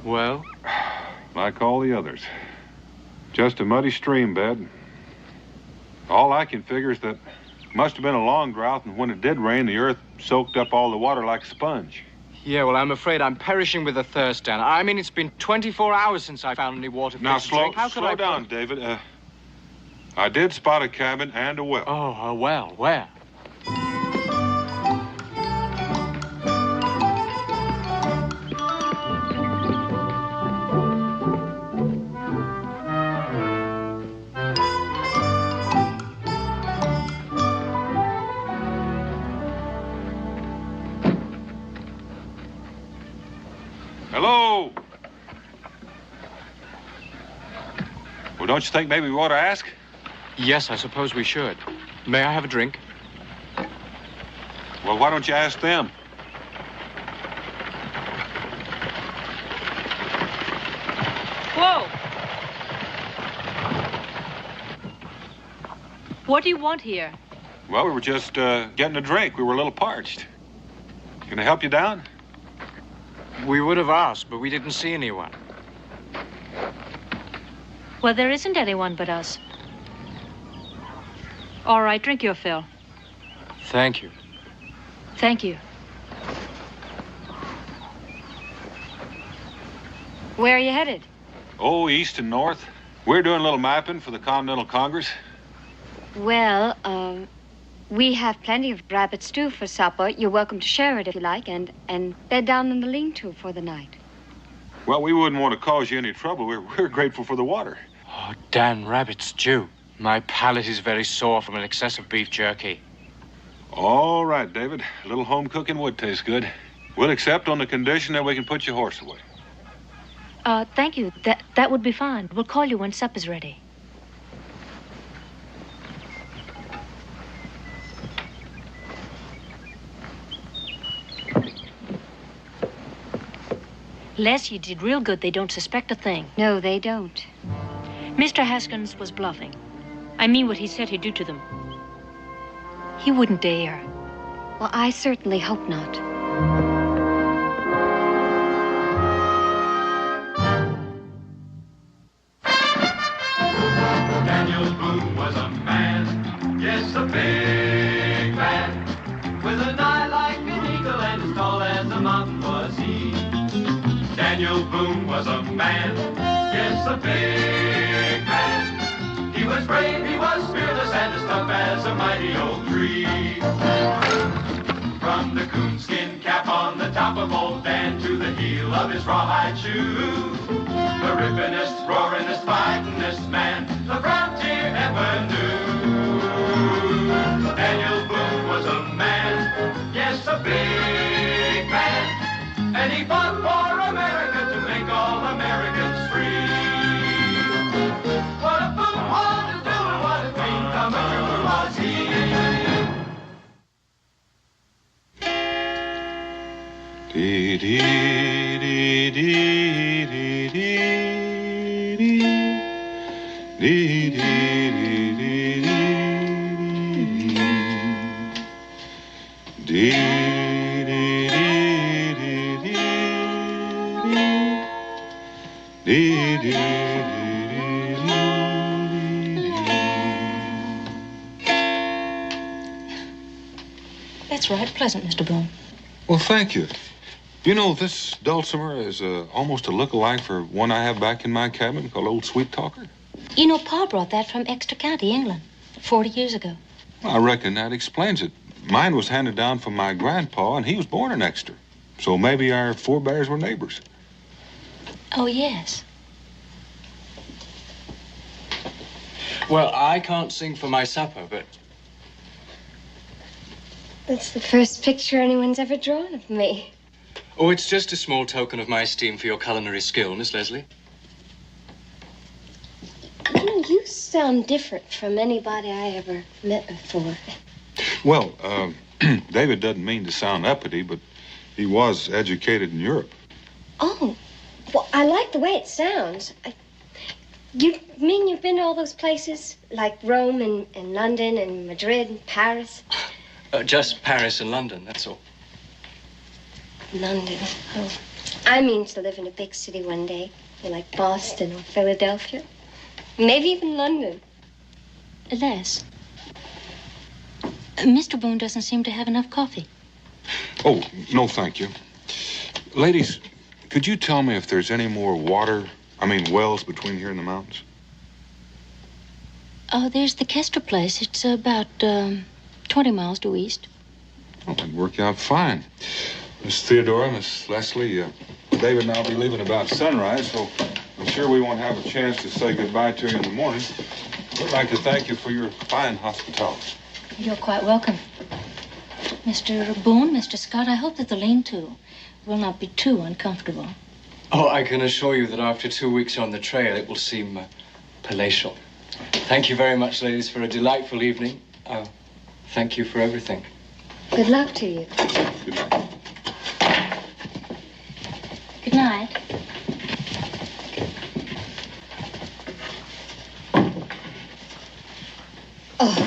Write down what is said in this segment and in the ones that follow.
Well? Like all the others. Just a muddy stream bed. All I can figure is that must have been a long drought, and when it did rain, the earth soaked up all the water like a sponge. Yeah, well, I'm afraid I'm perishing with a thirst, Dan. I mean, it's been 24 hours since I found any water. Now, slow down, David. I did spot a cabin and a well. Oh, a well. Where? Hello? Well, don't you think maybe we ought to ask? Yes, I suppose we should. May I have a drink? Well, why don't you ask them? Whoa! What do you want here? Well, we were just getting a drink. We were a little parched. Can I help you down? We would have asked, but we didn't see anyone. Well, there isn't anyone but us. All right, drink your fill. Thank you. Thank you. Where are you headed? Oh, east and north. We're doing a little mapping for the Continental Congress. Well, we have plenty of rabbit stew for supper. You're welcome to share it if you like, and bed down in the lean-to for the night. Well, we wouldn't want to cause you any trouble. We're grateful for the water. Oh, Dan, rabbit stew. My palate is very sore from an excess of beef jerky. All right, David. A little home cooking would taste good. We'll accept on the condition that we can put your horse away. Thank you. That would be fine. We'll call you when supper's ready. Les, you did real good. They don't suspect a thing. No, they don't. Mr. Haskins was bluffing. I mean what he said he'd do to them. He wouldn't dare. Well, I certainly hope not. Daniel Boone was a man, yes, a big man, with an eye like an eagle and as tall as a mountain was he. Daniel Boone was a man, yes, a big man. He was brave, he was fearless, and as tough as a mighty oak tree. From the coonskin cap on the top of old Dan to the heel of his rawhide shoe, the rippinest, roaringest, fightingest man the frontier ever knew. Daniel Boone was a man, yes, a big man, and he fought for America to make all Americans free. What a Boone wanted to do and what a dream come true was he. Dee dee dee dee dee dee dee dee dee dee dee dee dee. That's right. Pleasant, Mr. Boone. Well, thank you. You know, this dulcimer is almost a look-alike for one I have back in my cabin called Old Sweet Talker. You know, Pa brought that from Exeter County, England, 40 years ago. I reckon that explains it. Mine was handed down from my grandpa, and he was born in Exeter. So maybe our forebears were neighbors. Oh, yes. Well, I can't sing for my supper, but... That's the first picture anyone's ever drawn of me. Oh, it's just a small token of my esteem for your culinary skill, Miss Leslie. You know, you sound different from anybody I ever met before. Well, David doesn't mean to sound uppity, but he was educated in Europe. Oh, well, I like the way it sounds. You mean you've been to all those places? Like Rome and London and Madrid and Paris? Just Paris and London, that's all. London, oh. I mean to live in a big city one day, like Boston or Philadelphia, maybe even London. Les, Mr. Boone doesn't seem to have enough coffee. Oh, no, thank you. Ladies, could you tell me if there's any more wells between here and the mountains? Oh, there's the Kester place. It's about 20 miles due east. Oh, that'd work out fine. Miss Theodora, Miss Leslie, David and I'll be leaving about sunrise, so I'm sure we won't have a chance to say goodbye to you in the morning. I'd like to thank you for your fine hospitality. You're quite welcome. Mr. Boone, Mr. Scott, I hope that the lean-to will not be too uncomfortable. Oh, I can assure you that after 2 weeks on the trail, it will seem palatial. Thank you very much, ladies, for a delightful evening. Thank you for everything. Good luck to you. Good night. Good night. Oh,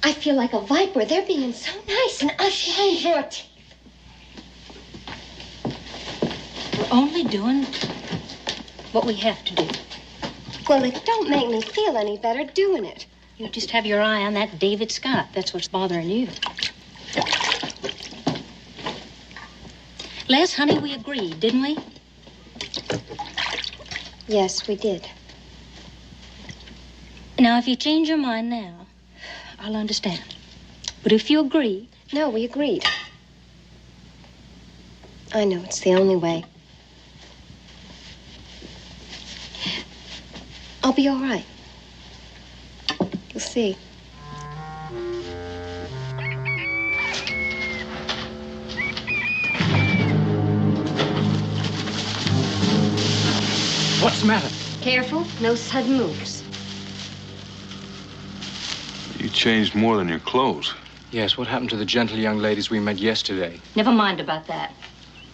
I feel like a viper. They're being so nice, and us lying for it. We're only doing what we have to do. Well, it don't make me feel any better doing it. You just have your eye on that David Scott. That's what's bothering you. Les, honey, we agreed, didn't we? Yes, we did. Now, if you change your mind now, I'll understand. But if you agree... No, we agreed. I know, it's the only way. I'll be all right. You'll see. What's the matter? Careful, no sudden moves. You changed more than your clothes. Yes, what happened to the gentle young ladies we met yesterday? Never mind about that.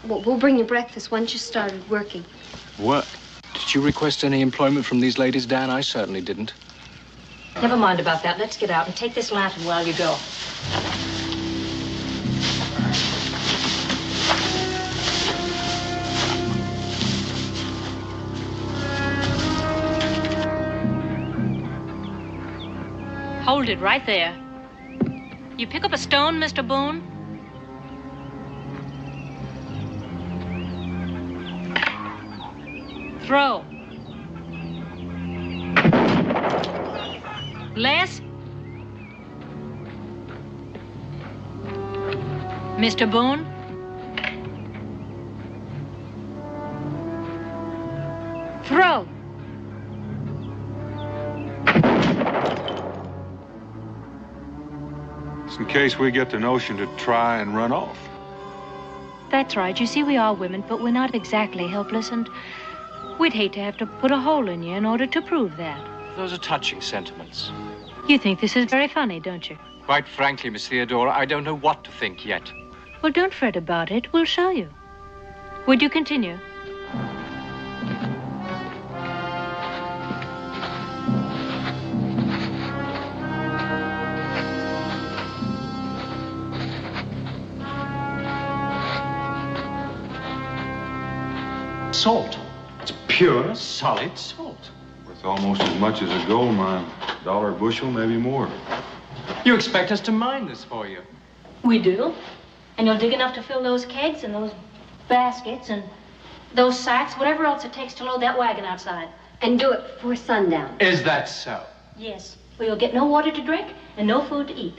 We'll bring you breakfast once you started working. Work? Did you request any employment from these ladies, Dan? I certainly didn't. Never mind about that. Let's get out and take this lantern while you go. Hold it right there. You pick up a stone, Mr. Boone? Throw. Les? Mr. Boone? Throw. Just in case we get the notion to try and run off. That's right. You see, we are women, but we're not exactly helpless, and we'd hate to have to put a hole in you in order to prove that. Those are touching sentiments. You think this is very funny, don't you? Quite frankly, Miss Theodora, I don't know what to think yet. Well, don't fret about it. We'll show you. Would you continue? Salt. It's pure, solid salt. Worth almost as much as a gold mine. $1 a bushel, maybe more. You expect us to mine this for you? We do. And you'll dig enough to fill those kegs and those baskets and those sacks, whatever else it takes to load that wagon outside. And do it before sundown. Is that so? Yes. We will get no water to drink and no food to eat.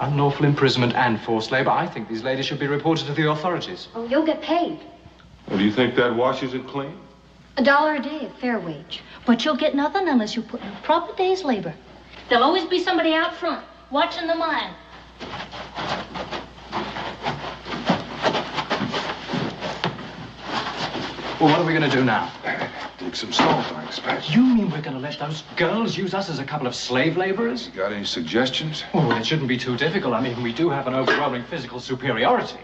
Unlawful imprisonment and forced labor. I think these ladies should be reported to the authorities. Oh, you'll get paid. Well, do you think that washes it clean? $1 a day, a fair wage. But you'll get nothing unless you put in a proper day's labor. There'll always be somebody out front watching the mine. Well, what are we going to do now? Dig some salt, I expect. You mean we're going to let those girls use us as a couple of slave laborers? You got any suggestions? Oh, it shouldn't be too difficult. I mean, we do have an overwhelming physical superiority.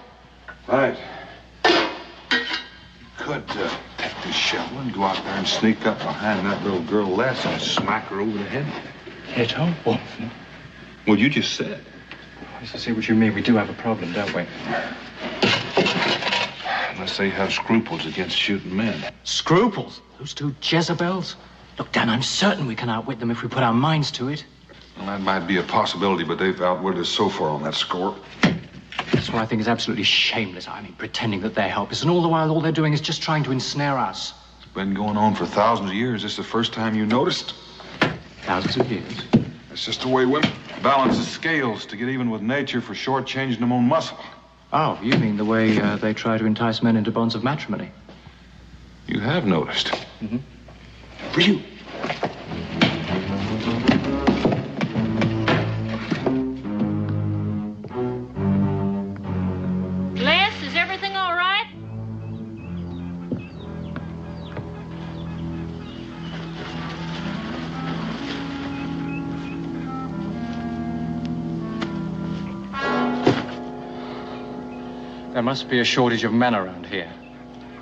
Right. Could take this shovel and go out there and sneak up behind that little girl Les and smack her over the head. Hit her? Oh. Well, you just said. I see what you mean. We do have a problem, don't we? Unless they have scruples against shooting men. Scruples? Those two Jezebels? Look, Dan, I'm certain we can outwit them if we put our minds to it. Well, that might be a possibility, but they've outwitted us so far on that score. That's what I think is absolutely shameless. I mean, pretending that they help us, and all the while, all they're doing is just trying to ensnare us. It's been going on for thousands of years. This is the first time you noticed? Thousands of years. It's just the way women balance the scales to get even with nature for shortchanging them on muscle. Oh, you mean the way they try to entice men into bonds of matrimony? You have noticed. Mm-hmm. Brilliant. Les, is everything all right? There must be a shortage of men around here.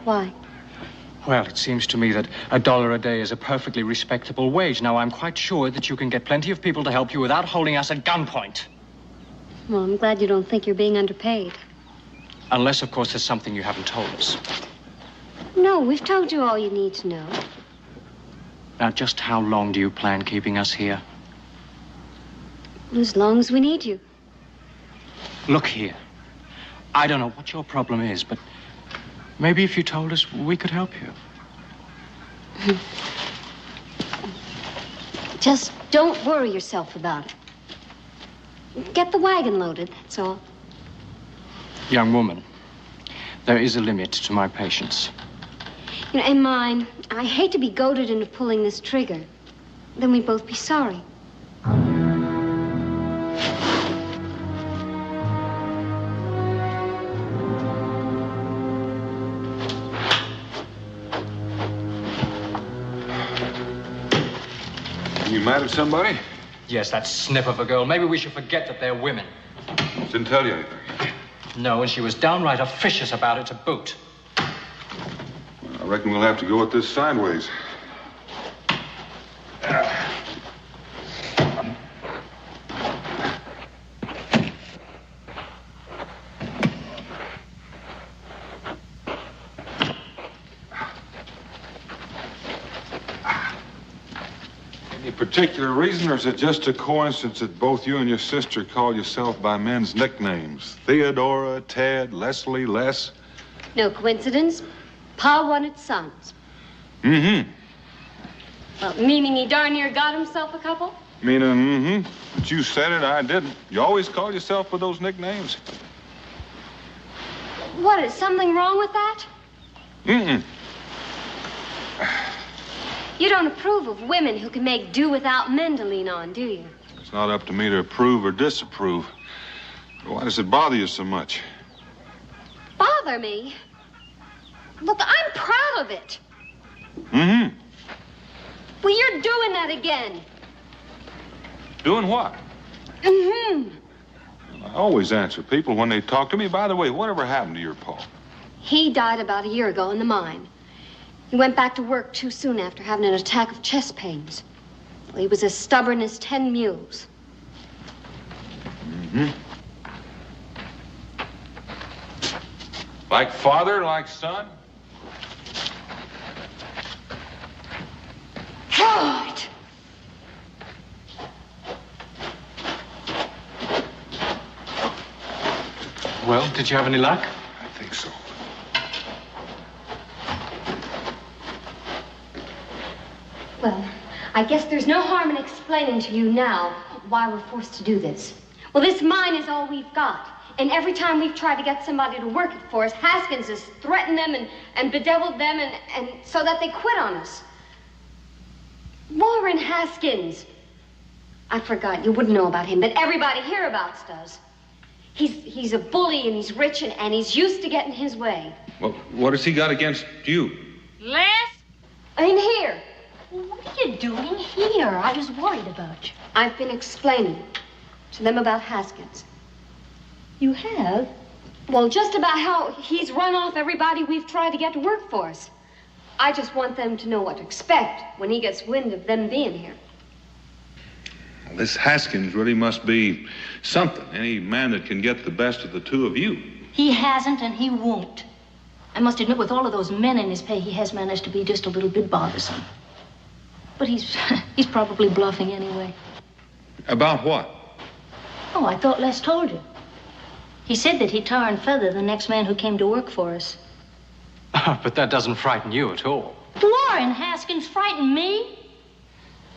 Why? Well, it seems to me that $1 a day is a perfectly respectable wage. Now, I'm quite sure that you can get plenty of people to help you without holding us at gunpoint. Well, I'm glad you don't think you're being underpaid. Unless, of course, there's something you haven't told us. No, we've told you all you need to know. Now, just how long do you plan keeping us here? As long as we need you. Look here. I don't know what your problem is, but maybe if you told us, we could help you. Just don't worry yourself about it. Get the wagon loaded, that's all. Young woman, there is a limit to my patience. You know, and mine. I hate to be goaded into pulling this trigger. Then we'd both be sorry. You mad at somebody? Yes, that snip of a girl. Maybe we should forget that they're women. Didn't tell you anything. No, and she was downright officious about it to boot. I reckon we'll have to go at this sideways. Any particular reason, or is it just a coincidence that both you and your sister call yourself by men's nicknames? Theodora, Ted, Leslie, Les? No coincidence. Pa wanted sons. Mm-hmm. Well, meaning he darn near got himself a couple? Mm-hmm. But you said it, I didn't. You always call yourself with those nicknames. What, is something wrong with that? Mm-mm. You don't approve of women who can make do without men to lean on, do you? It's not up to me to approve or disapprove. Why does it bother you so much? Bother me? Look, I'm proud of it. Mm-hmm. Well, you're doing that again. Doing what? Mm-hmm. I always answer people when they talk to me. By the way, whatever happened to your pa? He died about a year ago in the mine. He went back to work too soon after having an attack of chest pains. Well, he was as stubborn as 10 mules. Mm-hmm. Like father, like son? God! Well, did you have any luck? I think so. Well, I guess there's no harm in explaining to you now why we're forced to do this. Well, this mine is all we've got. And every time we've tried to get somebody to work it for us, Haskins has threatened them and bedeviled them and so that they quit on us. Warren Haskins. I forgot, you wouldn't know about him, but everybody hereabouts does. He's a bully and he's rich and he's used to getting his way. Well, what has he got against you? Les? In here. What are you doing here? I was worried about you. I've been explaining to them about Haskins. You have? Well, just about how he's run off everybody we've tried to get to work for us. I just want them to know what to expect when he gets wind of them being here. Well, this Haskins really must be something. Any man that can get the best of the two of you. He hasn't and he won't. I must admit, with all of those men in his pay, he has managed to be just a little bit bothersome. But he's probably bluffing anyway. About what? Oh, I thought Les told you. He said that he'd tar and feather the next man who came to work for us. But that doesn't frighten you at all. Warren Haskins frightened me?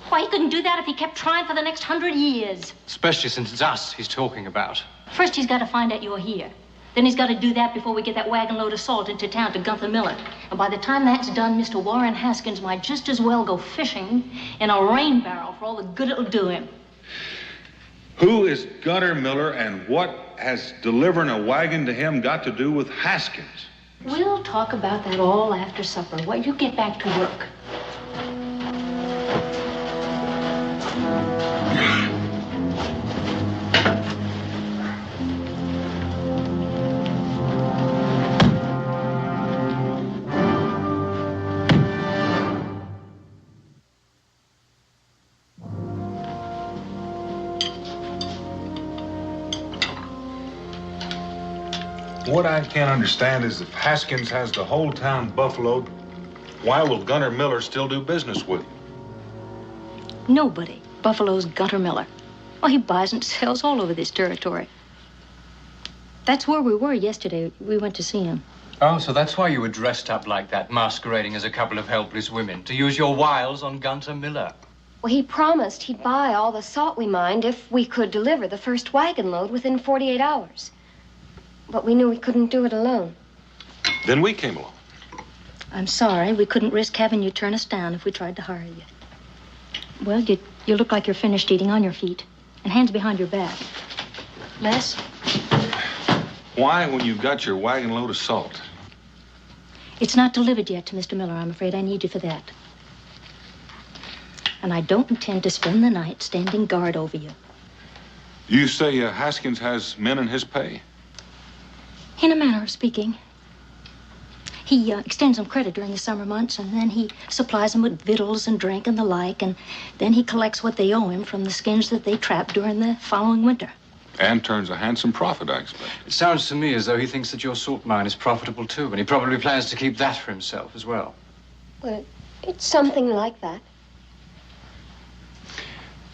Why, he couldn't do that if he kept trying for the next 100 years. Especially since it's us he's talking about. First, he's got to find out you're here. Then he's got to do that before we get that wagon load of salt into town to Gunther Miller. And by the time that's done, Mr. Warren Haskins might just as well go fishing in a rain barrel for all the good it'll do him. Who is Gunther Miller, and what has delivering a wagon to him got to do with Haskins? We'll talk about that all after supper. While you get back to work. What I can't understand is if Haskins has the whole town buffaloed, why will Gunther Miller still do business with you? Nobody buffaloes Gunther Miller. Well, he buys and sells all over this territory. That's where we were yesterday. We went to see him. Oh, so that's why you were dressed up like that, masquerading as a couple of helpless women, to use your wiles on Gunther Miller. Well, he promised he'd buy all the salt we mined if we could deliver the first wagon load within 48 hours. But we knew we couldn't do it alone. Then we came along. I'm sorry. We couldn't risk having you turn us down if we tried to hire you. Well, you look like you're finished eating on your feet. And hands behind your back. Les? Why, when you've got your wagon load of salt? It's not delivered yet to Mr. Miller. I'm afraid I need you for that. And I don't intend to spend the night standing guard over you. You say Haskins has men in his pay? In a manner of speaking. He extends them credit during the summer months, and then he supplies them with victuals and drink and the like, and then he collects what they owe him from the skins that they trap during the following winter. And turns a handsome profit, I expect. It sounds to me as though he thinks that your salt mine is profitable too, and he probably plans to keep that for himself as well. Well, it's something like that.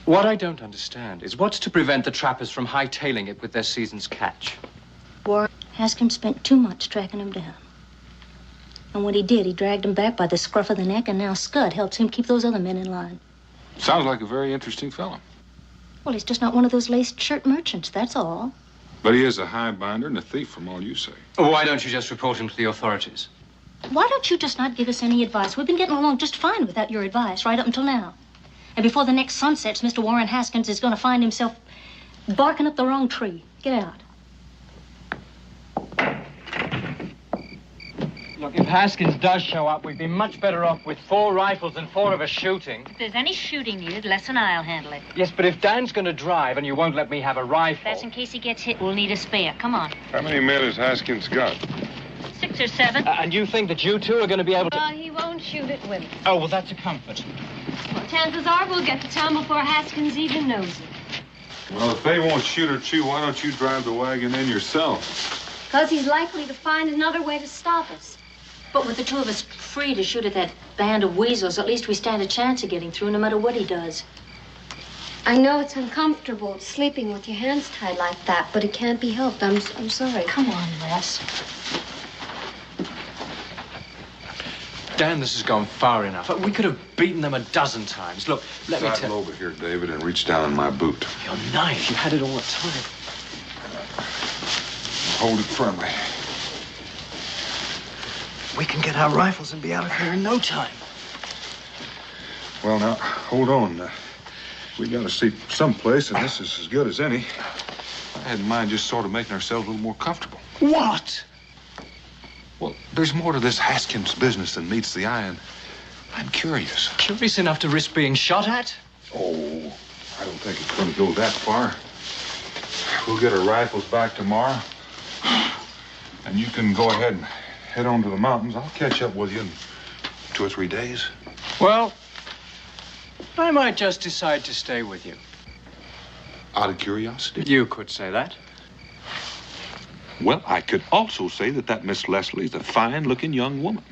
What I don't understand is what's to prevent the trappers from hightailing it with their season's catch? Warren Haskins spent 2 months tracking him down. And when he did, he dragged him back by the scruff of the neck, and now Scud helps him keep those other men in line. Sounds like a very interesting fellow. Well, he's just not one of those laced shirt merchants, that's all. But he is a high binder and a thief, from all you say. Why don't you just report him to the authorities? Why don't you just not give us any advice? We've been getting along just fine without your advice right up until now. And before the next sun sets, Mr. Warren Haskins is going to find himself barking up the wrong tree. Get out. Look, if Haskins does show up, we'd be much better off with 4 rifles and 4 of us shooting. If there's any shooting needed, Les and I'll handle it. Yes, but if Dan's going to drive and you won't let me have a rifle... That's in case he gets hit. We'll need a spare. Come on. How many men has Haskins got? 6 or 7. And you think that you two are going to be able to... He won't shoot at women. Oh, well, that's a comfort. Well, chances are we'll get to town before Haskins even knows it. Well, if they won't shoot at you, why don't you drive the wagon in yourself? Because he's likely to find another way to stop us. But with the 2 of us free to shoot at that band of weasels, at least we stand a chance of getting through no matter what he does. I know it's uncomfortable sleeping with your hands tied like that, but it can't be helped. I'm sorry. Come on, Les. Dan, this has gone far enough. We could have beaten them a dozen times. Look, let me Sidle over here, David, and reach down in my boot. Your knife, you had it all the time. Hold it firmly. We can get our rifles and be out of here in no time. Well, now, hold on. We got to sleep someplace, and this is as good as any. I had in mind just sort of making ourselves a little more comfortable. What? Well, there's more to this Haskins business than meets the eye, and I'm curious. Curious enough to risk being shot at? Oh, I don't think it's going to go that far. We'll get our rifles back tomorrow, and you can go ahead and head on to the mountains. I'll catch up with you in 2 or 3 days. Well, I might just decide to stay with you. Out of curiosity? You could say that. Well, I could also say that Miss Leslie is a fine-looking young woman.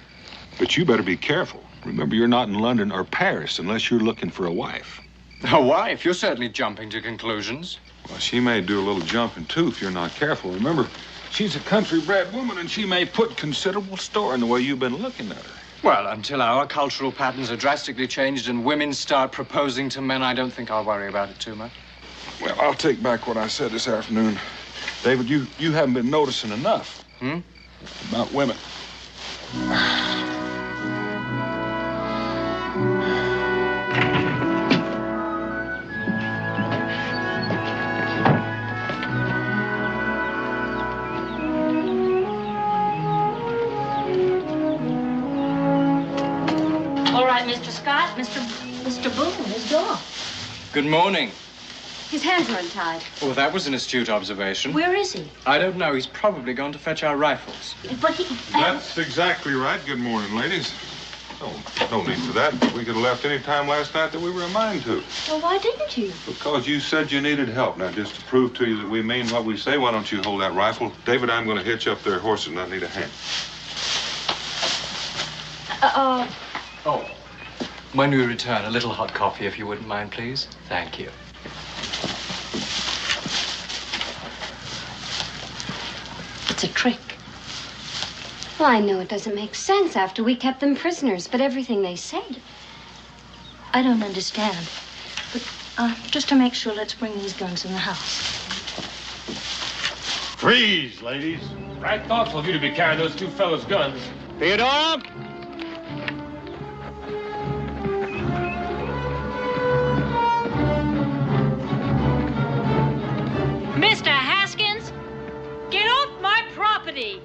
But you better be careful. Remember, you're not in London or Paris unless you're looking for a wife. A wife? You're certainly jumping to conclusions. Well, she may do a little jumping, too, if you're not careful. Remember, she's a country-bred woman, and she may put considerable store in the way you've been looking at her. Well, until our cultural patterns are drastically changed and women start proposing to men, I don't think I'll worry about it too much. Well, I'll take back what I said this afternoon. David, you haven't been noticing enough. About women. All right, Mr. Scott, Mr. Boone is gone. Good morning. His hands are untied. Oh, that was an astute observation. Where is he? I don't know. He's probably gone to fetch our rifles. But he... That's exactly right. Good morning, ladies. No need for that. We could have left any time last night that we were in mind to. Well, why didn't you? Because you said you needed help. Now, just to prove to you that we mean what we say, why don't you hold that rifle? David, I'm going to hitch up their horses and I need a hand. Oh, when we return, a little hot coffee, if you wouldn't mind, please. Thank you. It's a trick. Well, I know it doesn't make sense after we kept them prisoners, but everything they said. I don't understand. But just to make sure, let's bring these guns in the house. Freeze, ladies. Right thoughtful of you to be carrying those two fellas' guns. Theodora? Mr. Haskins, get off my property.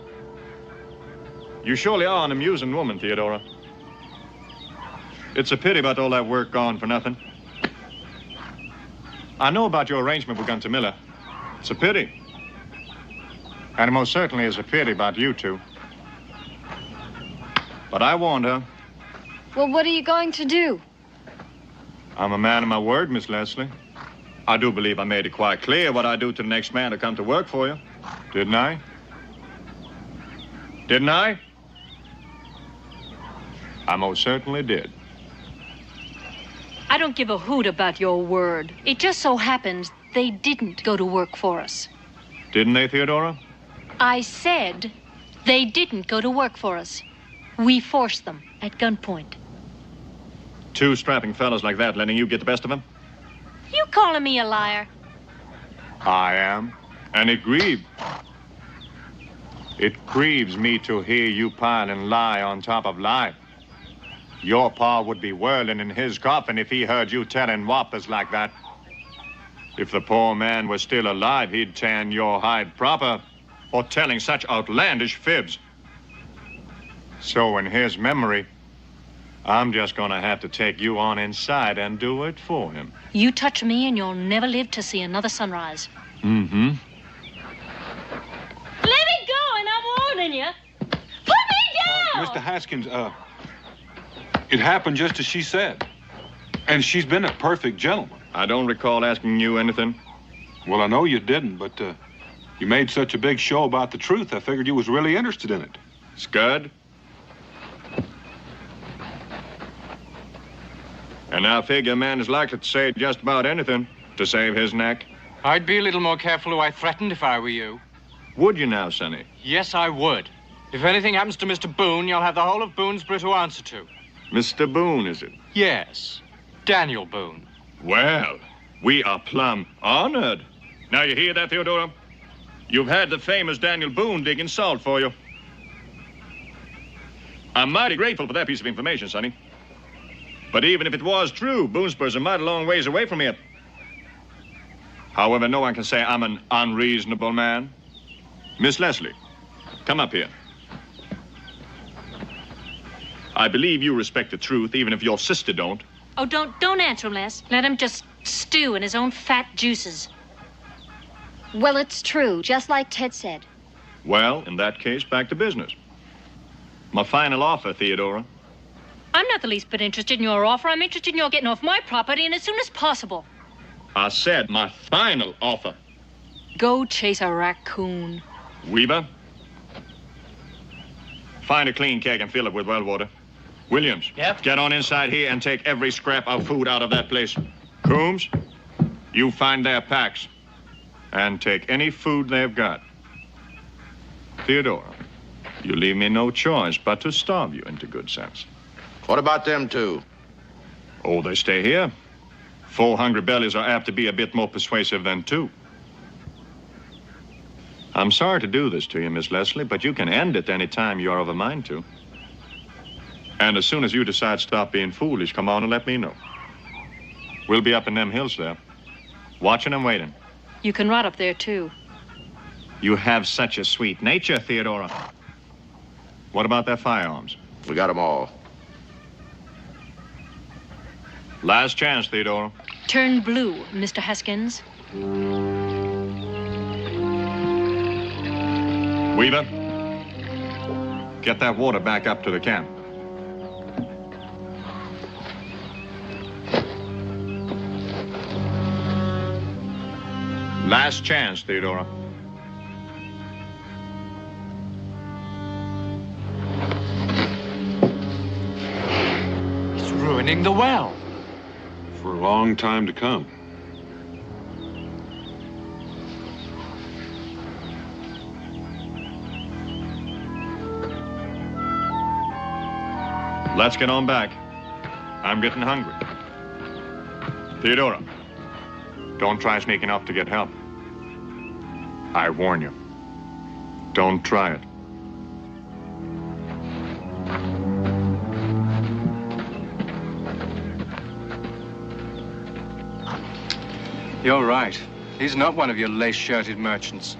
You surely are an amusing woman, Theodora. It's a pity about all that work gone for nothing. I know about your arrangement with Gunter Miller. It's a pity. And it most certainly is a pity about you two. But I warned her. Well, what are you going to do? I'm a man of my word, Miss Leslie. I do believe I made it quite clear what I do to the next man to come to work for you. Didn't I? Didn't I? I most certainly did. I don't give a hoot about your word. It just so happens they didn't go to work for us. Didn't they, Theodora? I said they didn't go to work for us. We forced them at gunpoint. Two strapping fellows like that letting you get the best of them? You calling me a liar? I am. And it grieves. It grieves me to hear you pile and lie on top of lie. Your pa would be whirling in his coffin if he heard you telling whoppers like that. If the poor man was still alive, he'd tan your hide proper for telling such outlandish fibs. So in his memory, I'm just gonna have to take you on inside and do it for him. You touch me and you'll never live to see another sunrise. Mm-hmm. Let me go, and I'm warning you. Put me down! Mr. Haskins, it happened just as she said. And she's been a perfect gentleman. I don't recall asking you anything. Well, I know you didn't, but you made such a big show about the truth, I figured you was really interested in it. Scud? And I figure a man is likely to say just about anything to save his neck. I'd be a little more careful who I threatened if I were you. Would you now, Sonny? Yes, I would. If anything happens to Mr. Boone, you'll have the whole of Boonesboro to answer to. Mr. Boone, is it? Yes. Daniel Boone. Well, we are plumb honored. Now you hear that, Theodora? You've had the famous Daniel Boone digging salt for you. I'm mighty grateful for that piece of information, Sonny. But even if it was true, Boonesboro's a mighty long ways away from here. However, no one can say I'm an unreasonable man. Miss Leslie, come up here. I believe you respect the truth, even if your sister don't. Oh, don't answer him, Les. Let him just stew in his own fat juices. Well, it's true, just like Ted said. Well, in that case, back to business. My final offer, Theodora. I'm not the least bit interested in your offer. I'm interested in your getting off my property and as soon as possible. I said my final offer. Go chase a raccoon. Weaver, find a clean keg and fill it with well water. Williams, Yep. Get on inside here and take every scrap of food out of that place. Coombs, you find their packs and take any food they've got. Theodora, you leave me no choice but to starve you into good sense. What about them two? Oh, they stay here. 4 hungry bellies are apt to be a bit more persuasive than 2. I'm sorry to do this to you, Miss Leslie, but you can end it any time you're of a mind to. And as soon as you decide to stop being foolish, come on and let me know. We'll be up in them hills there, watching and waiting. You can rot up there, too. You have such a sweet nature, Theodora. What about their firearms? We got them all. Last chance, Theodora. Turn blue, Mr. Haskins. Weaver, get that water back up to the camp. Last chance, Theodora. It's ruining the well. For a long time to come. Let's get on back. I'm getting hungry. Theodora, don't try sneaking up to get help. I warn you. Don't try it. You're right. He's not one of your lace-shirted merchants.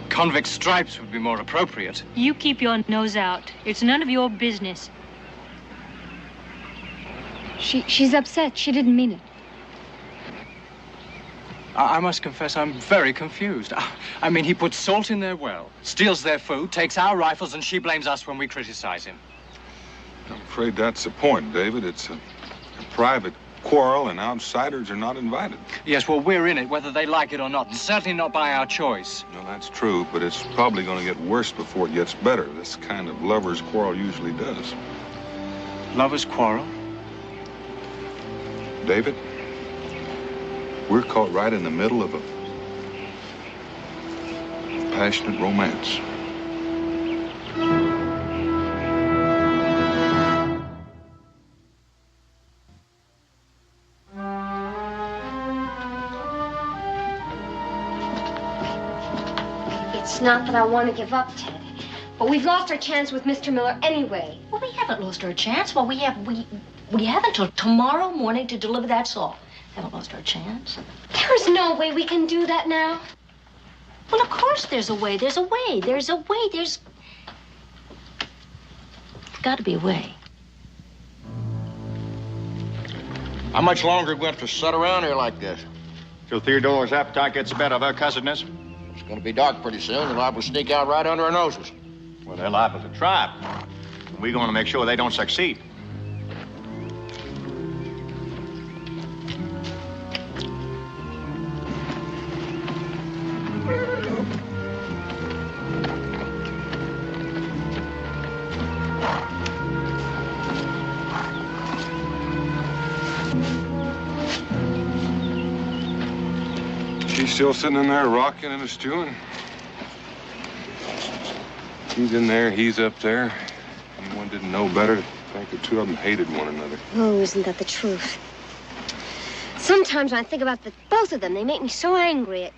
Convict stripes would be more appropriate. You keep your nose out. It's none of your business. She's upset. She didn't mean it. I must confess, I'm very confused. I mean, he puts salt in their well, steals their food, takes our rifles, and she blames us when we criticize him. I'm afraid that's the point, David. It's a private quarrel, and outsiders are not invited. Yes, well, we're in it, whether they like it or not, and certainly not by our choice. No, that's true, but it's probably going to get worse before it gets better. This kind of lovers' quarrel usually does. Lovers' quarrel? David, we're caught right in the middle of a passionate romance. It's not that I want to give up, Ted. But we've lost our chance with Mr. Miller anyway. Well, we haven't lost our chance. Well, we have until tomorrow morning to deliver that salt. Haven't lost our chance. There's no way we can do that now. Well, of course there's a way. There's a way. There's a way. There's got to be a way. How much longer are we going to sit around here like this? Till Theodora's appetite gets the better of her cussedness. It's going to be dark pretty soon. They're liable to sneak out right under our noses. Well, they're liable to try. We're going to make sure they don't succeed. She's still sitting in there rocking and stewing. He's in there, he's up there. Anyone didn't know better to think the two of them hated one another. Oh, isn't that the truth? Sometimes when I think about both of them, they make me so angry.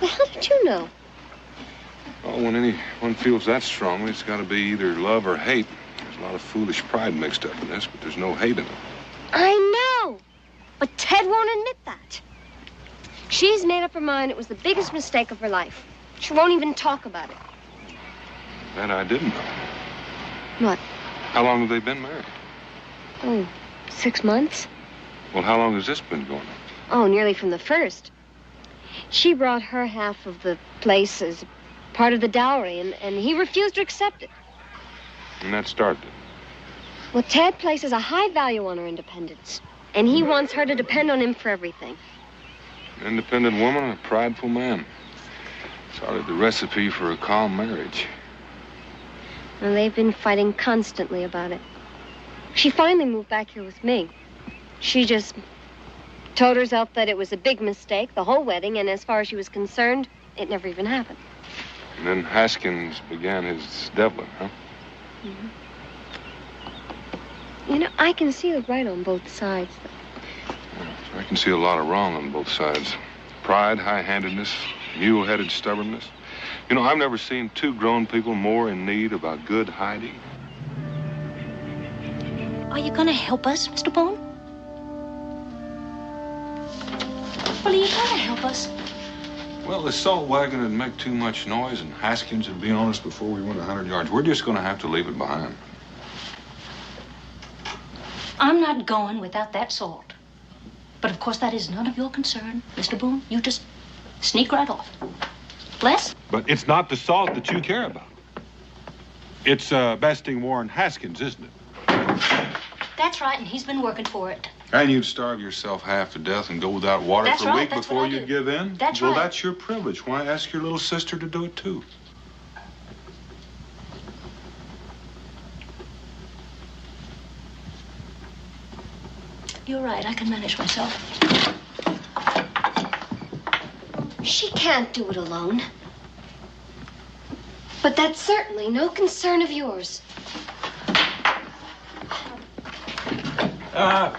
Well, how did you know? Oh, when anyone feels that strongly, it's got to be either love or hate. There's a lot of foolish pride mixed up in this, but there's no hate in it. I know, but Ted won't admit that. She's made up her mind it was the biggest mistake of her life. She won't even talk about it. That I didn't know. What? How long have they been married? Oh, 6 months. Well, how long has this been going on? Oh, nearly from the first. She brought her half of the place as part of the dowry, and he refused to accept it. And that started it. Well, Ted places a high value on her independence, and he wants her to depend on him for everything. An independent woman and a prideful man. Started the recipe for a calm marriage. And they've been fighting constantly about it. She finally moved back here with me. She just told herself that it was a big mistake, the whole wedding, and as far as she was concerned, it never even happened. And then Haskins began his deviling, huh? Mm-hmm. You know, I can see the right on both sides, though. I can see a lot of wrong on both sides. Pride, high-handedness, mule-headed stubbornness. You know, I've never seen two grown people more in need of a good hiding. Are you gonna help us, Mr. Boone? Well, are you gonna help us? Well, the salt wagon would make too much noise, and Haskins would be on us before we went 100 yards. We're just gonna have to leave it behind. I'm not going without that salt. But of course, that is none of your concern, Mr. Boone. You just sneak right off. Les? But it's not the salt that you care about. It's besting Warren Haskins, isn't it? That's right, and he's been working for it. And you'd starve yourself half to death and go without water That's for a right, week that's before what I you do. give in? That's well, right. That's your privilege. Why ask your little sister to do it, too? You're right, I can manage myself. She can't do it alone. But that's certainly no concern of yours.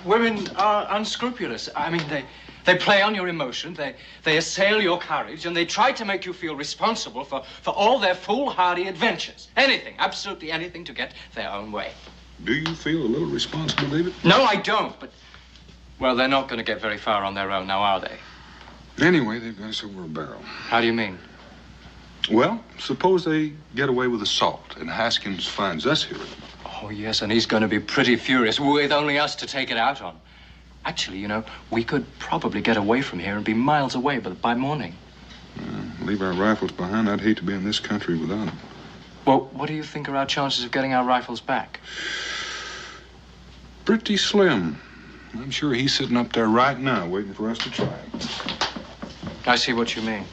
Women are unscrupulous. I mean, they play on your emotion, they assail your courage, and they try to make you feel responsible for all their foolhardy adventures. Anything, absolutely anything to get their own way. Do you feel a little responsible, David? No, I don't, but, well, they're not going to get very far on their own now, are they? Anyway, they've got us over a barrel. How do you mean? Well, suppose they get away with the salt, and Haskins finds us here. Oh, yes, and he's going to be pretty furious with only us to take it out on. Actually, you know, we could probably get away from here and be miles away by morning. Leave our rifles behind. I'd hate to be in this country without them. Well, what do you think are our chances of getting our rifles back? Pretty slim. I'm sure he's sitting up there right now waiting for us to try it. I see what you mean.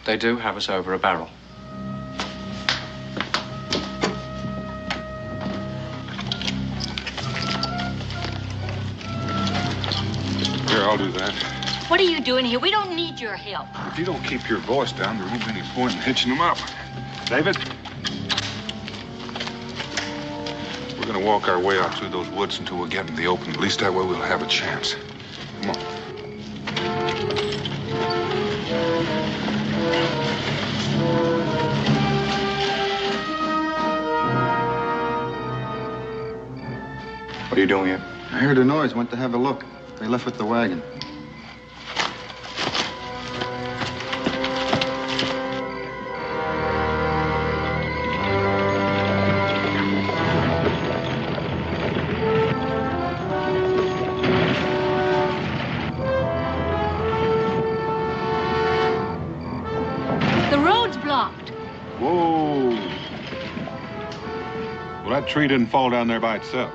They do have us over a barrel. Here, I'll do that. What are you doing here? We don't need your help. If you don't keep your voice down, there won't be any point in hitching them up. David? We're gonna walk our way out through those woods until we get in the open. At least that way we'll have a chance. Come on. What are you doing here? I heard a noise, went to have a look. They left with the wagon. The road's blocked. Whoa. Well, that tree didn't fall down there by itself.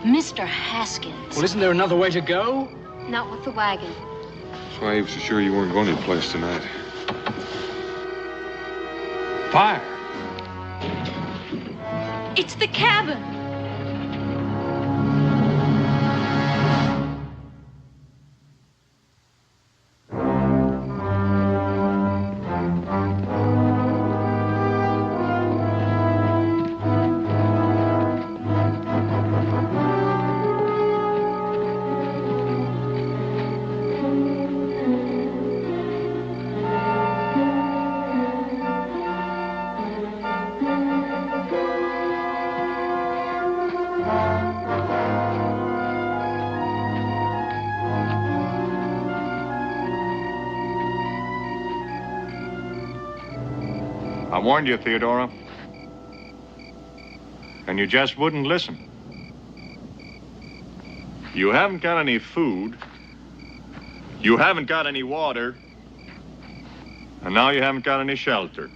Mr. Haskins. Well, isn't there another way to go? Not with the wagon. That's why he was so sure you weren't going anyplace tonight. Fire! It's the cabin. I warned you, Theodora. And you just wouldn't listen. You haven't got any food. You haven't got any water. And now you haven't got any shelter.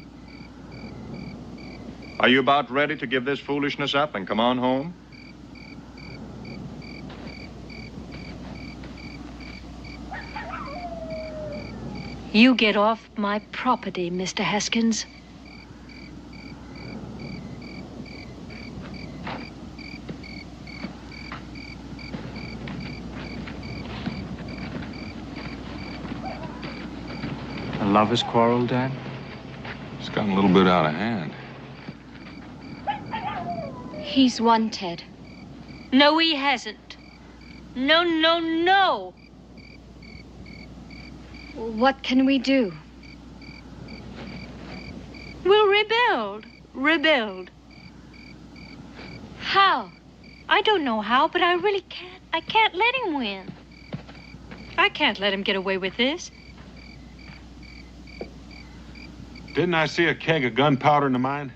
Are you about ready to give this foolishness up and come on home? You get off my property, Mr. Haskins. A lover's quarrel, Dan? It's gotten a little bit out of hand. He's won, Ted. No, he hasn't. No, no, no. What can we do? We'll rebuild. Rebuild. How? I don't know how, but I really can't. I can't let him win. I can't let him get away with this. Didn't I see a keg of gunpowder in the mine?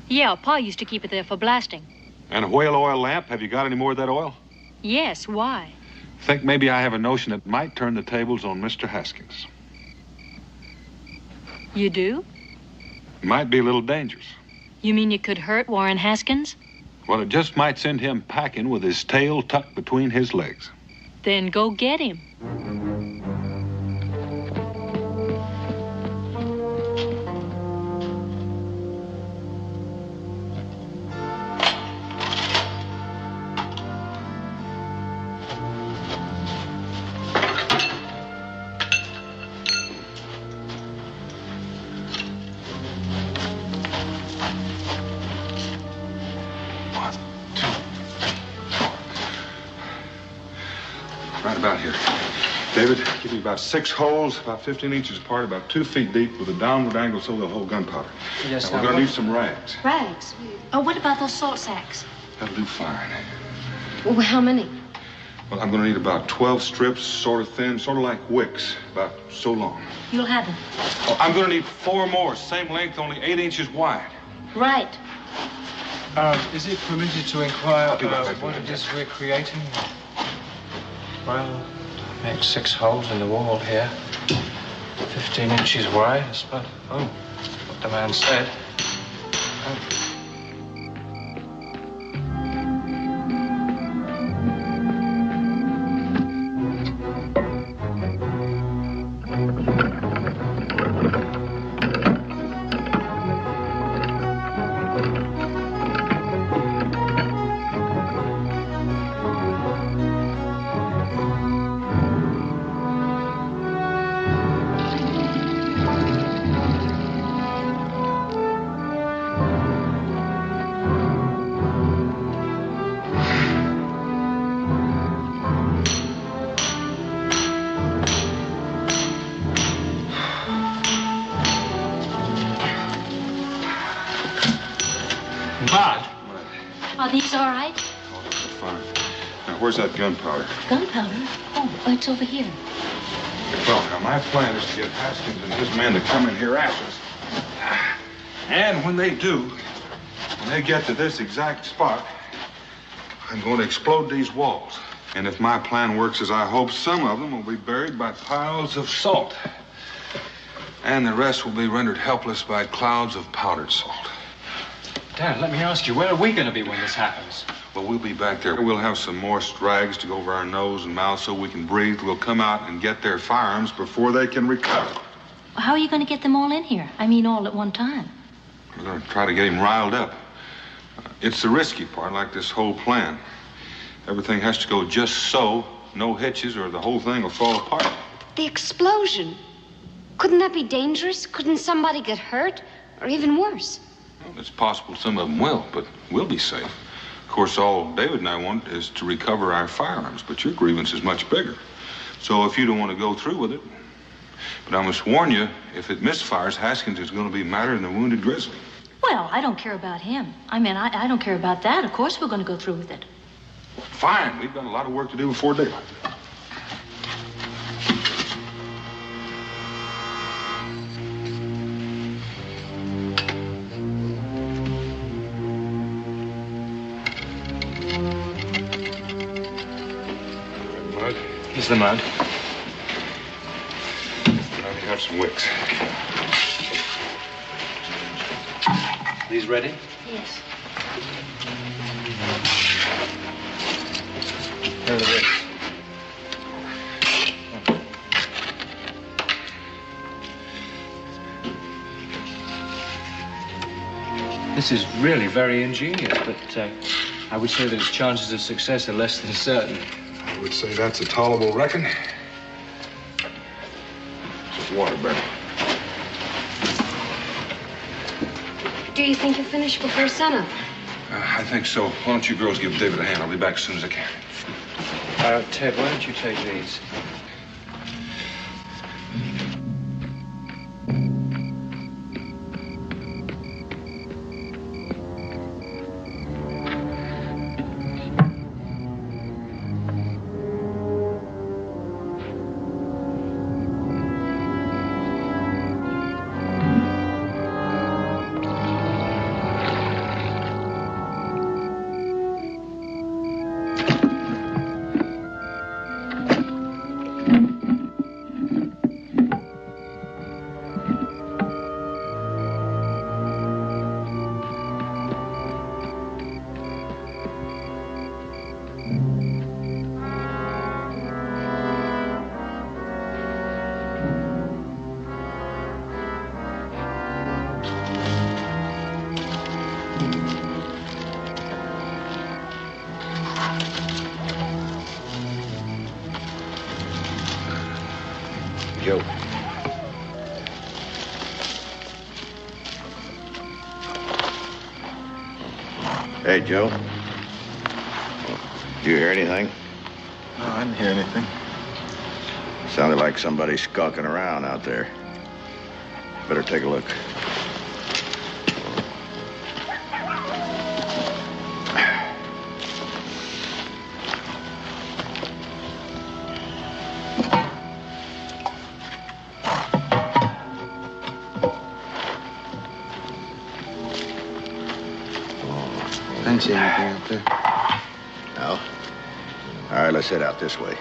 Yeah, Pa used to keep it there for blasting. And a whale oil lamp? Have you got any more of that oil? Yes, why? Think maybe I have a notion that might turn the tables on Mr. Haskins. You do? Might be a little dangerous. You mean you could hurt Warren Haskins? Well, it just might send him packing with his tail tucked between his legs. Then go get him. Right about here. David, give me about 6 holes, about 15 inches apart, about 2 feet deep, with a downward angle so they'll hold gunpowder. Yes, now, we're going to need some rags. Rags? Oh, what about those salt sacks? That'll do fine. Well, how many? Well, I'm going to need about 12 strips, sort of thin, sort of like wicks, about so long. You'll have them. Oh, I'm going to need 4 more, same length, only 8 inches wide. Right. Is it permitted to inquire I'll be right back. what it is we're creating? Well, I made 6 holes in the wall here. 15 inches wide. That's about, what the man said. Are these all right? Oh, those are fine. Now, where's that gunpowder? Gunpowder? Oh, it's over here. Well, now, my plan is to get Haskins and his men to come in here after us. And when they do, when they get to this exact spot, I'm going to explode these walls. And if my plan works as I hope, some of them will be buried by piles of salt. And the rest will be rendered helpless by clouds of powdered salt. Dad, let me ask you, where are we going to be when this happens? Well, we'll be back there. We'll have some moist rags to go over our nose and mouth so we can breathe. We'll come out and get their firearms before they can recover. How are you going to get them all in here? I mean, all at one time. We're going to try to get him riled up. It's the risky part, like this whole plan. Everything has to go just so, no hitches, or the whole thing will fall apart. The explosion. Couldn't that be dangerous? Couldn't somebody get hurt? Or even worse? Well, it's possible some of them will, but we'll be safe. Of course, all David and I want is to recover our firearms, but your grievance is much bigger. So if you don't want to go through with it, but I must warn you, if it misfires, Haskins is going to be madder than a wounded grizzly. Well, I don't care about him. I mean, I don't care about that. Of course we're going to go through with it. Fine. We've got a lot of work to do before daylight. Mud? Here's the mud. Now we have some wicks. These ready? Yes. Here it is. This is really very ingenious, but I would say that its chances of success are less than certain. I would say that's a tolerable reckon. Just water, Bernie. Do you think you'll finish before sunup? I think so. Why don't you girls give David a hand? I'll be back as soon as I can. Ted, why don't you take these? Joe. Hey, Joe. Did you hear anything? No, I didn't hear anything. Sounded like somebody skulking around out there. Better take a look. I didn't see anything out there. No? All right, let's head out this way.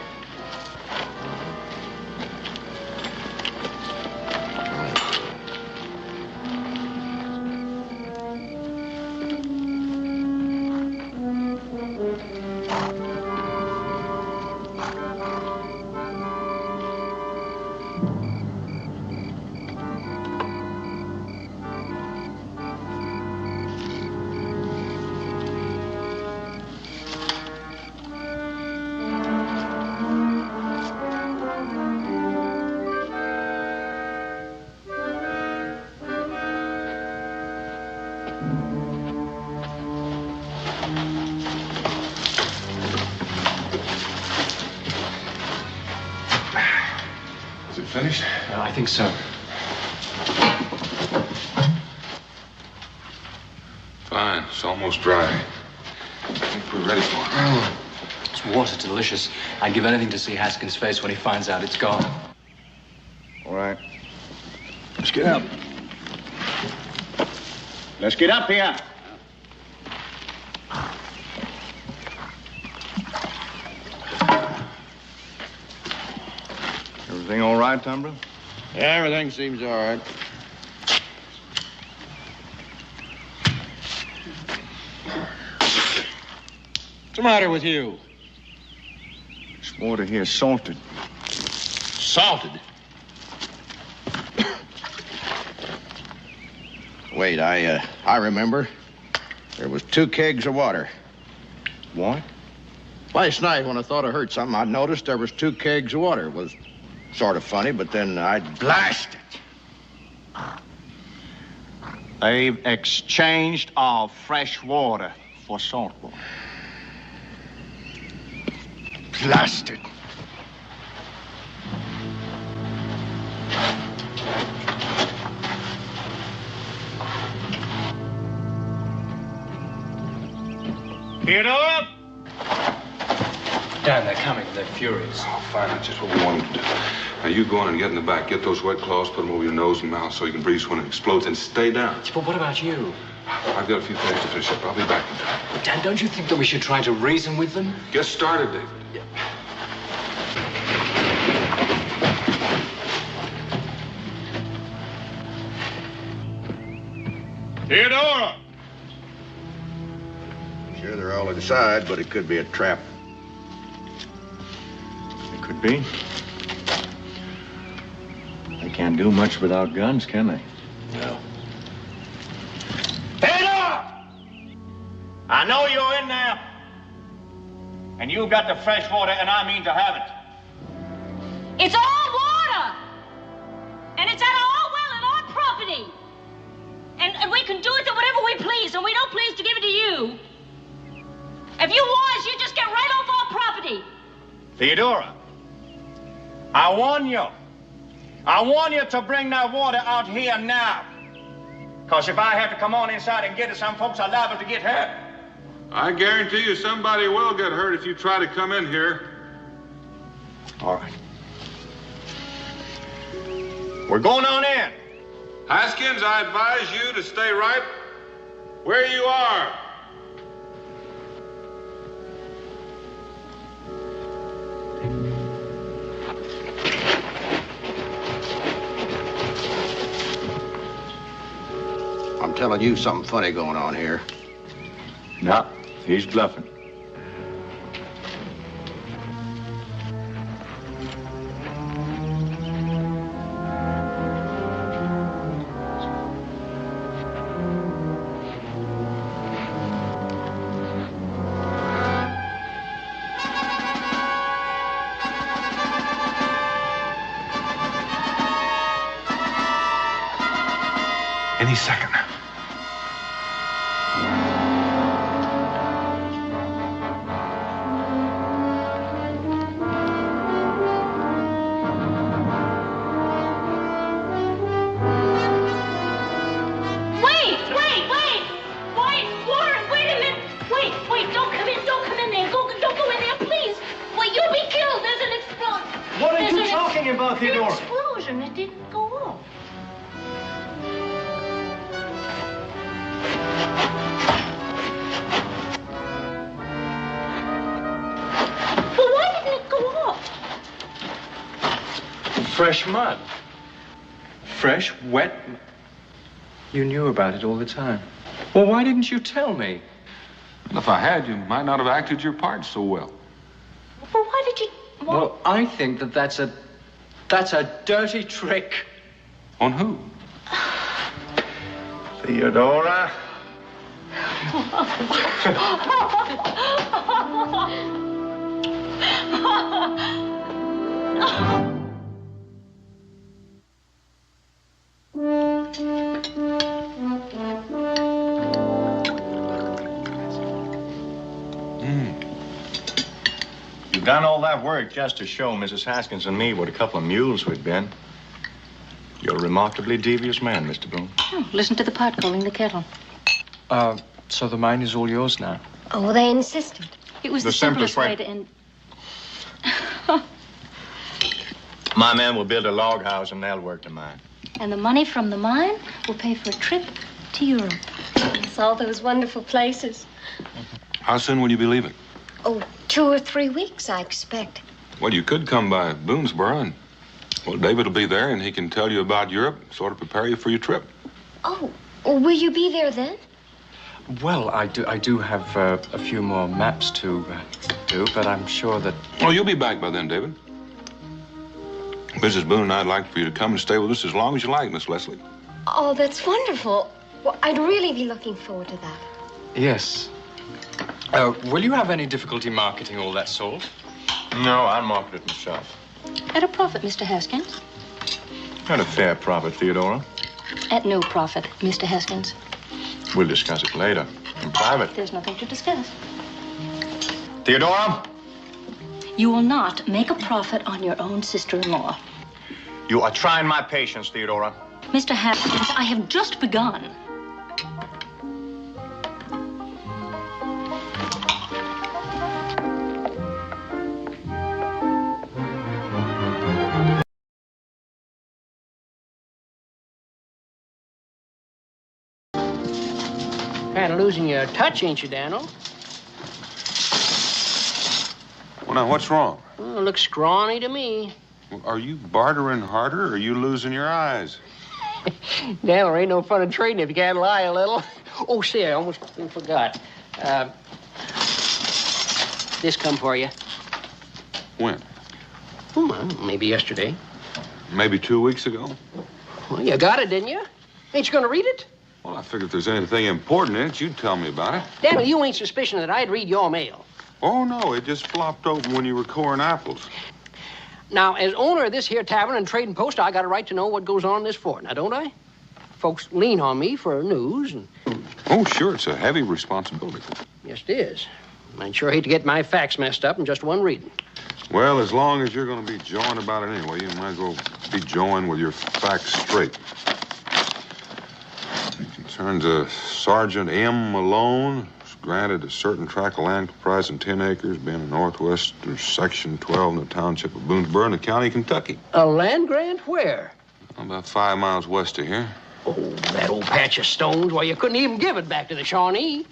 Finished? I think so. Fine. It's almost dry. I think we're ready for it. This water's delicious. I'd give anything to see Haskins' face when he finds out it's gone. All right. Let's get up. Let's get up here. Everything all right, Tumbler? Yeah, everything seems all right. What's the matter with you? This water here salted. Salted? Wait, I remember. There was 2 kegs of water. What? Last night, when I thought I heard something, I noticed there was 2 kegs of water. It was sort of funny, but then I blasted. They've exchanged our fresh water for salt water. Blasted. Get up! Dan, they're coming. They're furious. Oh, fine. That's just what we wanted to do. Now, you go on and get in the back. Get those wet cloths, put them over your nose and mouth so you can breathe when it explodes, and stay down. But what about you? I've got a few things to finish up. I'll be back in time. But Dan, don't you think that we should try to reason with them? Get started, David. Theodora! Sure, they're all inside, but it could be a trap. It could be. They can't do much without guns, can they? No. Theodora! I know you're in there. And you've got the fresh water, and I mean to have it. It's all water! And it's at our well and our property. And we can do it to whatever we please, and we don't please to give it to you. If you was, you just get right off our property. Theodora, I warn you. I warn you to bring that water out here now. Because if I have to come on inside and get it, some folks are liable to get hurt. I guarantee you somebody will get hurt if you try to come in here. All right. We're going on in. Haskins, I advise you to stay right where you are. I'm telling you something funny going on here. No, he's bluffing. Any second. Explosion, it didn't go off. Well, why didn't it go off? Fresh mud. Fresh, wet. You knew about it all the time. Well, why didn't you tell me? If I had, you might not have acted your part so well. Well, why did you... Well, I think that's a dirty trick. On who? Theodora. You've done all that work just to show Mrs. Haskins and me what a couple of mules we'd been. You're a remarkably devious man, Mr. Boone. Oh, listen to the pot calling the kettle. So the mine is all yours now? Oh, they insisted. It was the simplest way to end. My man will build a log house and they'll work the mine. And the money from the mine will pay for a trip to Europe. It's all those wonderful places. How soon will you be leaving? Oh, 2 or 3 weeks, I expect. Well, you could come by Boonesboro and, well, David will be there and he can tell you about Europe, sort of prepare you for your trip. Oh, will you be there then? Well, I do have a few more maps to do, but I'm sure that... Oh, you'll be back by then, David. Mrs. Boone and I'd like for you to come and stay with us as long as you like, Miss Leslie. Oh, that's wonderful. Well, I'd really be looking forward to that. Yes. Will you have any difficulty marketing all that salt? No, I'll market it myself. At a profit, Mr. Haskins. At a fair profit, Theodora. At no profit, Mr. Haskins. We'll discuss it later, in private. There's nothing to discuss. Theodora? You will not make a profit on your own sister-in-law. You are trying my patience, Theodora. Mr. Haskins, I have just begun. Kind of losing your touch, ain't you, Daniel? Well, now, what's wrong? Well, it looks scrawny to me. Well, are you bartering harder, or are you losing your eyes? Daniel, ain't no fun in trading if you can't lie a little. Oh, see, I almost forgot. This come for you. When? Well, maybe yesterday. Maybe 2 weeks ago? Well, you got it, didn't you? Ain't you gonna read it? Well, I figured if there's anything important in it, you'd tell me about it. Daniel, you ain't suspicion that I'd read your mail. Oh, no, it just flopped open when you were coring apples. Now, as owner of this here tavern and trading post, I got a right to know what goes on in this fort, now don't I? Folks lean on me for news and... Oh, sure, it's a heavy responsibility. Yes, it is. I'd sure hate to get my facts messed up in just one reading. Well, as long as you're going to be jawing about it anyway, you might as well be jawing with your facts straight. It concerns a Sergeant M. Malone, who's granted a certain tract of land comprising 10 acres, being in northwestern section 12 in the township of Boonesboro in the county of Kentucky. A land grant where? About 5 miles west of here. Oh, that old patch of stones. Well, you couldn't even give it back to the Shawnee.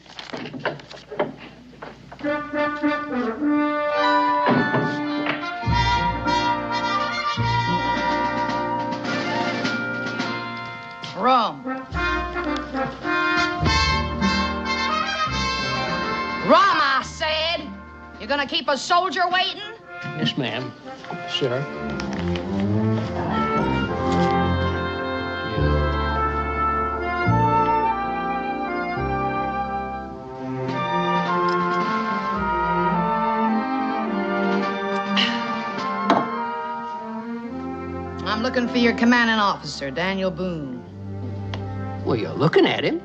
Rum. Rum, I said. You gonna keep a soldier waiting? Yes, ma'am. Sir. I'm looking for your commanding officer, Daniel Boone. Well, you're looking at him.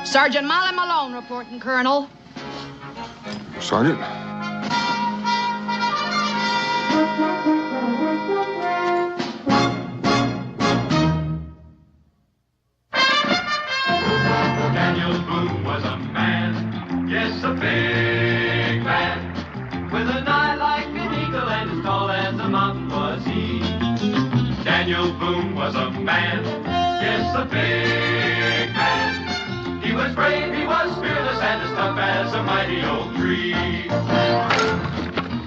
Sergeant Molly Malone reporting, Colonel. Sergeant? Daniel Boone was a man, yes, a big man, with an eye like an eagle and as tall as a mountain was he. Daniel Boone was a man, yes, a big man. He was brave, he was fearless, and as tough as a mighty oak tree.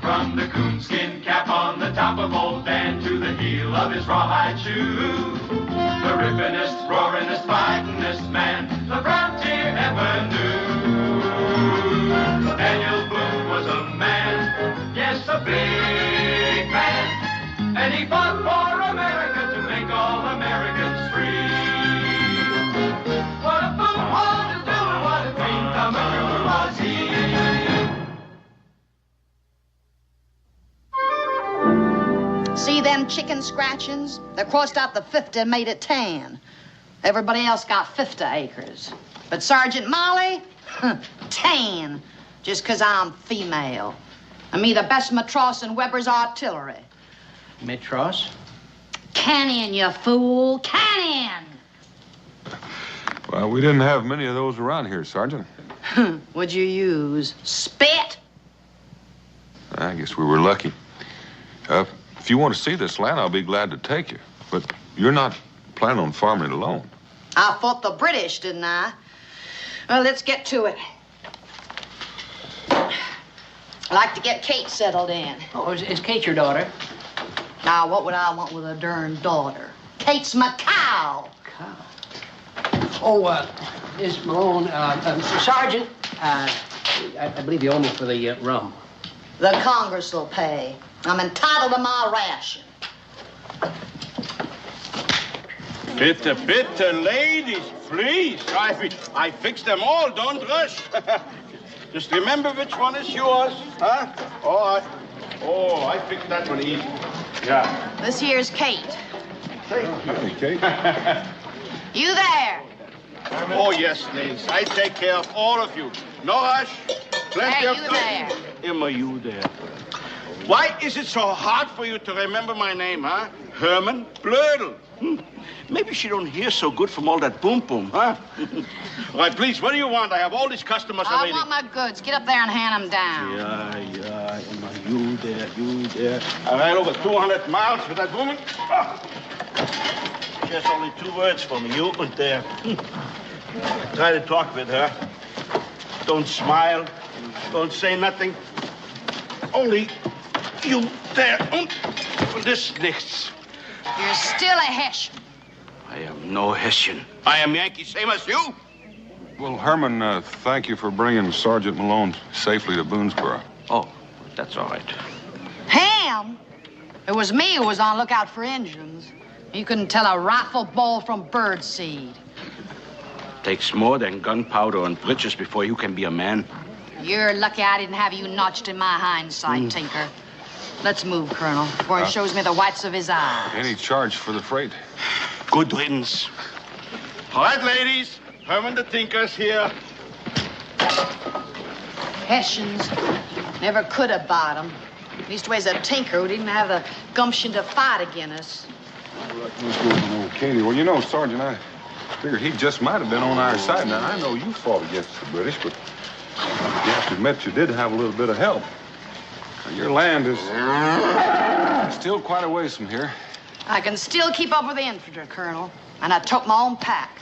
From the coonskin cap on the top of old Dan to the heel of his rawhide shoe, the rippinest, roaringest, fightingest man the frontier ever knew. Daniel Boone was a man, yes, a big man, and he fought for America to make all Americans free. What a Boone wanted to do and what a dream come true was he. See them chicken scratchings? They crossed out the 50 and made it 10. Everybody else got 50 acres. But Sergeant Molly, 10, just 'cause I'm female. And me the best matros in Weber's artillery. Metros? Cannon, you fool, cannon! Well, we didn't have many of those around here, Sergeant. What'd you use? Spit? I guess we were lucky. If you want to see this land, I'll be glad to take you. But you're not planning on farming it alone. I fought the British, didn't I? Well, let's get to it. I like to get Kate settled in. Oh, is Kate your daughter? Now, what would I want with a darn daughter? Kate's my cow. Oh, Miss Malone, Sergeant, I believe you owe me for the rum. The Congress will pay. I'm entitled to my ration. Bitte, ladies, please. I fixed them all. Don't rush. Just remember which one is yours, huh? Oh, I fixed that one easy. Yeah. This here's Kate. Hey, Kate. You there? Oh, yes, ladies. I take care of all of you. No rush. Plenty Hey, of you time. there. Emma, you there. Why is it so hard for you to remember my name, huh? Herman Blödel. Maybe she don't hear so good from all that boom, huh? All right, please, what do you want? I have all these customers I waiting. want my goods. Get up there and hand them down. Yeah, Emma, you there. I ride over 200 miles with that woman. She has only 2 words for me, you and there. Try to talk with her. Don't smile. Don't say nothing. Only you there. This nichts. You're still a Hessian. I am no Hessian. I am Yankee, same as you. Well, Herman, thank you for bringing Sergeant Malone safely to Boonesboro. Oh, that's all right. Ham? It was me who was on lookout for Injuns. You couldn't tell a rifle ball from bird seed. Takes more than gunpowder and britches before you can be a man. You're lucky I didn't have you notched in my hindsight, Tinker. Let's move, Colonel, before he shows me the whites of his eyes. Any charge for the freight? Good riddance. All right, ladies. Herman the Tinker's here. Hessians never could have bought him. Leastways a tinker who didn't have the gumption to fight against us. What's going on, Katie? Well, you know, Sergeant, I figured he just might have been on our side. Now, I know you fought against the British, but you have to admit you did have a little bit of help. Now, your land is still quite a ways from here. I can still keep up with the infantry, Colonel, and I took my own pack.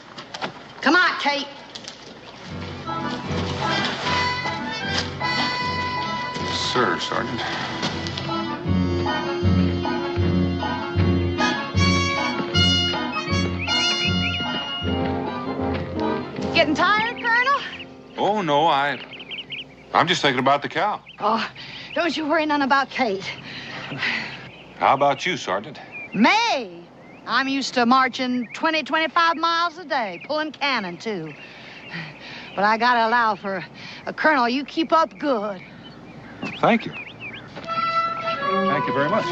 Come on, Kate. Sir, Sergeant. Getting tired, Colonel? Oh, no, I'm just thinking about the cow. Oh, don't you worry none about Kate. How about you, Sergeant? Me? I'm used to marching 20, 25 miles a day, pulling cannon, too. But I gotta allow for a Colonel, you keep up good. Thank you. Thank you very much.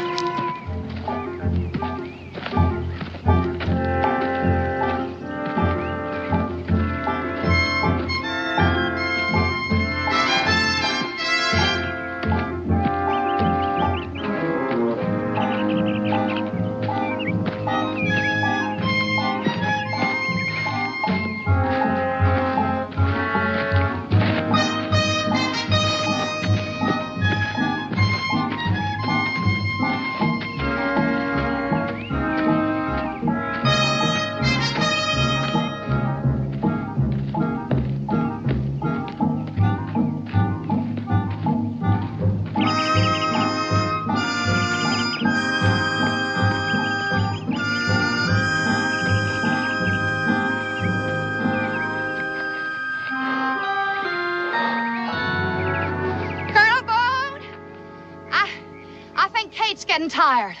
Tired.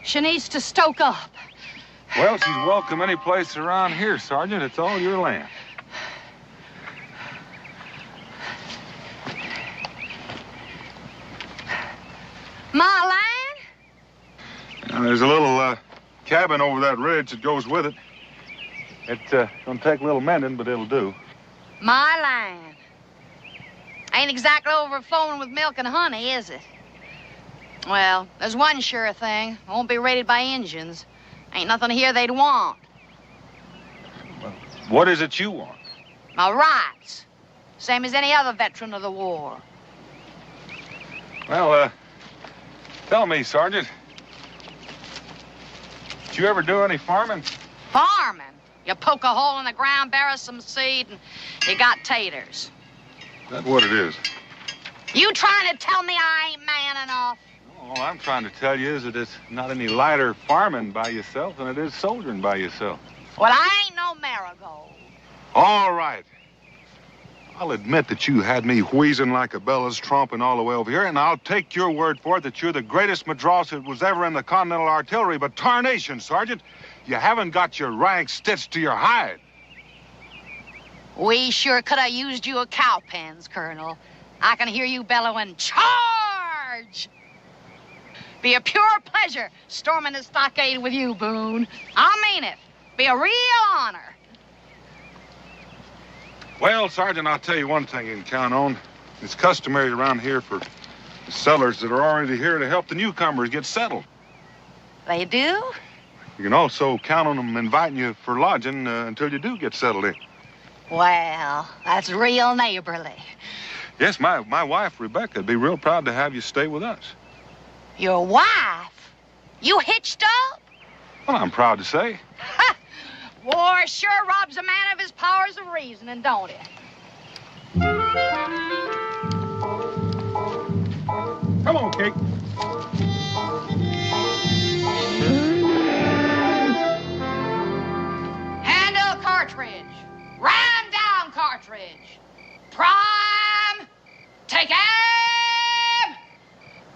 She needs to stoke up. Well, she's welcome any place around here, Sergeant. It's all your land. My land? Now, there's a little cabin over that ridge that goes with it. It's gonna take a little mending, but it'll do. My land. Ain't exactly overflowing with milk and honey, is it? Well, there's one sure thing. Won't be raided by Indians. Ain't nothing here they'd want. Well, what is it you want? My rights. Same as any other veteran of the war. Well, tell me, Sergeant. Did you ever do any farming? Farming? You poke a hole in the ground, bury some seed, and you got taters. That's what it is. You trying to tell me I ain't man enough? All I'm trying to tell you is that it's not any lighter farming by yourself than it is soldiering by yourself. Well, I ain't no marigold. All right. I'll admit that you had me wheezing like a bellows, tromping all the way over here, and I'll take your word for it that you're the greatest madras that was ever in the Continental Artillery, but tarnation, Sergeant, you haven't got your rank stitched to your hide. We sure could have used you a cowpens, Colonel. I can hear you bellowing, charge! Be a pure pleasure storming the stockade with you, Boone. I mean it. Be a real honor. Well, Sergeant, I'll tell you one thing you can count on. It's customary around here for the settlers that are already here to help the newcomers get settled. They do? You can also count on them inviting you for lodging until you do get settled in. Well, that's real neighborly. Yes, my wife, Rebecca, would be real proud to have you stay with us. Your wife? You hitched up? Well, I'm proud to say. Ha! War sure robs a man of his powers of reasoning, don't it? Come on, Kate. Handle cartridge. Ram down cartridge. Prime. Take aim.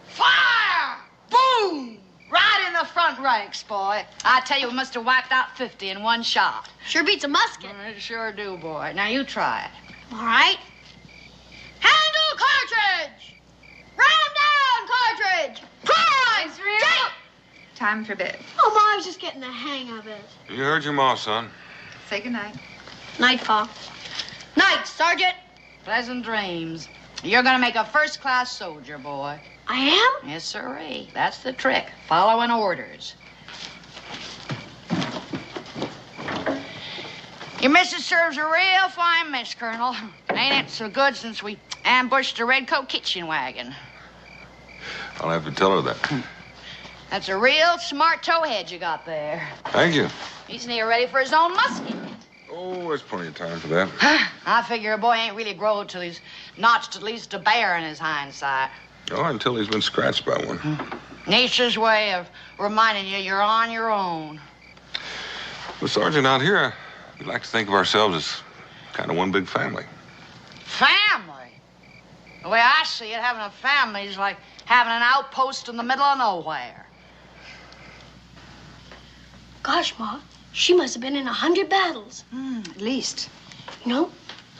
Fire! Boom! Right in the the front ranks, boy. I tell you, we must have wiped out 50 in one shot. Sure beats a musket. It sure do, boy. Now, you try it. All right. Handle cartridge! Ram down cartridge! Prime! Israel! Time for bed. Oh, Ma, I was just getting the hang of it. You heard your ma, son. Say goodnight. Night, Pa. Night, Sergeant. Pleasant dreams. You're gonna make a first-class soldier, boy. I am? Yes, sirree. That's the trick. Following orders. Your missus serves a real fine mess, Colonel. Ain't it so good since we ambushed the Redcoat kitchen wagon? I'll have to tell her that. That's a real smart towhead you got there. Thank you. He's near ready for his own musket. Oh, there's plenty of time for that. I figure a boy ain't really grown till he's notched at least a bear in his hindsight. Oh, until he's been scratched by one. Nature's way of reminding you you're on your own. Well, Sergeant, out here, we like to think of ourselves as kind of one big family. Family? The way I see it, having a family is like having an outpost in the middle of nowhere. Gosh, Ma, she must have been in 100 battles. At least. You know,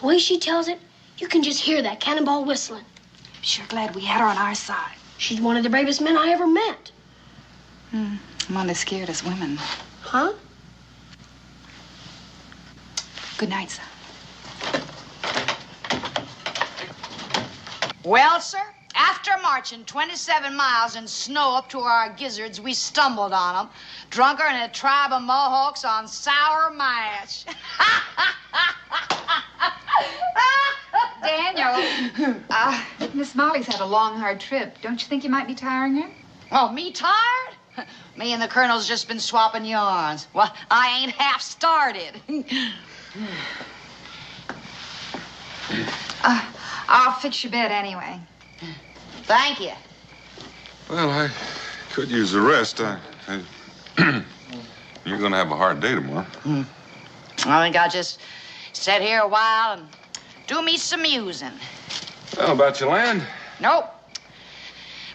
the way she tells it, you can just hear that cannonball whistling. Sure glad we had her on our side. She's one of the bravest men I ever met. I'm only scared as women. Huh? Good night, son. Well, sir, after marching 27 miles in snow up to our gizzards, we stumbled on them, drunker than a tribe of Mohawks on sour mash. Daniel, Miss Molly's had a long, hard trip. Don't you think you might be tiring her? Oh, me tired? Me and the Colonel's just been swapping yarns. Well, I ain't half started. I'll fix your bed anyway. Thank you. Well, I could use the rest. You're going to have a hard day tomorrow. I think I'll just sit here a while and do me some musing. Well, about your land? Nope.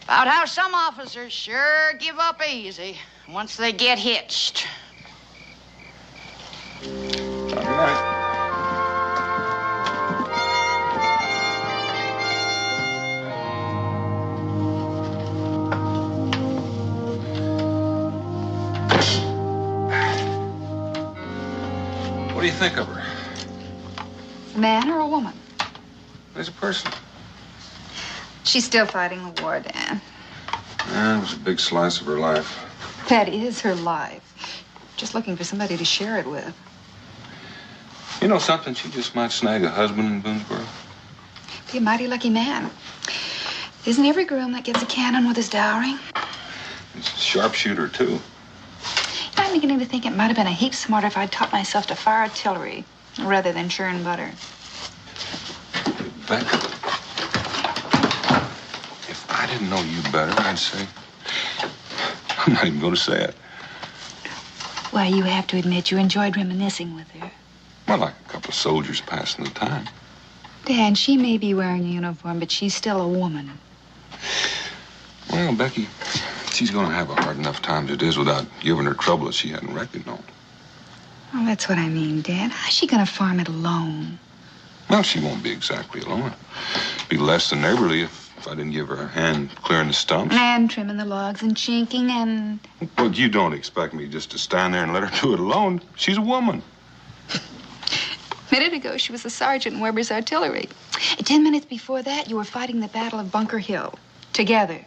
About how some officers sure give up easy once they get hitched. Good night. What do you think of her? A man or a woman? As a person. She's still fighting the war, Dan. Yeah, it was a big slice of her life. That is her life. Just looking for somebody to share it with. You know something? She just might snag a husband in Boonesboro. Be a mighty lucky man. Isn't every groom that gets a cannon with his dowry? He's a sharpshooter, too. I'm beginning to think it might have been a heap smarter if I'd taught myself to fire artillery rather than churn butter. Beck, if I didn't know you better, I'd say... I'm not even going to say it. Why, you have to admit you enjoyed reminiscing with her. Well, like a couple of soldiers passing the time. Dan, she may be wearing a uniform, but she's still a woman. Well, Becky, she's going to have a hard enough time as it is without giving her trouble that she hadn't reckoned on. Well, that's what I mean, Dan. How's she going to farm it alone? Well, she won't be exactly alone. It'd be less than neighborly if I didn't give her a hand clearing the stumps. And trimming the logs and chinking and... Well, you don't expect me just to stand there and let her do it alone. She's a woman. A minute ago, she was a sergeant in Weber's artillery. 10 minutes before that, you were fighting the Battle of Bunker Hill. Together.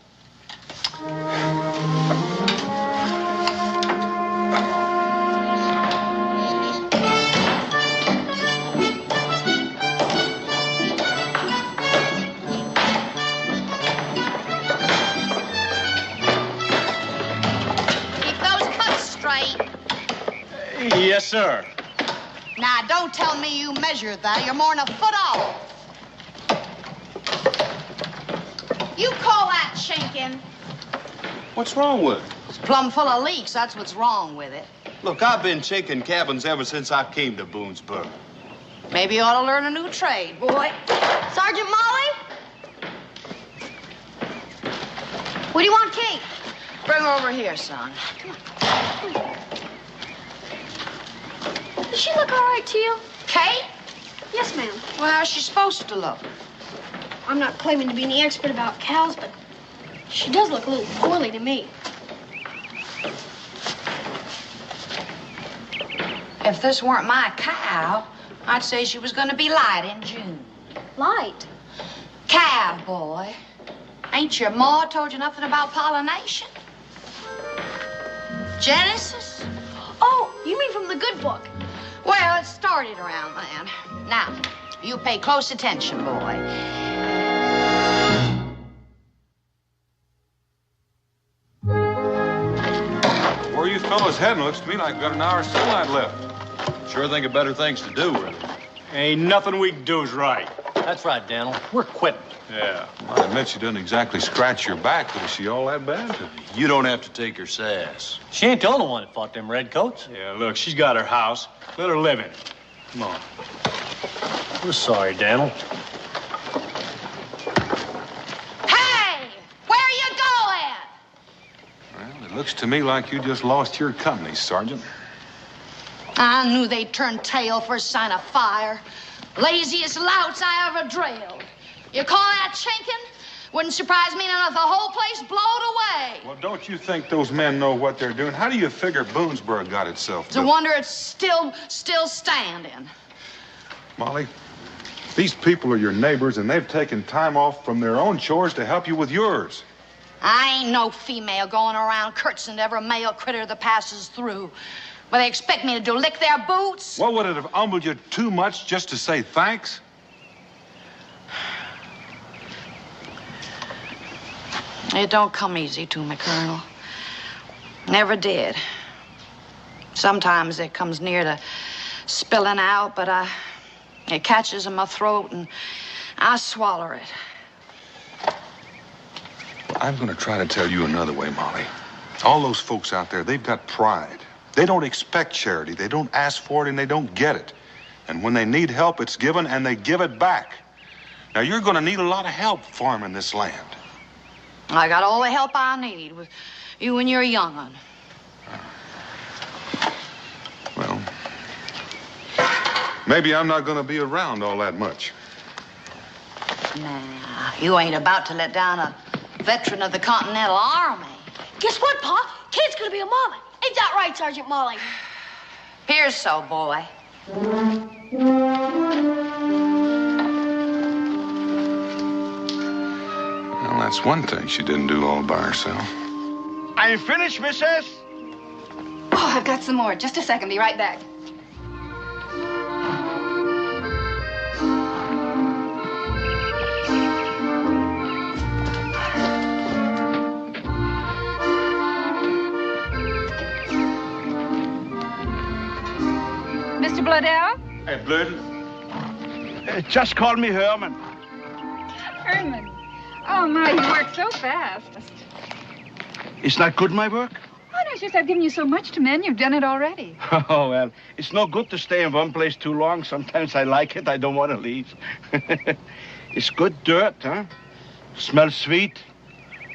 Yes, sir. Now, don't tell me you measured that. You're more than a foot off. You call that chinking? What's wrong with it? It's plumb full of leaks. That's what's wrong with it. Look, I've been chinking cabins ever since I came to Boonesboro. Maybe you ought to learn a new trade, boy. Sergeant Molly? What do you want, Kate? Bring her over here, son. Does she look all right to you? Kate? Yes, ma'am. Well, how's she supposed to look? I'm not claiming to be any expert about cows, but she does look a little poorly to me. If this weren't my cow, I'd say she was going to be light in June. Light? Cowboy. Ain't your ma told you nothing about pollination? Genesis? Oh, you mean from the good book? Well, it started around then. Now, you pay close attention, boy. Where you fellas heading? Looks to me like we've got an hour of sunlight left. Sure think of better things to do, really. Ain't nothing we can do is right. That's right, Daniel. We're quitting. Yeah. I admit she doesn't exactly scratch your back, but is she all that bad? You don't have to take her sass. She ain't the only one that fought them redcoats. Yeah, look, she's got her house. Let her live in it. Come on. We're sorry, Daniel. Hey! Where are you going? Well, it looks to me like you just lost your company, Sergeant. I knew they'd turn tail for a sign of fire. Laziest louts I ever drilled. You call that chinking? Wouldn't surprise me none if the whole place blowed away. Well, don't you think those men know what they're doing? How do you figure Boonesboro got itself It's a built? wonder it's still standing. Molly, these people are your neighbors, and they've taken time off from their own chores to help you with yours. I ain't no female going around curtsying to every male critter that passes through. But they expect me to do lick their boots? Well, would it have humbled you too much just to say thanks? It don't come easy to me, Colonel. Never did. Sometimes it comes near to spilling out, but it catches in my throat and I swallow it. I'm going to try to tell you another way, Molly. All those folks out there, they've got pride. They don't expect charity. They don't ask for it, and they don't get it. And when they need help, it's given, and they give it back. Now, you're going to need a lot of help farming this land. I got all the help I need with you and your young'un. Well, maybe I'm not going to be around all that much. Nah, you ain't about to let down a veteran of the Continental Army. Guess what, Pa? Kate's gonna be a mama. Ain't that right, Sergeant Molly? Here's so, boy. Well, that's one thing she didn't do all by herself. I'm finished, Mrs. Oh, I've got some more. Just a second. Be right back. Mr. Bloodell? Hey, Blood. Just call me Herman. Herman. Oh, my, you work so fast. It's not good, my work? Oh, no, it's just I've given you so much to mend. You've done it already. Oh, well, it's no good to stay in one place too long. Sometimes I like it. I don't want to leave. It's good dirt, huh? Smells sweet.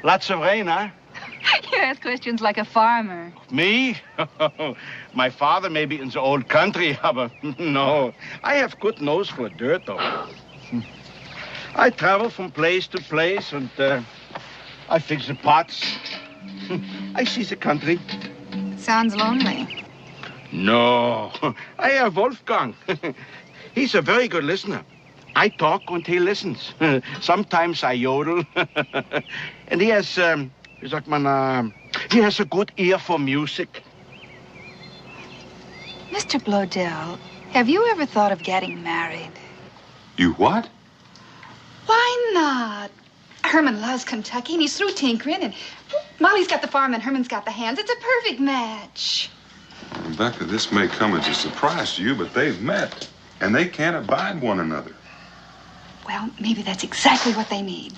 Lots of rain, huh? You ask questions like a farmer. Me? My father may be in the old country, but no. I have good nose for dirt, though. I travel from place to place, and I fix the pots. I see the country. Sounds lonely. No, I have Wolfgang. He's a very good listener. I talk and he listens. Sometimes I yodel. And he has, wie sagt man, he has a good ear for music. Mr. Bloedel, have you ever thought of getting married? You what? Why not? Herman loves Kentucky, and he's through tinkering, and Molly's got the farm, and Herman's got the hands. It's a perfect match. Rebecca, this may come as a surprise to you, but they've met, and they can't abide one another. Well, maybe that's exactly what they need.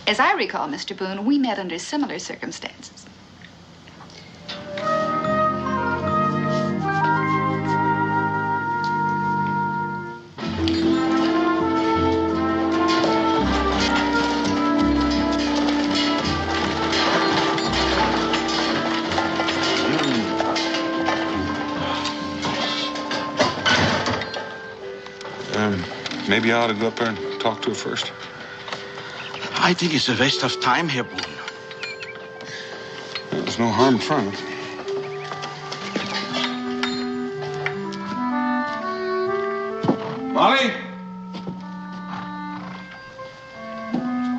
As I recall, Mr. Boone, we met under similar circumstances. Maybe I ought to go up there and talk to her first. I think it's a waste of time here, Boone. There's no harm in trying. Molly?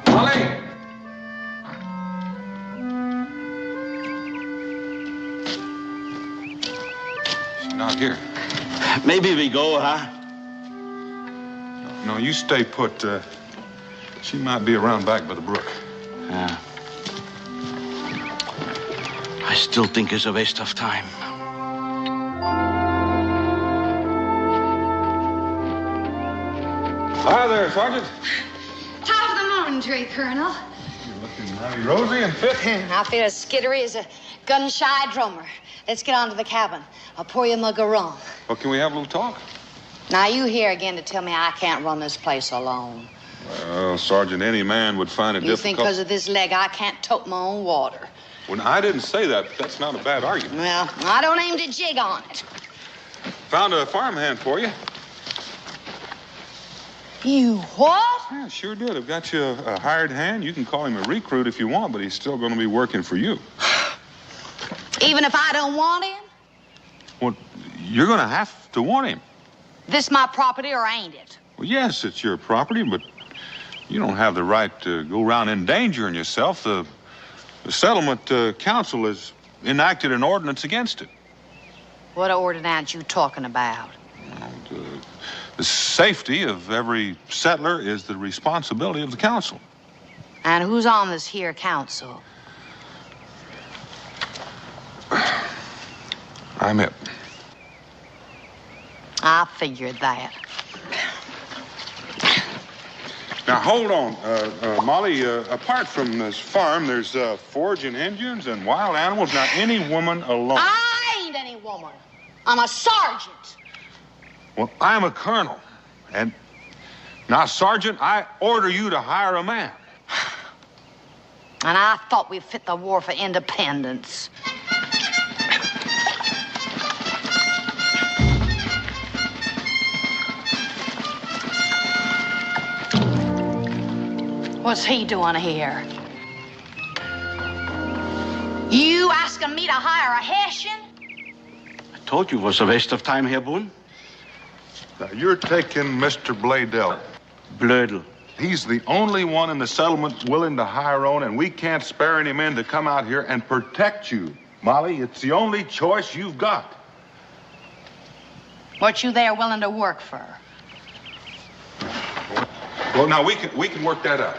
Molly? She's not here. Maybe we go, huh? No, you stay put. She might be around back by the brook. Yeah. I still think it's a waste of time. Hi there, Sergeant. Top of the morning to you, Colonel. You're looking mighty rosy and fit. I feel as skittery as a gun-shy drummer. Let's get on to the cabin. I'll pour you a mug of rum. Well, can we have a little talk? Now, you here again to tell me I can't run this place alone. Well, Sergeant, any man would find it You think because of this leg I can't tote my own water? Well, I didn't say that, but that's not a bad argument. Well, I don't aim to jig on it. Found a farmhand for you. You what? Yeah, sure did. I've got you a hired hand. You can call him a recruit if you want, but he's still going to be working for you. Even if I don't want him? Well, you're going to have to want him. This my property or ain't it? Well, yes, it's your property, but you don't have the right to go around endangering yourself. The settlement council has enacted an ordinance against it. What ordinance you talking about? The safety of every settler is the responsibility of the council. And who's on this here council? I'm it. I figured that. Now, hold on, Molly. Apart from this farm, there's foraging Indians and wild animals. Not any woman alone. I ain't any woman. I'm a sergeant. Well, I'm a colonel. And now, Sergeant, I order you to hire a man. And I thought we fit the war for independence. What's he doing here? You asking me to hire a Hessian? I told you it was a waste of time here, Boone. Now, you're taking Mr. Bladell. Bladell. He's the only one in the settlement willing to hire on, and we can't spare any men to come out here and protect you. Molly, it's the only choice you've got. What you there willing to work for? Well, now, we can work that out.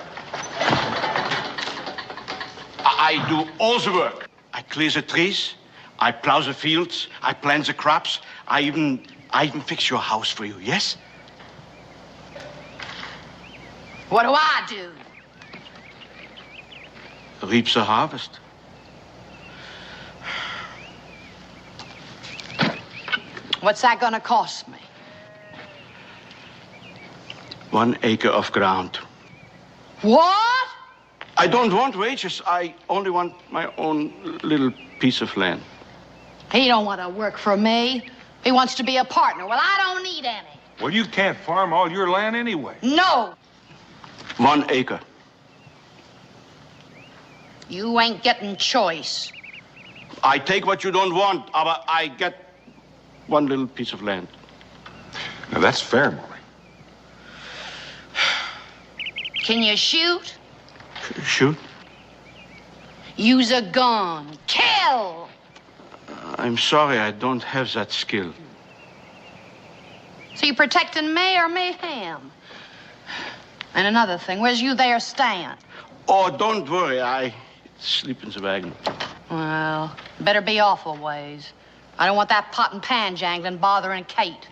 I do all the work. I clear the trees, I plow the fields, I plant the crops, I even fix your house for you, yes? What do I do? Reap the harvest. What's that gonna cost me? 1 acre of ground. What? I don't want wages. I only want my own little piece of land. He don't want to work for me. He wants to be a partner. Well, I don't need any. Well, you can't farm all your land anyway. No. 1 acre. You ain't getting choice. I take what you don't want, but I get 1 little piece of land. Now, that's fair, Molly. Can you shoot? Shoot? Use a gun. Kill! I'm sorry, I don't have that skill. So you protecting me or mayhem? And another thing, where's you there stand? Oh, don't worry, I sleep in the wagon. Well, better be awful ways. I don't want that pot and pan jangling bothering Kate.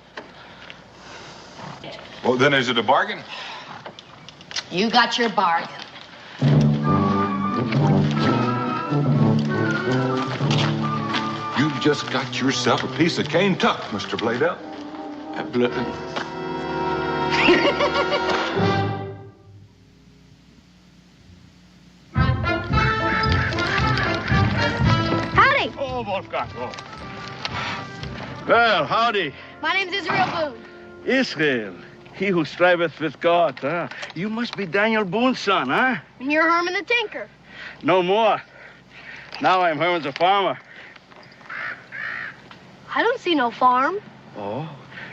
Well, then is it a bargain? You got your bargain. You've just got yourself a piece of cane tuck, Mr. Bladell. Howdy. Oh, Wolfgang. Oh. Well, howdy. My name's Israel Boone. Israel. He who striveth with God, huh? You must be Daniel Boone's son, huh? And you're Herman the Tinker. No more. Now I'm Herman the farmer. I don't see no farm. Oh,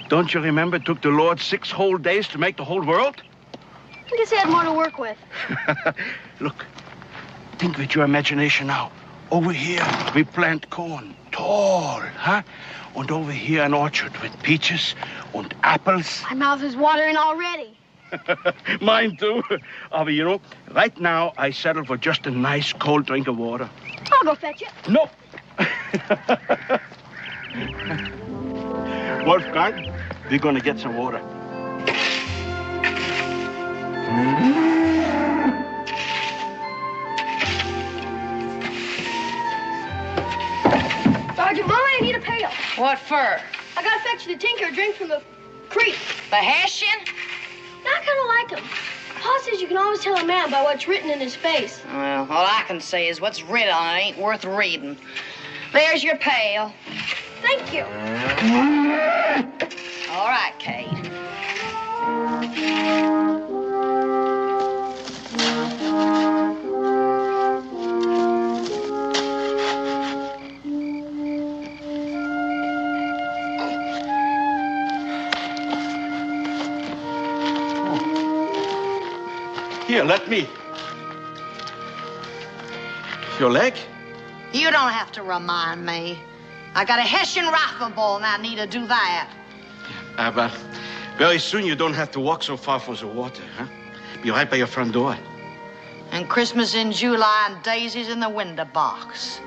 don't you remember it took the Lord 6 whole days to make the whole world? I guess he had more to work with. Look, think with your imagination now. Over here, we plant corn, tall, huh? And over here, an orchard with peaches and apples. My mouth is watering already. Mine too. But you know, right now, I settle for just a nice cold drink of water. I'll go fetch it. No. Wolfgang, we're gonna get some water. Sergeant Molly, I need a pail. What for? I gotta fetch the Tinker a drink from the creek. The Hessian? I kind of like him. Pa says you can always tell a man by what's written in his face. Well, all I can say is what's written on it ain't worth reading. There's your pail. Thank you. All right, Kate. Here, let me. Your leg? You don't have to remind me. I got a Hessian rifle ball and I need to do that. But very soon you don't have to walk so far for the water, huh? Be right by your front door. And Christmas in July and daisies in the window box.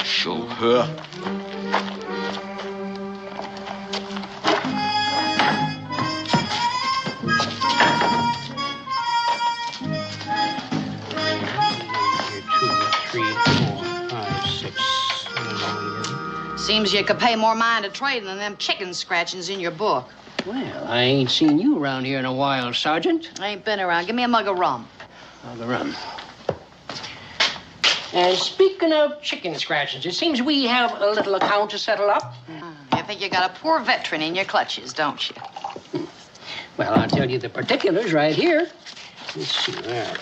Show her. Seems you could pay more mind to trading than them chicken scratchings in your book. Well, I ain't seen you around here in a while, Sergeant. I ain't been around. Give me a mug of rum. Mug of rum. And speaking of chicken scratchings, it seems we have a little account to settle up. You think you got a poor veteran in your clutches, don't you? Well, I'll tell you the particulars right here. Let's see. There.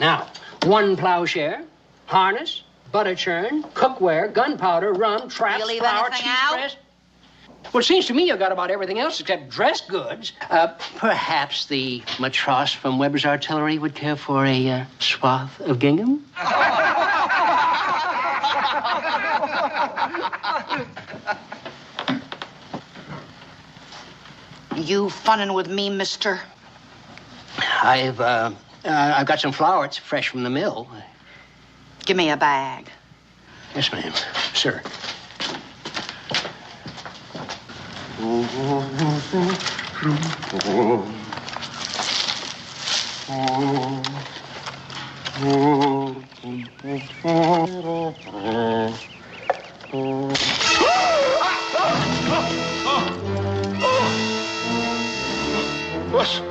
Now, 1 plowshare, harness, butter churn, cookware, gunpowder, rum, traps, You leave flour, anything cheese out? press. Well, it seems to me you got about everything else except dress goods. Perhaps the matros from Weber's Artillery would care for a swath of gingham? You funning with me, mister? I've got some flour. It's fresh from the mill. Give me a bag. Yes, ma'am. Sir. Was?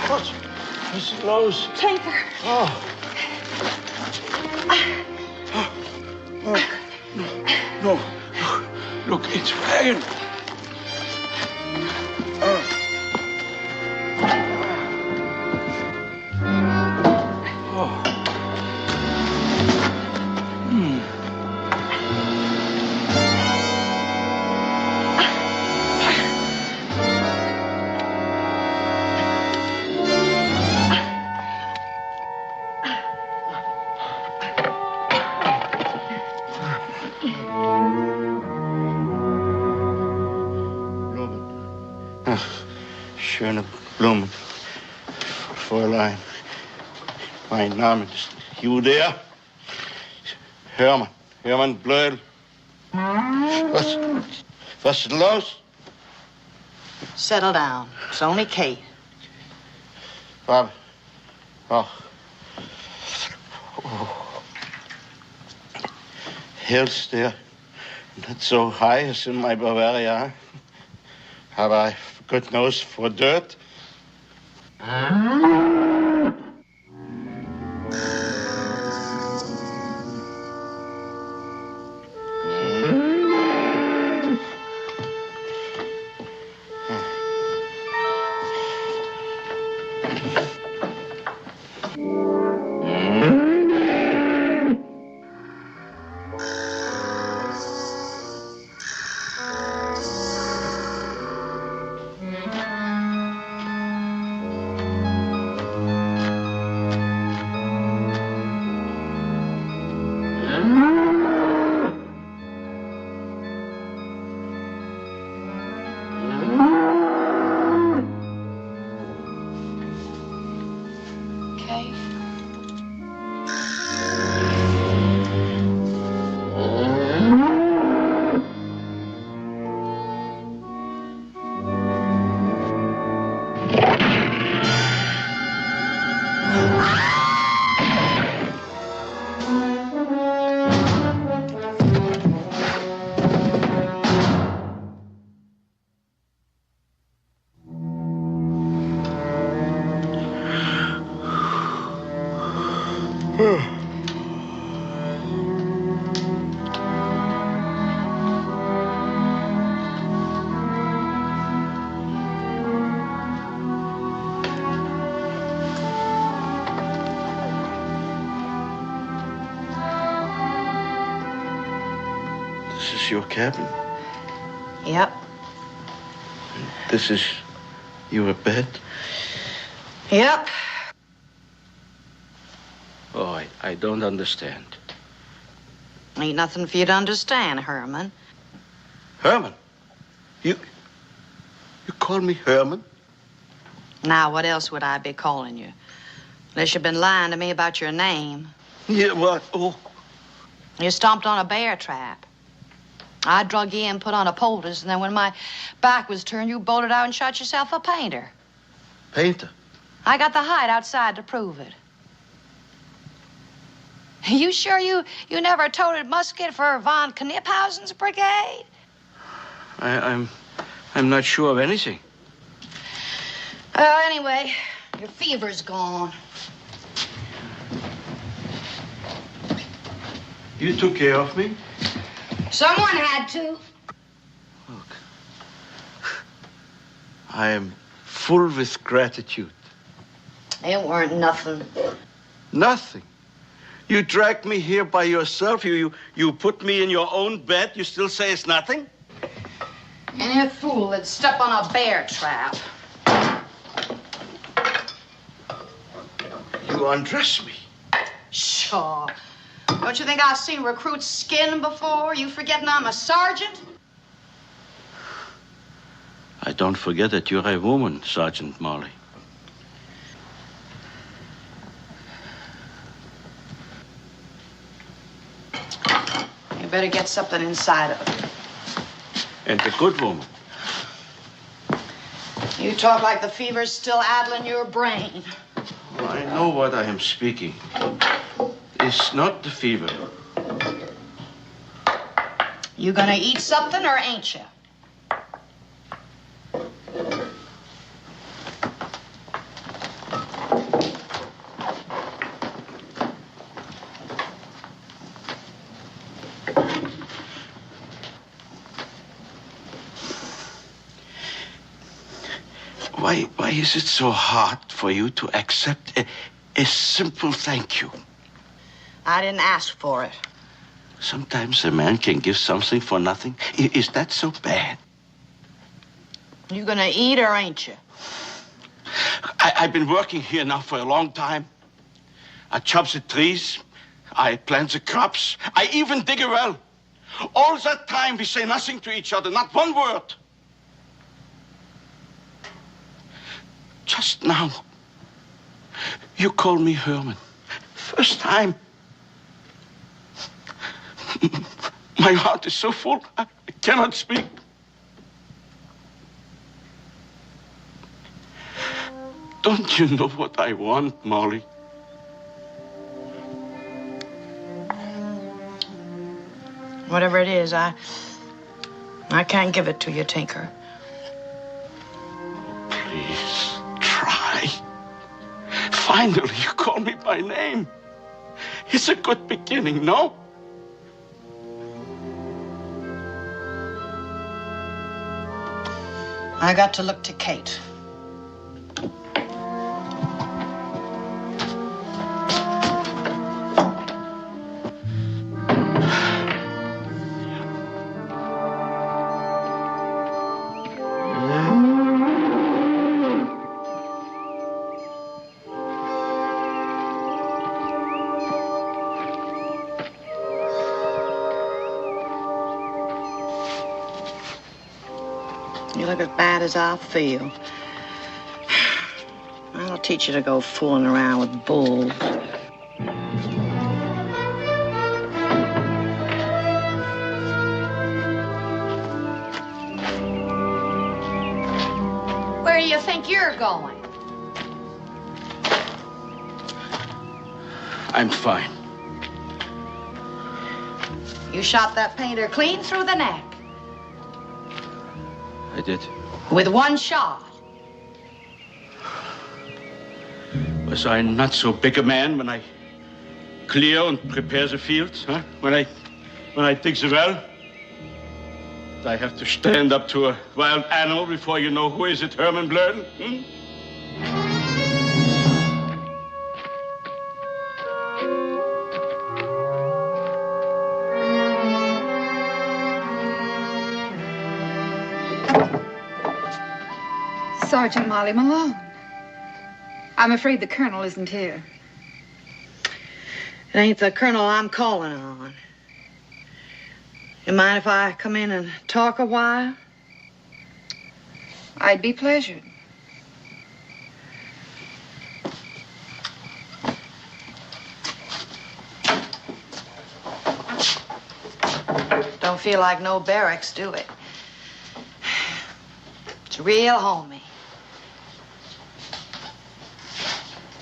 What's the nose? Tanker. No. Look, it's flagging. Schöne Blumen. Fräulein. Mein Name ist Judea. Hermann Blödel. Was ist los? Settle down. It's only Kate. Bob. Hills there. Not so high as in my Bavaria. Have I, good nose for dirt? This is your cabin? Yep. This is your bed? Yep. Oh, I don't understand. Ain't nothing for you to understand, Herman. Herman? You call me Herman? Now, what else would I be calling you? Unless you've been lying to me about your name. Yeah, what? Oh. You stomped on a bear trap. I drug you in, put on a poultice, and then when my back was turned, you bolted out and shot yourself a painter. Painter? I got the hide outside to prove it. You sure you never toted musket for von Kniphausen's brigade? I'm not sure of anything. Anyway, your fever's gone. You took care of me? Someone had to. Look, I am full with gratitude. It weren't nothing. Nothing? You dragged me here by yourself. You put me in your own bed. You still say it's nothing? Any fool that'd step on a bear trap. You undress me. Sure. Don't you think I've seen recruits' skin before? You forgetting I'm a sergeant? I don't forget that you're a woman, Sergeant Molly. You better get something inside of it. And a good woman. You talk like the fever's still addling your brain. Well, I know what I am speaking. It's not the fever. You gonna eat something or ain't you? Why is it so hard for you to accept a simple thank you? I didn't ask for it. Sometimes a man can give something for nothing. Is that so bad? You gonna eat or ain't you? I've been working here now for a long time. I chop the trees. I plant the crops. I even dig a well. All that time we say nothing to each other, not one word. Just now, you call me Herman. First time. My heart is so full, I cannot speak. Don't you know what I want, Molly? Whatever it is, I can't give it to you, Tinker. Please, try. Finally, you call me by name. It's a good beginning, no? I got to look to Kate. You look as bad as I feel. I'll teach you to go fooling around with bulls. Where do you think you're going? I'm fine. You shot that painter clean through the neck. I did. With one shot. Was I not so big a man when I clear and prepare the fields, huh? When I dig the well? Do I have to stand up to a wild animal before you know who is it, Herman Blurden? Sergeant Molly Malone. I'm afraid the colonel isn't here. It ain't the colonel I'm calling on. You mind if I come in and talk a while? I'd be pleasured. Don't feel like no barracks, do it? It's real homey.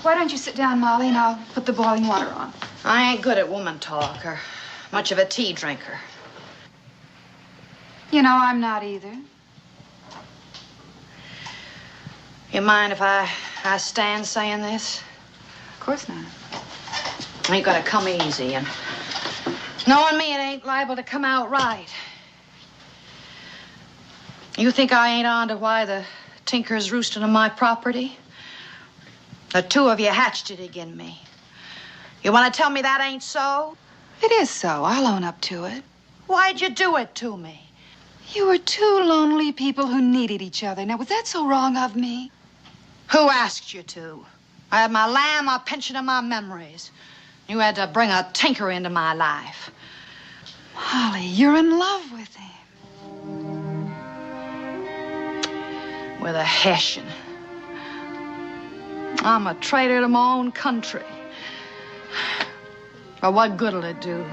Why don't you sit down, Molly, and I'll put the boiling water on. I ain't good at woman talk or much of a tea drinker. You know, I'm not either. You mind if I stand saying this? Of course not. You gotta come easy, and knowing me, it ain't liable to come out right. You think I ain't on to why the Tinker's roosting on my property? The two of you hatched it again me. You want to tell me that ain't so? It is so. I'll own up to it. Why'd you do it to me? You were two lonely people who needed each other. Now, was that so wrong of me? Who asked you to? I had my lamb, my pension, and my memories. You had to bring a Tinker into my life. Molly, you're in love with him. With a Hessian. I'm a traitor to my own country. But what good'll it do?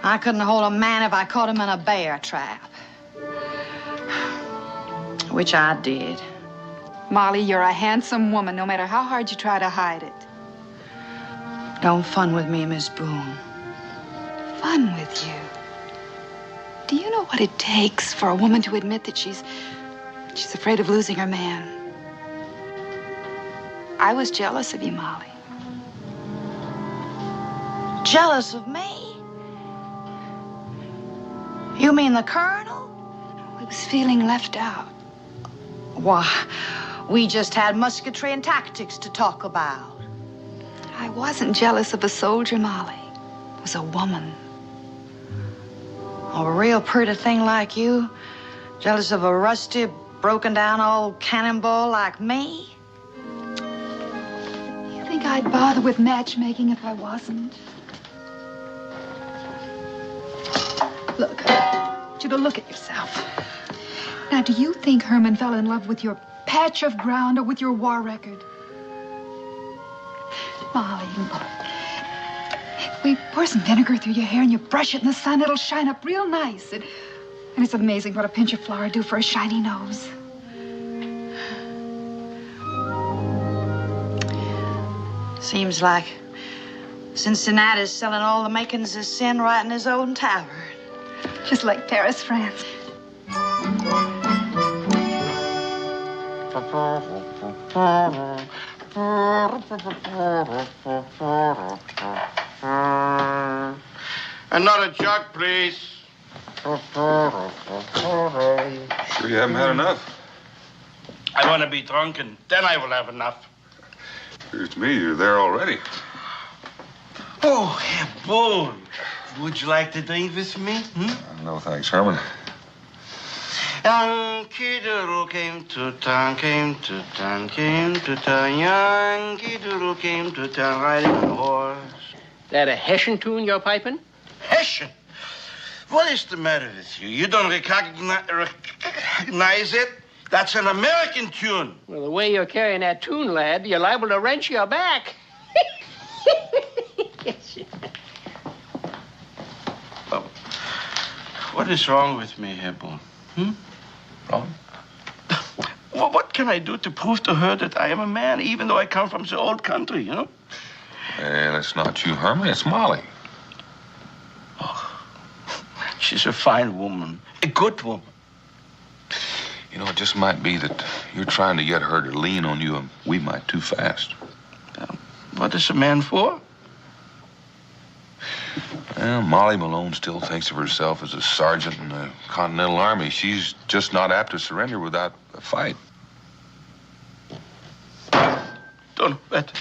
I couldn't hold a man if I caught him in a bear trap. Which I did. Molly, you're a handsome woman, no matter how hard you try to hide it. Don't fun with me, Miss Boone. Fun with you? Do you know what it takes for a woman to admit that she's afraid of losing her man? I was jealous of you, Molly. Jealous of me? You mean the colonel? I was feeling left out. We just had musketry and tactics to talk about. I wasn't jealous of a soldier, Molly. It was a woman. A real pretty thing like you? Jealous of a rusty, broken down old cannonball like me? You think I'd bother with matchmaking if I wasn't? Look, I want you to look at yourself. Now, do you think Herman fell in love with your patch of ground or with your war record? Molly, look. We pour some vinegar through your hair and you brush it in the sun, it'll shine up real nice. And it's amazing what a pinch of flour do for a shiny nose. Seems like Cincinnati's selling all the makings of sin right in his own tavern. Just like Paris, France. Another jug, please. Sure you haven't had enough? I want to be drunk, and then I will have enough. Appears to me you're there already. Oh, Herr Boone. Would you like to drink with me? No, thanks, Herman. Yankee Doodle came to town, came to town, came to town. Yankee Doodle came to town riding on a horse. That a Hessian tune you're piping? Hessian? What is the matter with you? You don't recognize it? That's an American tune. Well, the way you're carrying that tune, lad, you're liable to wrench your back. Well, what is wrong with me, Herr Boone? Wrong? Well, what can I do to prove to her that I am a man, even though I come from the old country, you know? And it's not you, Herman, it's Molly. Oh, she's a fine woman, a good woman. You know, it just might be that you're trying to get her to lean on you a wee mite too fast. What is a man for? Well, Molly Malone still thinks of herself as a sergeant in the Continental Army. She's just not apt to surrender without a fight. Don't bet.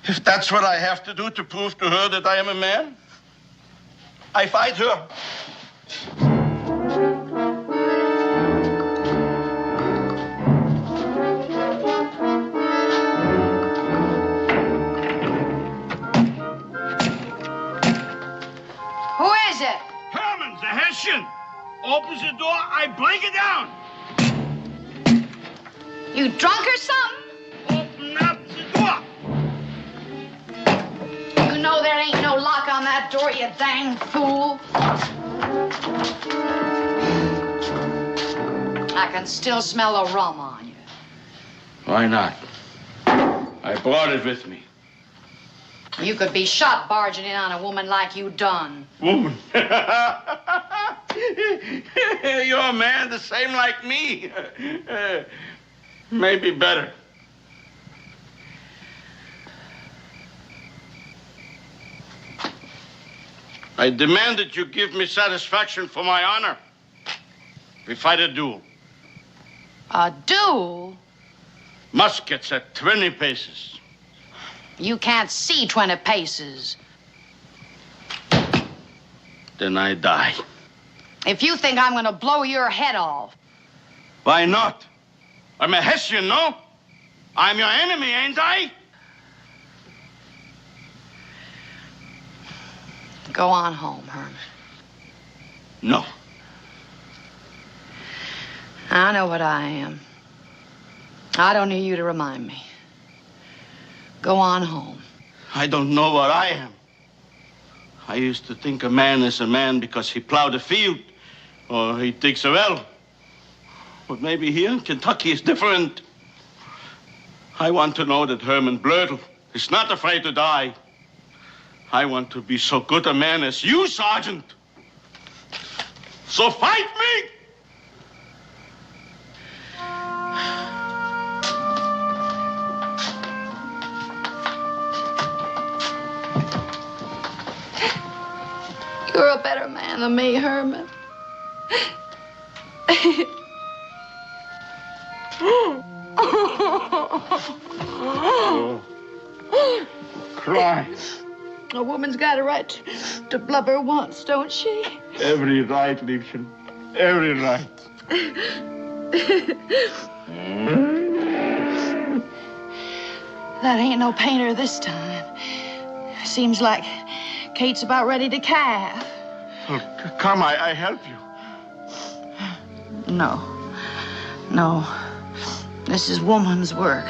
If that's what I have to do to prove to her that I am a man, I fight her. Who is it? Herman, the Hessian. Opens the door, I break it down. You drunk or something? Open up the door. You know there ain't no lock on that door, you dang fool. I can still smell the rum on you. Why not? I brought it with me. You could be shot barging in on a woman like you done. Woman? You're a man the same like me. Maybe better. I demand that you give me satisfaction for my honor. We fight a duel. A duel? Muskets at 20 paces. You can't see 20 paces. Then I die. If you think I'm gonna blow your head off. Why not? I'm a Hessian, no? I'm your enemy, ain't I? Go on home, Herman. No. I know what I am. I don't need you to remind me. Go on home. I don't know what I am. I used to think a man is a man because he plowed a field or he digs a well. But maybe here in Kentucky it's different. I want to know that Herman Blödel is not afraid to die. I want to be so good a man as you, Sergeant. So fight me! You're a better man than me, Herman. Cry. A woman's got a right to blubber once, don't she? Every right, Liebchen. Every right. That ain't no painter this time. Seems like Kate's about ready to calve. Oh, come, I help you. No. No. This is woman's work.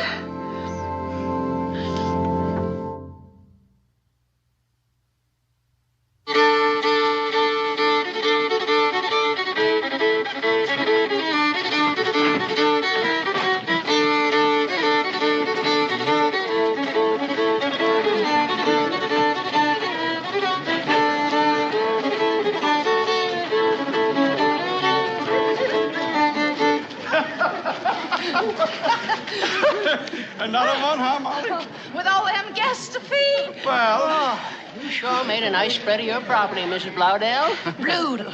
Another one, huh, Molly? With all them guests to feed. Well... You sure made a nice spread of your property, Mrs. Blowdell. Brutal.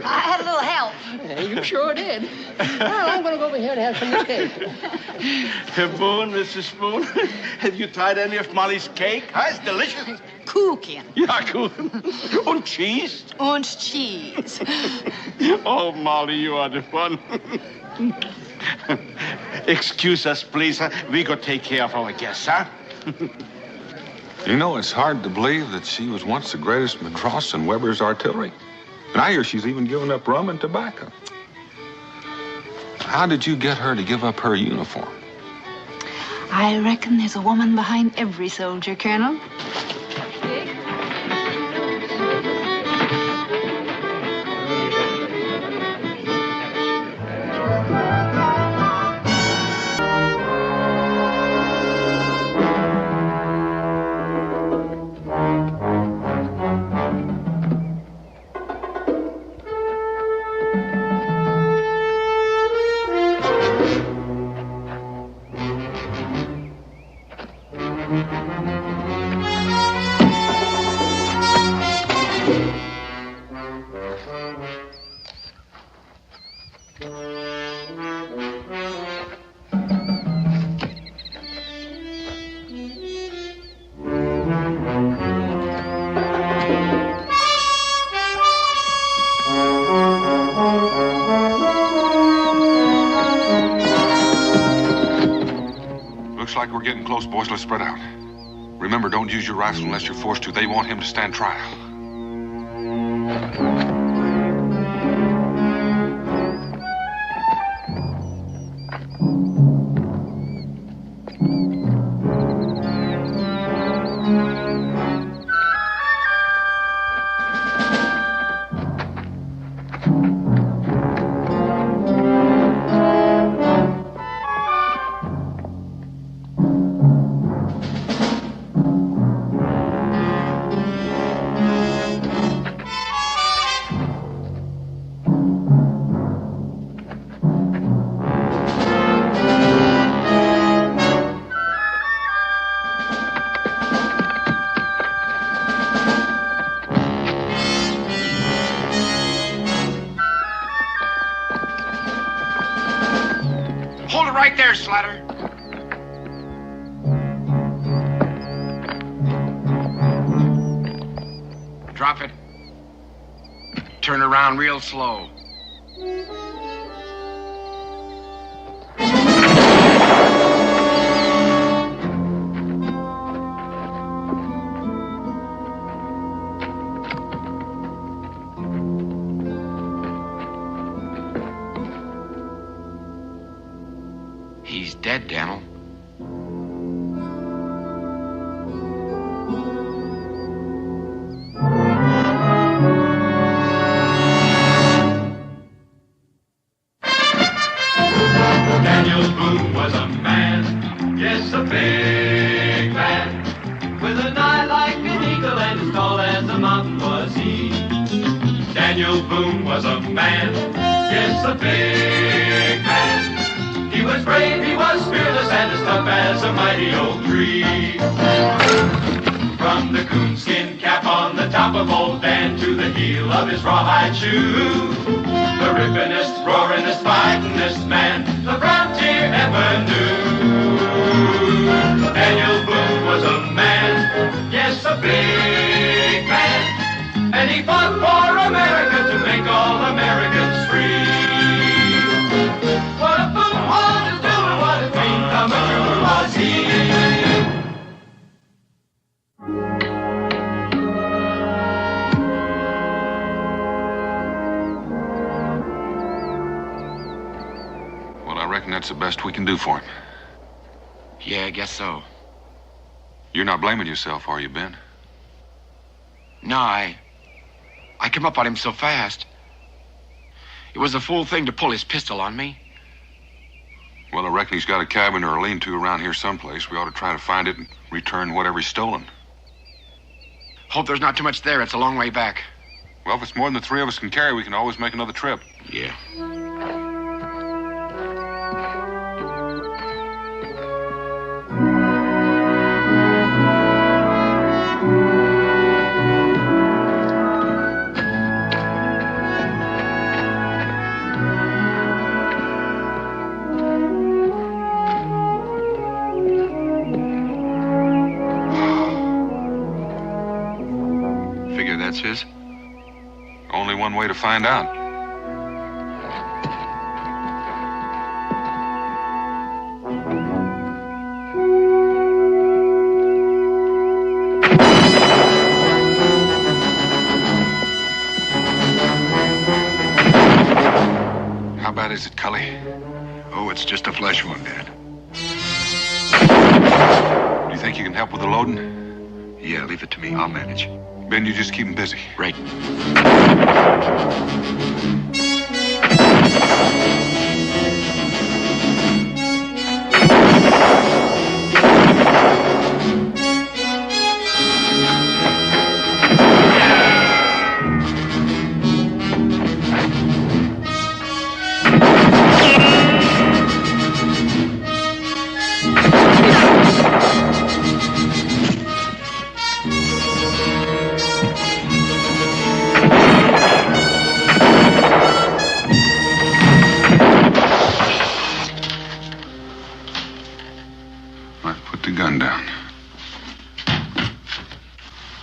I had a little help. Yeah, you sure did. Well, I'm going to go over here and have some of this cake. Boone, Mrs. Boone, have you tried any of Molly's cake? Huh? It's delicious. Kuchen. Ja, Kuchen. Und cheese? Und cheese. Oh, Molly, you are the one. Excuse us, please. Huh? We go take care of our guests, huh? You know, it's hard to believe that she was once the greatest Madross in Weber's artillery. And I hear she's even given up rum and tobacco. How did you get her to give up her uniform? I reckon there's a woman behind every soldier, Colonel. We're getting close, boys. Let's spread out. Remember, don't use your rifle unless you're forced to. They want him to stand trial. Right there, Slatter. Drop it. Turn around real slow. He's dead, Daniel. Daniel Boone was a man, yes, a big man, with an eye like an eagle and as tall as a mountain was he. Daniel Boone was a man, yes, a big man. He was brave, he was fearless, and as tough as a mighty oak tree. From the coonskin cap on the top of old Dan to the heel of his rawhide shoe, the rippin'est, roaring'est, fighting'est man the frontier ever knew. reckon that's the best we can do for him. Yeah, I guess so. You're not blaming yourself, are you, Ben? No, I came up on him so fast. It was a fool thing to pull his pistol on me. Well, I reckon he's got a cabin or a lean-to around here someplace. We ought to try to find it and return whatever he's stolen. Hope there's not too much there. It's a long way back. Well, if it's more than the three of us can carry, we can always make another trip. Yeah. Figure that's his? Only one way to find out. How bad is it, Cully? Oh, it's just a flesh wound, Dad. Do you think you can help with the loading? Yeah, leave it to me. I'll manage. Ben, you just keep him busy. Right.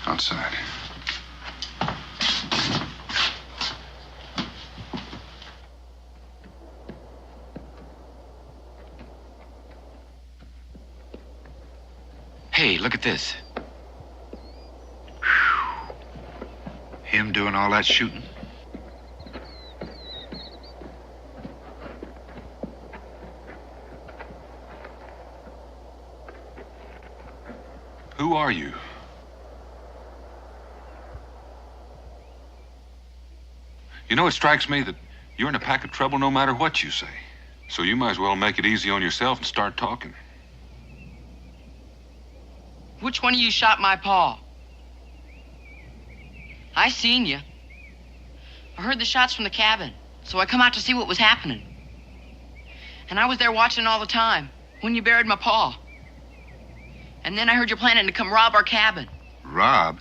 Outside. Hey, look at this. Him doing all that shooting? Who are you? You know, it strikes me that you're in a pack of trouble no matter what you say. So you might as well make it easy on yourself and start talking. Which one of you shot my pa? I seen you. I heard the shots from the cabin, so I come out to see what was happening. And I was there watching all the time, when you buried my pa. And then I heard you planning to come rob our cabin. Rob?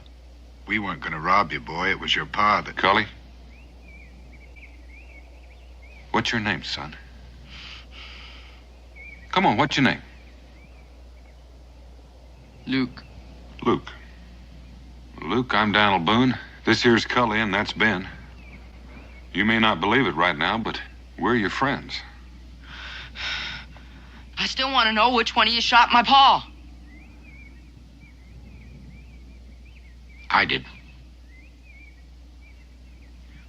We weren't gonna rob you, boy. It was your pa that... Cully? What's your name, son? Come on, what's your name? Luke. Luke. Luke, I'm Daniel Boone. This here's Cully, and that's Ben. You may not believe it right now, but we're your friends. I still want to know which one of you shot my pa. I did.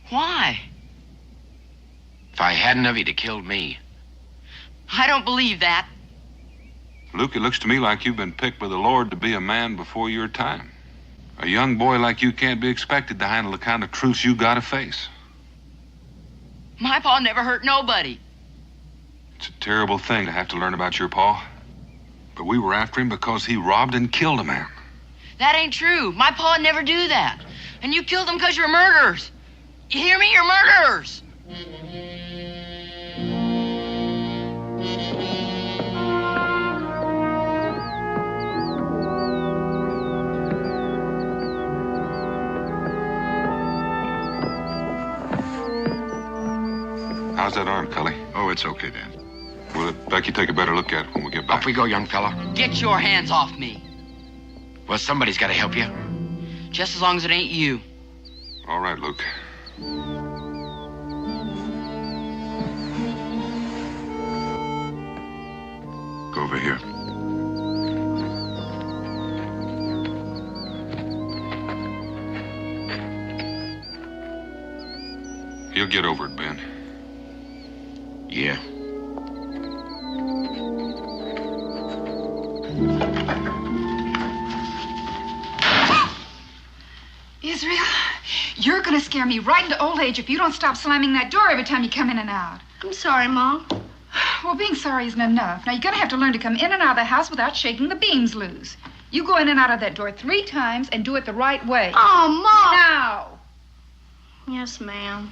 Why? If I hadn't of, he'd have killed me. I don't believe that. Luke, it looks to me like you've been picked by the Lord to be a man before your time. A young boy like you can't be expected to handle the kind of truths you gotta face. My pa never hurt nobody. It's a terrible thing to have to learn about your pa. But we were after him because he robbed and killed a man. That ain't true. My pa never do that. And you killed them because you're murderers. You hear me? You're murderers. How's that arm, Cully? Oh, it's okay, Dan. Well, Becky, take a better look at it when we get back. Off we go, young fella. Get your hands off me. Well, somebody's got to help you. Just as long as it ain't you. All right, Luke. Go over here. He'll get over it, Ben. Yeah. You're going to scare me right into old age if you don't stop slamming that door every time you come in and out. I'm sorry, Mom. Well, being sorry isn't enough. Now, you're going to have to learn to come in and out of the house without shaking the beams loose. You go in and out of that door 3 times and do it the right way. Oh, Mom! Now! Yes, ma'am.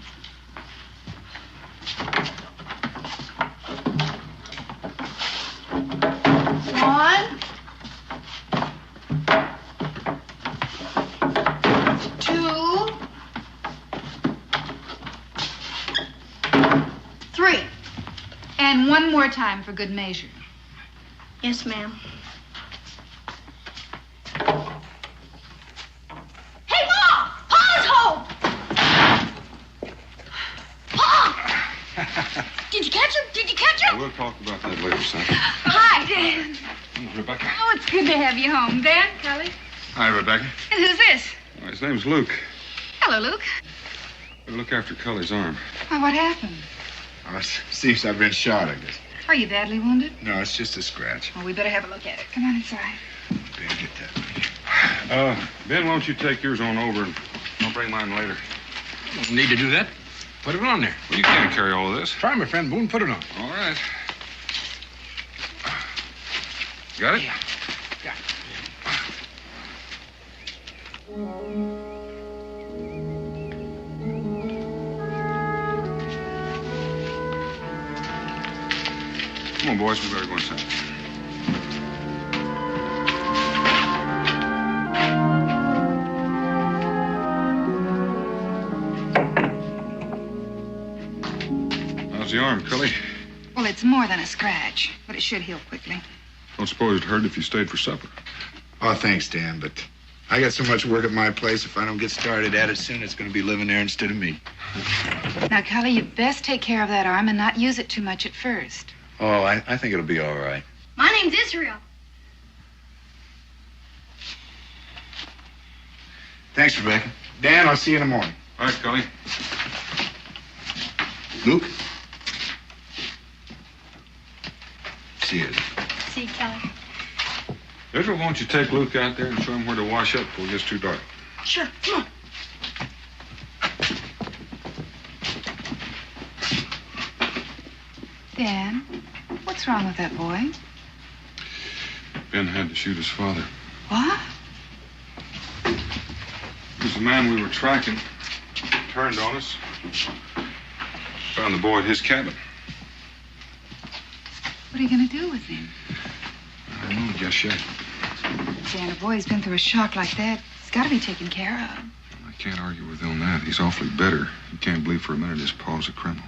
One. 2. 3. And one more time for good measure. Yes, ma'am. Hey, Ma! Pa's home! Pa! Did you catch him? Did you catch him? We'll talk about that later, son. Hi, Dan. Rebecca. Oh, it's good to have you home. Dan, Kelly. Hi, Rebecca. And who's this? His name's Luke. Hello, Luke. Better look after Cully's arm. Why, what happened? Oh, it seems I've been shot, I guess. Are you badly wounded? No, it's just a scratch. Well, we better have a look at it. Come on inside. Ben, get that. Ben, why don't you take yours on over and I'll bring mine later. Don't need to do that. Put it on there. Well, you can't carry all of this. Try, my friend Boone. Put it on. All right. Got it? Yeah. Come on, boys. We better go inside. How's the arm, Cully? Well, it's more than a scratch, but it should heal quickly. Don't suppose it'd hurt if you stayed for supper. Oh, thanks, Dan, but I got so much work at my place. If I don't get started at it soon, it's going to be living there instead of me. Now, Cully, you best take care of that arm and not use it too much at first. Oh, I think it'll be all right. My name's Israel. Thanks, Rebecca. Dan, I'll see you in the morning. All right, Cully. Luke? See you. See you, Kelly. Israel, why don't you take Luke out there and show him where to wash up before it gets too dark? Sure, come on. Dan, what's wrong with that boy? Ben had to shoot his father. What? It was the man we were tracking. Turned on us. Found the boy at his cabin. What are you going to do with him? I don't know just yet. Dan, a boy's been through a shock like that. He's got to be taken care of. I can't argue with him on that. He's awfully bitter. He can't believe for a minute his pa's a criminal.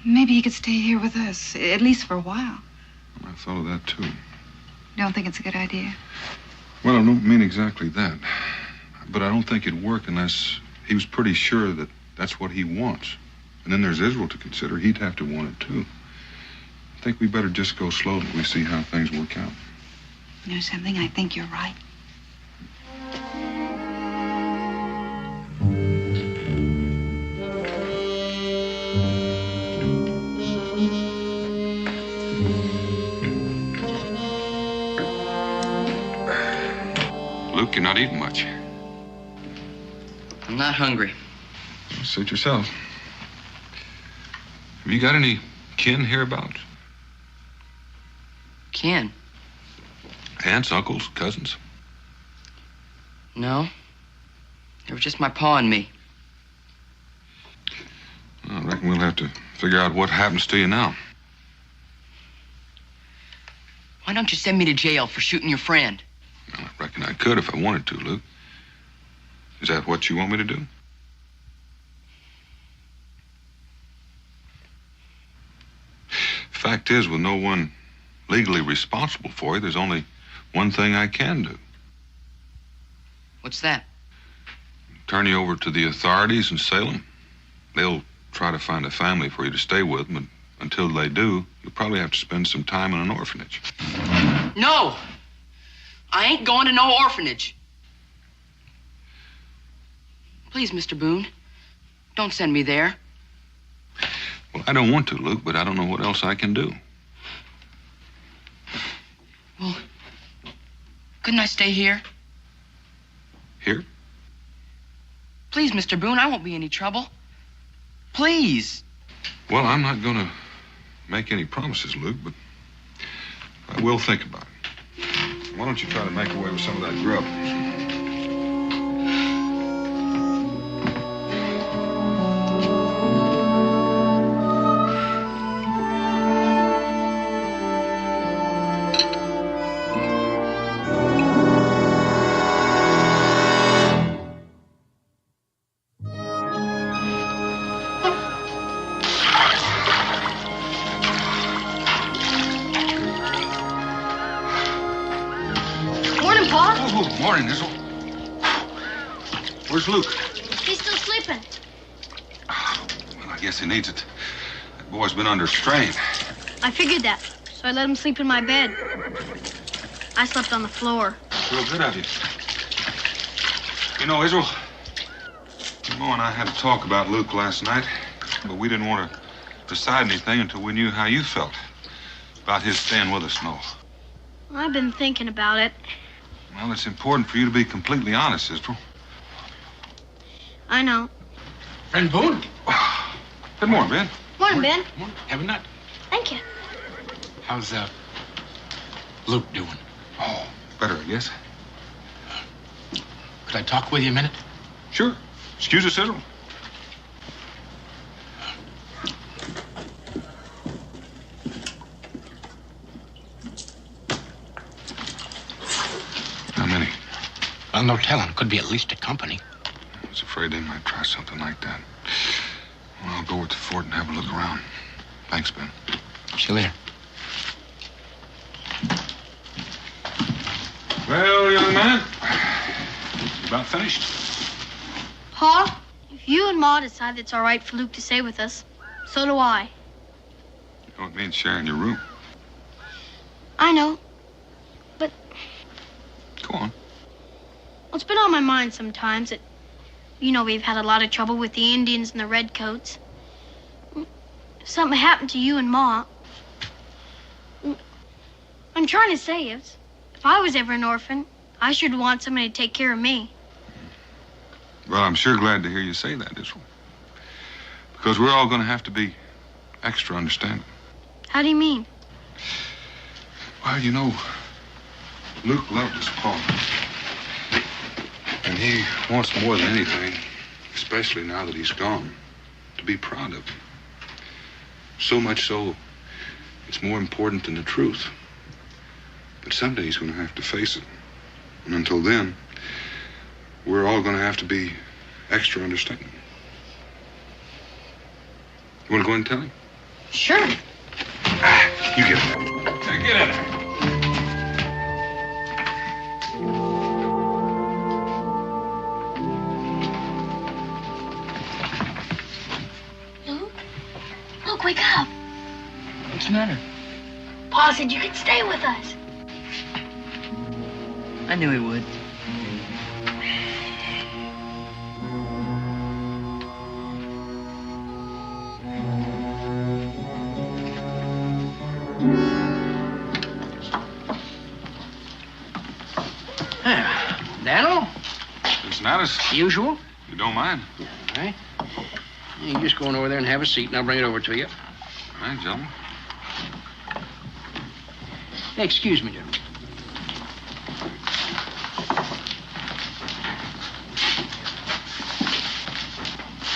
Maybe he could stay here with us, at least for a while. I thought of that, too. Don't think it's a good idea? Well, I don't mean exactly that. But I don't think it'd work unless he was pretty sure that that's what he wants. And then there's Israel to consider. He'd have to want it, too. I think we better just go slow till we see how things work out. You know something? I think you're right. Luke, you're not eating much. I'm not hungry. Suit yourself. Have you got any kin hereabouts? Kin? Aunts, uncles, cousins? No. It was just my pa and me. I reckon we'll have to figure out what happens to you now. Why don't you send me to jail for shooting your friend? Well, I reckon I could if I wanted to, Luke. Is that what you want me to do? Fact is, with no one legally responsible for you, there's only one thing I can do. What's that? Turn you over to the authorities in Salem. They'll try to find a family for you to stay with, but until they do, you'll probably have to spend some time in an orphanage. No! I ain't going to no orphanage. Please, Mr. Boone, don't send me there. Well, I don't want to, Luke, but I don't know what else I can do. Well, couldn't I stay here? Here? Please, Mr. Boone, I won't be any trouble. Please. Well, I'm not going to make any promises, Luke, but I will think about it. Why don't you try to make away with some of that grub? Morning, Izzle. Where's Luke? He's still sleeping. Well, I guess he needs it. That boy's been under strain. I figured that, so I let him sleep in my bed. I slept on the floor. Real good of you. You know, Izzle, Mo and I had a talk about Luke last night, but we didn't want to decide anything until we knew how you felt about his staying with us, no. I've been thinking about it. Well, it's important for you to be completely honest, Izzle. I know. Friend Boone. Good morning, Ben. Morning, Ben. Have a nut. Thank you. How's Luke doing? Oh, better, I guess. Could I talk with you a minute? Sure. Excuse us, Izzle. How many? Well, no telling. Could be at least a company. I was afraid they might try something like that. Well, I'll go with the fort and have a look around. Thanks, Ben. See you later. Well, young man, you about finished? Pa, if you and Ma decide it's all right for Luke to stay with us, so do I. You don't mean sharing your room. I know. But Go on. well, it's been on my mind sometimes that, you know, we've had a lot of trouble with the Indians and the Redcoats. If something happened to you and Ma, I'm trying to say is, if I was ever an orphan, I should want somebody to take care of me. Well, I'm sure glad to hear you say that, Izzle. Because we're all going to have to be extra understanding. How do you mean? Well, you know, Luke loved his pa. And he wants more than anything, especially now that he's gone, to be proud of him. So much so, it's more important than the truth. But someday he's going to have to face it. And until then, we're all going to have to be extra understanding. You want to go in and tell him? Sure. You get in there. Get in there. Luke, wake up. What's the matter? Pa said you could stay with us. I knew he would. Daniel? Cincinnati. Usual? You don't mind? All right. You just go on over there and have a seat, and I'll bring it over to you. All right, gentlemen. Hey, excuse me, gentlemen.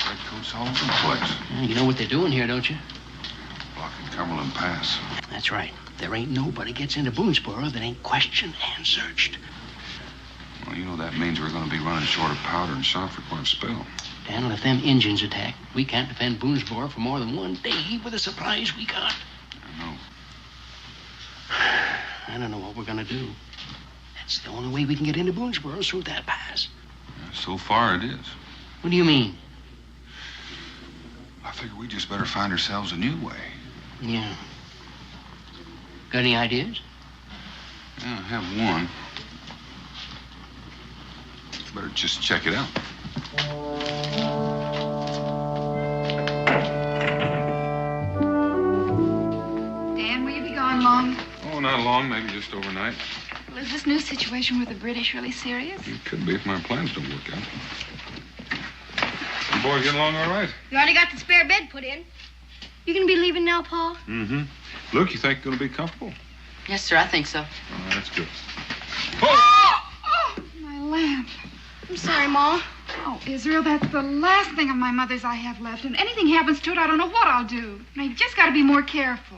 Redcoats all over the place. You know what they're doing here, don't you? Blocking Cumberland Pass. That's right. There ain't nobody gets into Boonesboro that ain't questioned and searched. Well, you know that means we're going to be running short of powder and shot for quite a spell. Daniel, if them Injuns attack, we can't defend Boonesboro for more than one day with the supplies we got. I know. I don't know what we're gonna do. That's the only way we can get into Boonesboro is through that pass. So far, it is. What do you mean? I figure we just better find ourselves a new way. Yeah. Got any ideas? Yeah, I have one. Better just check it out. Dan, will you be gone long? Oh, not long, maybe just overnight. Well, is this new situation with the British really serious? It could be if my plans don't work out. boys getting along all right? You already got the spare bed put in. You gonna be leaving now, Pa? Mm-hmm. Luke, you think you're going to be comfortable? Yes, sir, I think so. Oh, that's good. My lamp. I'm sorry, Ma. Oh, Israel, that's the last thing of my mother's I have left. And anything happens to it, I don't know what I'll do. Now, you just got to be more careful.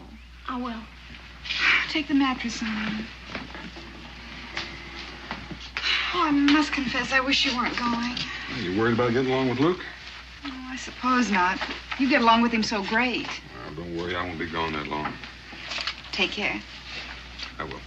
I will. Take the mattress on. Oh, I must confess, I wish you weren't going. You worried about getting along with Luke? Oh, I suppose not. You get along with him so great. Oh, don't worry, I won't be gone that long. Take care. I will.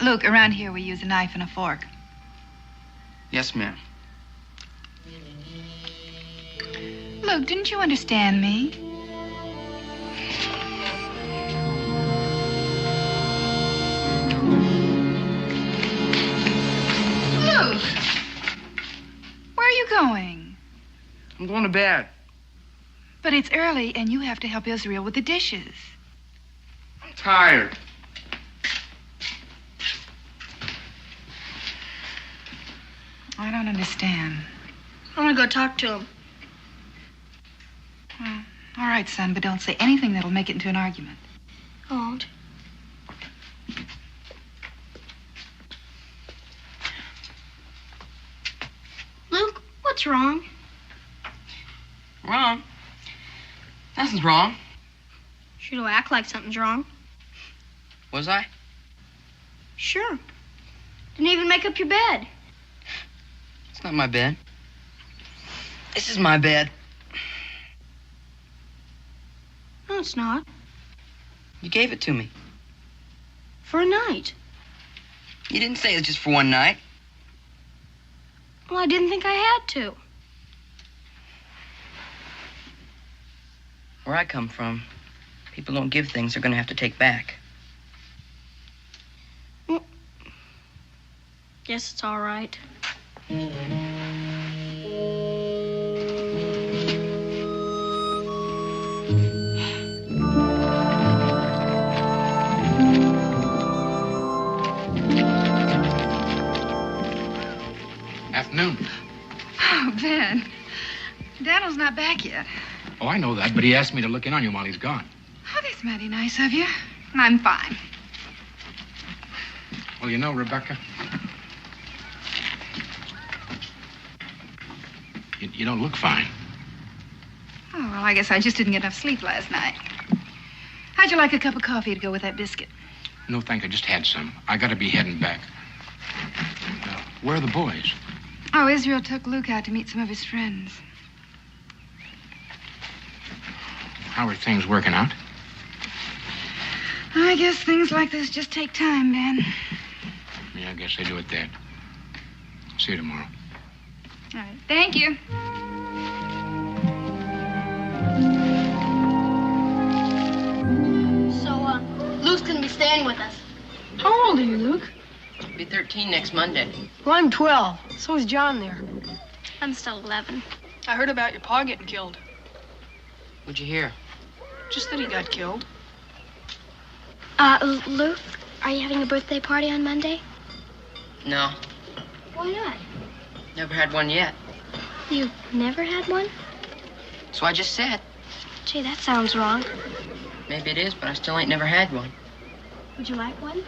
Luke, around here we use a knife and a fork. Yes, ma'am. Luke, didn't you understand me? Luke! Where are you going? I'm going to bed. But it's early, and you have to help Israel with the dishes. I'm tired. I don't understand. I want to go talk to him. Well, all right, son, but don't say anything that'll make it into an argument. I won't. Luke, what's wrong? Wrong? Nothing's wrong. Sure don't act like something's wrong. Was I? Sure. Didn't even make up your bed. It's not my bed. This is my bed. No, it's not. You gave it to me. For a night. You didn't say it's just for one night. Well, I didn't think I had to. Where I come from, people don't give things they're going to have to take back. Well, guess it's all right. Afternoon. Oh, Ben. Daniel's not back yet. Oh, I know that, but he asked me to look in on you while he's gone. Oh, that's mighty nice of you. I'm fine. Well, you know, Rebecca, you don't look fine. Oh, well, I guess I just didn't get enough sleep last night. How'd you like a cup of coffee to go with that biscuit? No, thank you. I just had some. I gotta be heading back. Where are the boys? Oh, Israel took Luke out to meet some of his friends. How are things working out? I guess things like this just take time, Ben. Yeah, I guess they do it there. See you tomorrow. All right. Thank you. So, Luke's gonna be staying with us. How old are you, Luke? I'll be 13 next Monday. Well, I'm 12. So is John there. I'm still 11. I heard about your pa getting killed. What'd you hear? Just that he got killed. Luke, are you having a birthday party on Monday? No, Why not? never had one yet. You've never had one? So I just said. Gee, that sounds wrong. Maybe it is, but I still ain't never had one. Would you like one?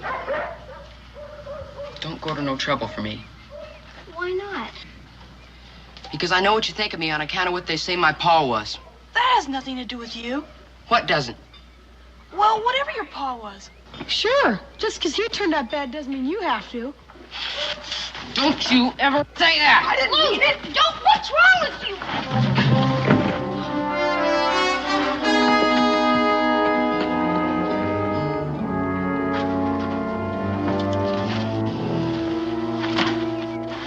Don't go to no trouble for me. Why not? Because I know what you think of me on account of what they say my pa was. That has nothing to do with you. What doesn't? Well, whatever your pa was. Sure. Just because he turned out bad doesn't mean you have to. Don't you ever say that! I didn't mean it! Don't! What's wrong with you?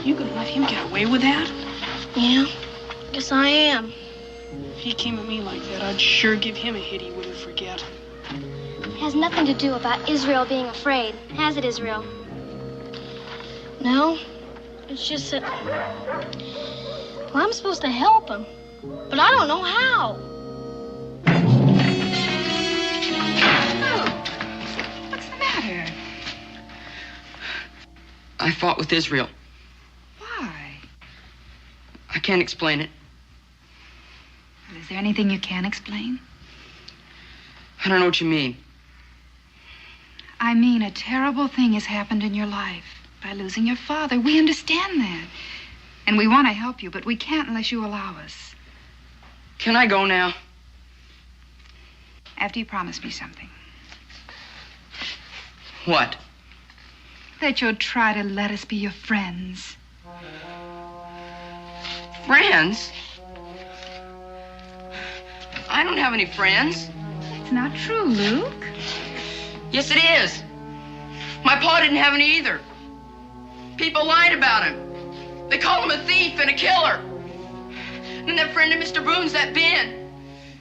You gonna let him get away with that? Yeah, guess I am. If he came at me like that, I'd sure give him a hit he wouldn't forget. has nothing to do about Israel being afraid, has it, Israel? No. It's just that... Well, I'm supposed to help him, but I don't know how. What's the matter? I fought with Israel. Why? I can't explain it. Is there anything you can explain? I don't know what you mean. I mean, a terrible thing has happened in your life by losing your father. We understand that. And we want to help you, but we can't unless you allow us. Can I go now? After you promise me something. What? That you'll try to let us be your friends. Friends? I don't have any friends. It's not true, Luke. Yes, it is. My pa didn't have any either. People lied about him. They called him a thief and a killer. And that friend of Mr. Boone's, that Ben,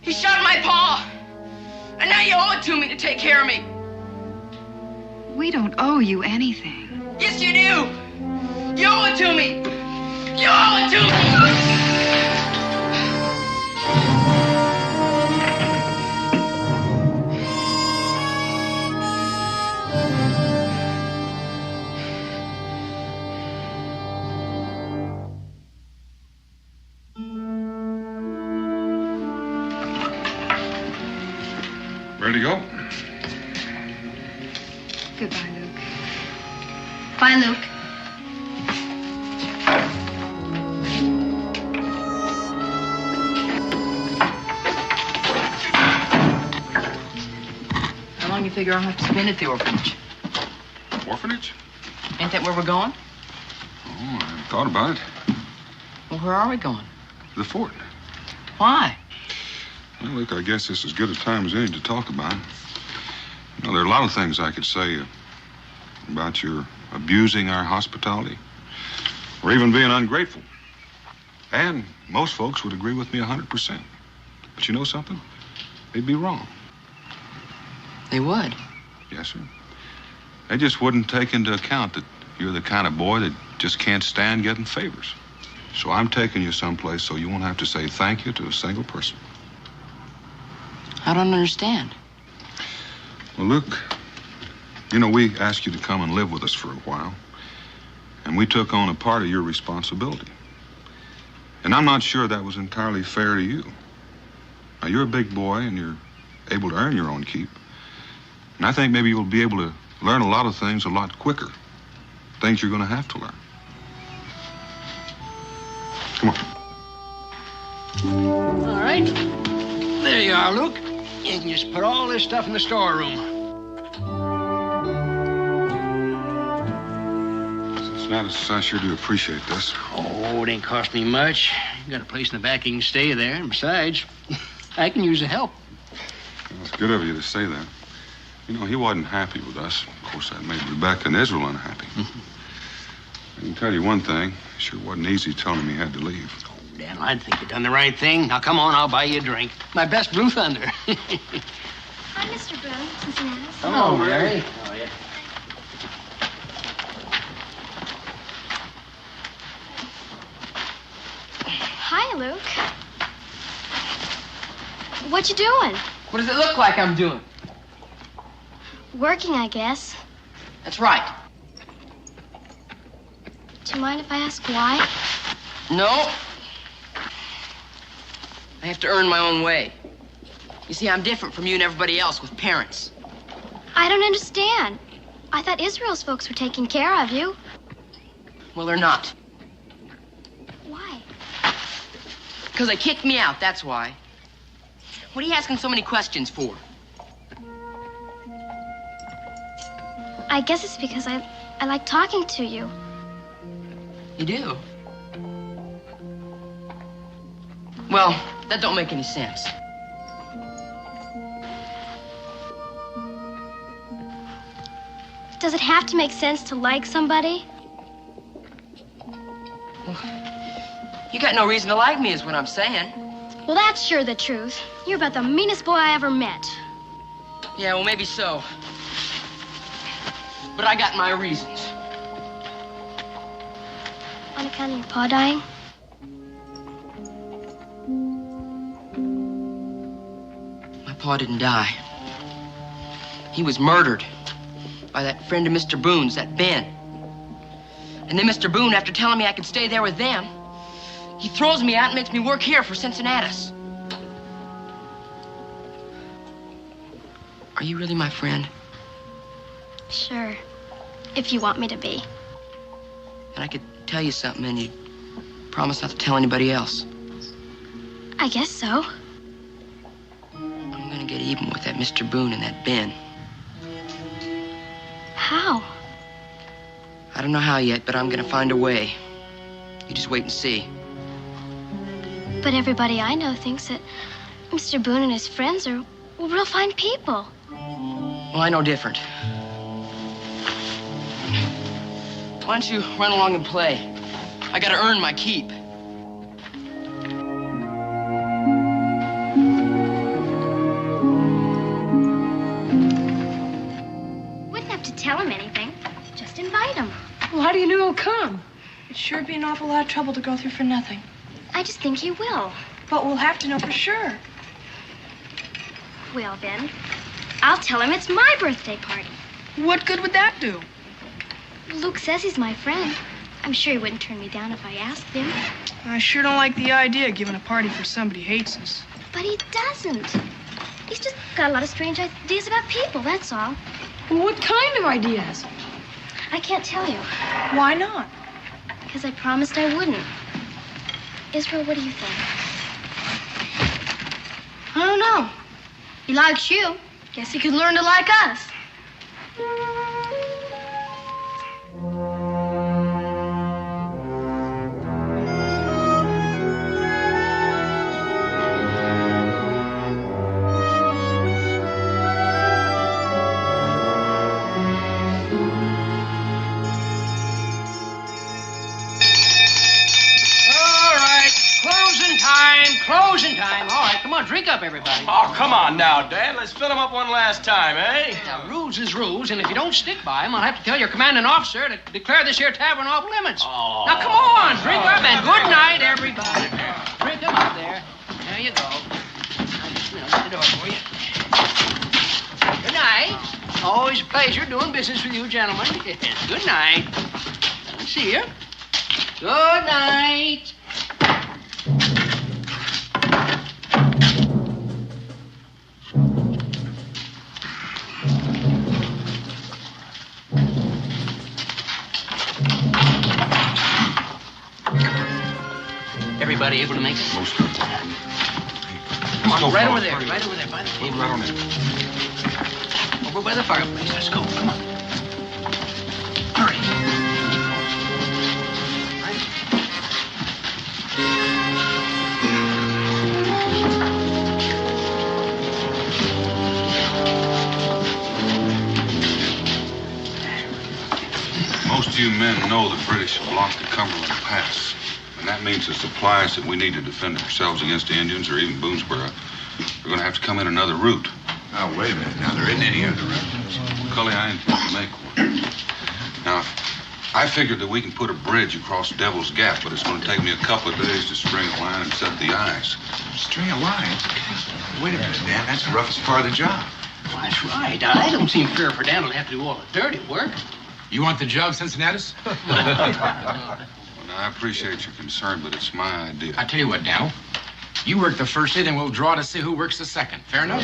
he shot my pa. And now you owe it to me to take care of me. We don't owe you anything. Yes, you do. You owe it to me. You owe it to me. Ready to go? Goodbye, Luke. Bye, Luke. How long do you figure I'll have to spend at the orphanage? Orphanage? Ain't that where we're going? Oh, I haven't thought about it. Well, where are we going? The fort. Why? Well, look, I guess this is as good a time as any to talk about. You know, there are a lot of things I could say about your abusing our hospitality, or even being ungrateful. And most folks would agree with me 100%. But you know something? They'd be wrong. They would? Yes, sir. They just wouldn't take into account that you're the kind of boy that just can't stand getting favors. So I'm taking you someplace so you won't have to say thank you to a single person. I don't understand. Well, Luke, you know, we asked you to come and live with us for a while, and we took on a part of your responsibility. And I'm not sure that was entirely fair to you. Now, you're a big boy, and you're able to earn your own keep. And I think maybe you'll be able to learn a lot of things a lot quicker. Things you're going to have to learn. Come on. All right. There you are, Luke. You can just put all this stuff in the storeroom. Since I sure do appreciate this. Oh, it ain't cost me much. You got a place in the back you can stay there. And besides, I can use the help. Well, it's good of you to say that. You know, he wasn't happy with us. Of course, that made Rebecca and Israel unhappy. I can tell you one thing. It sure wasn't easy telling him he had to leave. Dan, I think you've done the right thing. Now, come on, I'll buy you a drink. My best Blue Thunder. Hi, Mr. Boone, Cincinnati. Hello, Mary. How are you? Hi, Luke. What you doing? What does it look like I'm doing? Working, I guess. That's right. Do you mind if I ask why? No. I have to earn my own way. You see, I'm different from you and everybody else with parents. I don't understand. I thought Israel's folks were taking care of you. Well, they're not. Why? Because they kicked me out, that's why. What are you asking so many questions for? I guess it's because I like talking to you. You do? Well, that don't make any sense. Does it have to make sense to like somebody? You got no reason to like me is what I'm saying. Well, that's sure the truth. You're about the meanest boy I ever met. Yeah, well, maybe so. But I got my reasons. On account of your pa dying? My pa didn't die. He was murdered by that friend of Mr. Boone's, that Ben. And then Mr. Boone, after telling me I could stay there with them, he throws me out and makes me work here for Cincinnatus. Are you really my friend? Sure. If you want me to be. And I could tell you something and you promise not to tell anybody else. I guess so. I'm gonna get even with that Mr. Boone and that Ben. How? I don't know how yet, but I'm gonna find a way. You just wait and see. But everybody I know thinks that Mr. Boone and his friends are real fine people. Well, I know different. Why don't you run along and play? I gotta earn my keep. Wouldn't have to tell him anything. Just invite him. Well, how do you know he'll come? It'd sure be an awful lot of trouble to go through for nothing. I just think he will. But we'll have to know for sure. Well, then, I'll tell him it's my birthday party. What good would that do? Luke says he's my friend. I'm sure he wouldn't turn me down if I asked him. I sure don't like the idea of giving a party for somebody who hates us. But he doesn't. He's just got a lot of strange ideas about people, that's all. Well, what kind of ideas? I can't tell you. Why not? Because I promised I wouldn't. Israel, what do you think? I don't know. He likes you. Guess he could learn to like us. Closing time. All right, come on, drink up, everybody. Oh, come on now, Dad. Let's fill them up one last time, eh? Now, rules is rules, and if you don't stick by them, I'll have to tell your commanding officer to declare this here tavern off limits. Oh. Now, come on, drink up, and good night, everybody. Drink them up there. There you go. I'll just open the door for you. Good night. Always a pleasure doing business with you, gentlemen. Good night. See you. Good night. Everybody able to make it? Most of them. Come on, right over there, by the table. Right on in. Over by the fireplace. Let's go. Come on. Hurry. Most of you men know the British have blocked the Cumberland Pass. And that means the supplies that we need to defend ourselves against the Indians or even Boonesboro are going to have to come in another route. Now, wait a minute. Now, there isn't any other route. Cully, I intend to make one. Now, I figured that we can put a bridge across Devil's Gap, but it's going to take me a couple of days to string a line and set the ice. String a line? Wait a minute, Dan. That's the roughest part of the job. Well, that's right. Now, that don't seem fair for Daniel to have to do all the dirty work. You want the job, Cincinnatus? Well, I appreciate your concern, but it's my idea. I tell you what, Daniel. You work the first day, then we'll draw to see who works the second. Fair enough?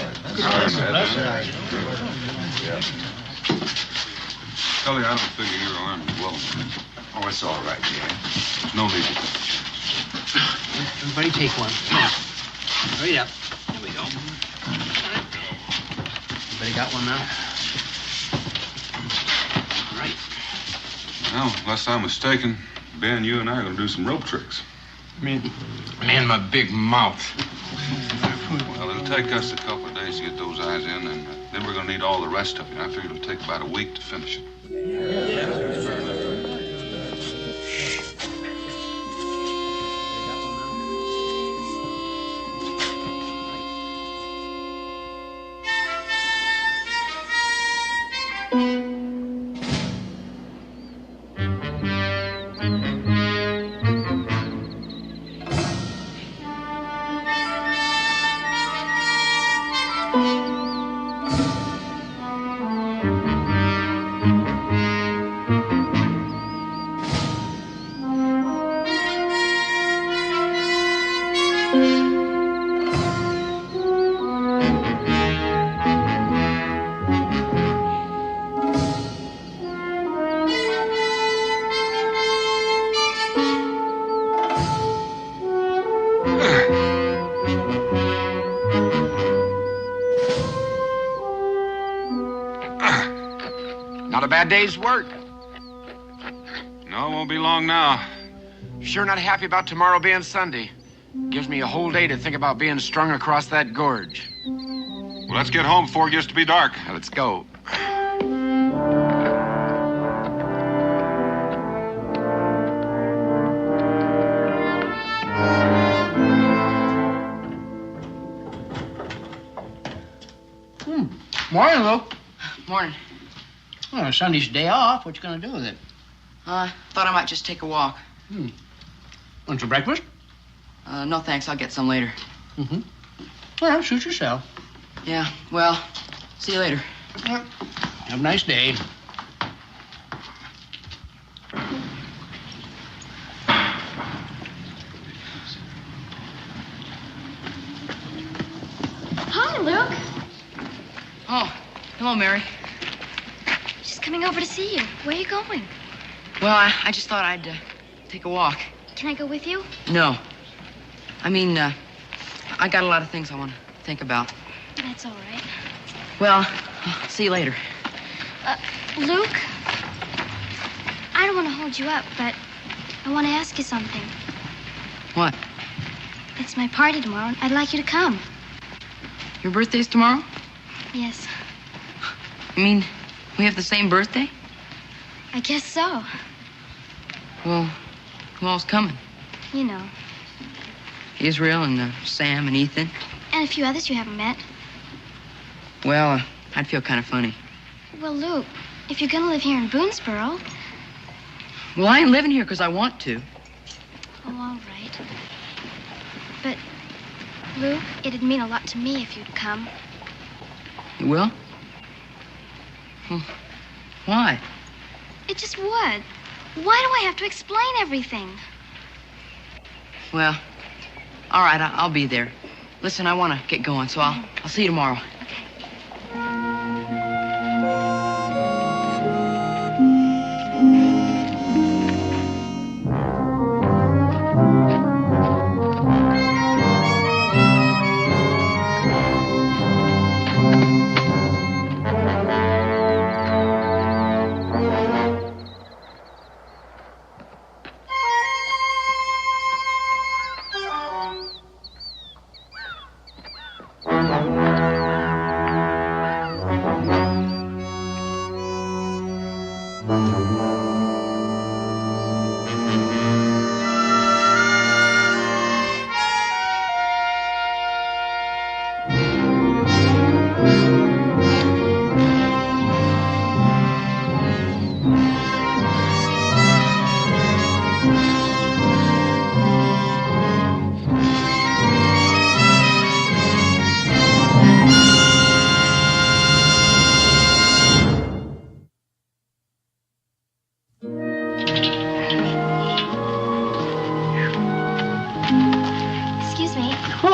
Cully, I don't figure you're armed as well. Oh, it's all right, Dan. There's no need to take a chance. Everybody take one. Come on. Hurry up. There we go. Everybody got one now? All right. Well, unless I'm mistaken, Ben, you and I are going to do some rope tricks. Me and my big mouth. Well, it'll take us a couple of days to get those eyes in, and then we're going to need all the rest of it. I figured it'll take about a week to finish it. day's work. No, it won't be long now. Sure not happy about tomorrow being Sunday. Gives me a whole day to think about being strung across that gorge. Well, let's get home before it gets to be dark. Let's go. Morning, Luke. Morning. Well, Sunday's day off. What you gonna do with it? Thought I might just take a walk. Want some breakfast? No thanks, I'll get some later. Mm-hmm. Well, suit yourself. Yeah, well, see you later. Yep. Have a nice day. Hi, Luke. Oh, hello, Mary. Just coming over to see you. Where are you going? Well, I just thought I'd take a walk. Can I go with you? No. I mean, I got a lot of things I want to think about. That's all right. Well, I'll see you later. Luke, I don't want to hold you up, but I want to ask you something. What? It's my party tomorrow, and I'd like you to come. Your birthday's tomorrow? Yes. You mean we have the same birthday? I guess so. Well, who all's coming? You know. Israel and Sam and Ethan. And a few others you haven't met. Well, I'd feel kind of funny. Well, Luke, if you're going to live here in Boonesboro... Well, I ain't living here because I want to. Oh, all right. But, Luke, it'd mean a lot to me if you'd come. You will? Well, why? It just would. Why do I have to explain everything? Well, all right, I'll be there. Listen, I want to get going, so I'll see you tomorrow.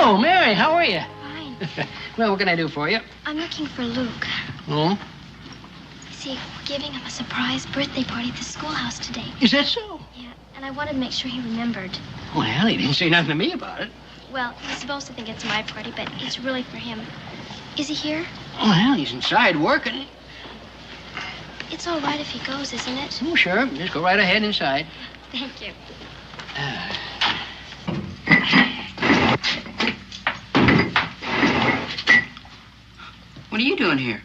Oh, Mary, how are you? Fine. Well, what can I do for you? I'm looking for Luke. Oh? See, we're giving him a surprise birthday party at the schoolhouse today. Is that so? Yeah, and I wanted to make sure he remembered. Well, he didn't say nothing to me about it. Well, he's supposed to think it's my party, but it's really for him. Is he here? Well, he's inside working. It's all right if he goes, isn't it? Oh, sure. Just go right ahead inside. Thank you. What are you doing here?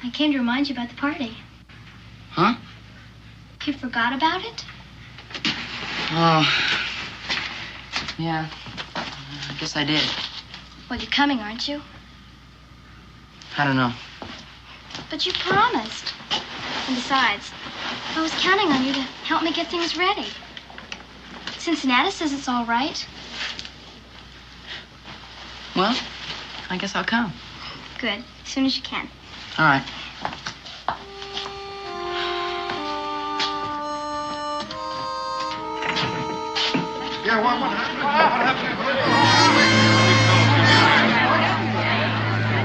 I came to remind you about the party. Huh? You forgot about it? Oh. Yeah. I guess I did. Well, you're coming, aren't you? I don't know. But you promised. And besides, I was counting on you to help me get things ready. Cincinnati says it's all right. Well, I guess I'll come. Good. As soon as you can. All right. Yeah, what happened?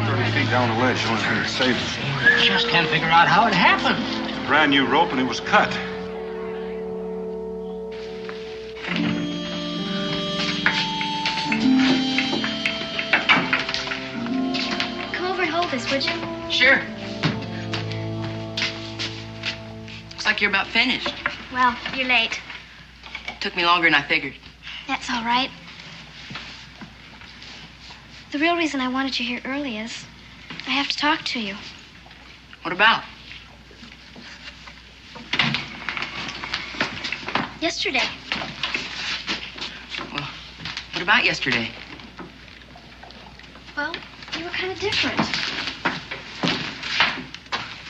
30 feet down the ledge, showing how to save us. Just can't figure out how it happened. Brand new rope and it was cut. Come over and hold this, would you? Sure. you're about finished. Well, you're late. Took me longer than I figured. That's all right. The real reason I wanted you here early is I have to talk to you. What about? Yesterday. Well, what about yesterday? Well, you were kind of different.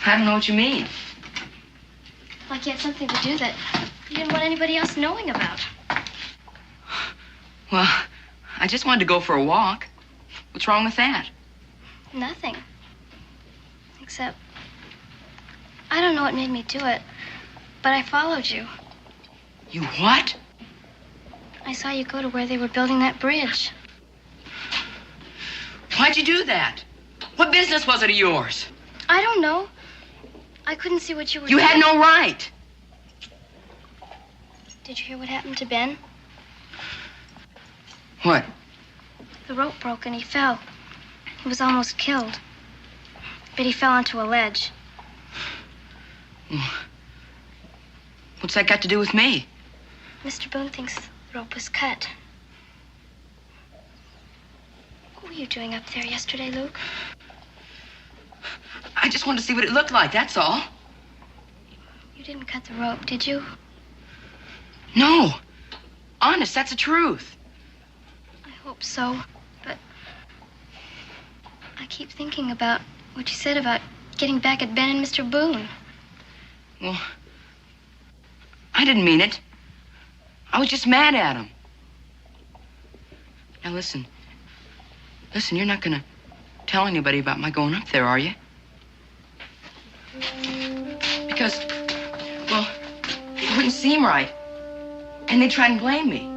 I don't know what you mean. Like you had something to do that you didn't want anybody else knowing about. Well, I just wanted to go for a walk. What's wrong with that? Nothing. Except, I don't know what made me do it, but I followed you. You what? I saw you go to where they were building that bridge. Why'd you do that? What business was it of yours? I don't know. I couldn't see what you were You doing. had no right. Did you hear what happened to Ben? What? The rope broke and he fell. He was almost killed. But he fell onto a ledge. What's that got to do with me? Mr. Boone thinks the rope was cut. What were you doing up there yesterday, Luke? I just wanted to see what it looked like, that's all. You didn't cut the rope, did you? No. Honest, that's the truth. I hope so, but I keep thinking about what you said about getting back at Ben and Mr. Boone. Well, I didn't mean it. I was just mad at him. Now listen. Listen, you're not gonna tell anybody about my going up there, are you? Because, well, it wouldn't seem right. And they'd try and blame me.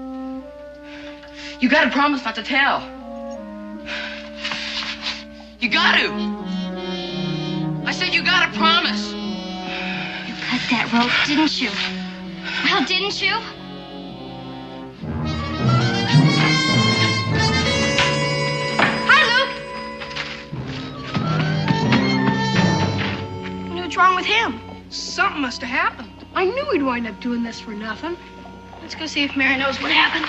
You gotta promise not to tell. You got to. I said you gotta promise. You cut that rope, didn't you? Well, didn't you? Hi, Luke. What's wrong with him? Something must have happened. I knew he'd wind up doing this for nothing. Let's go see if Mary knows what happened.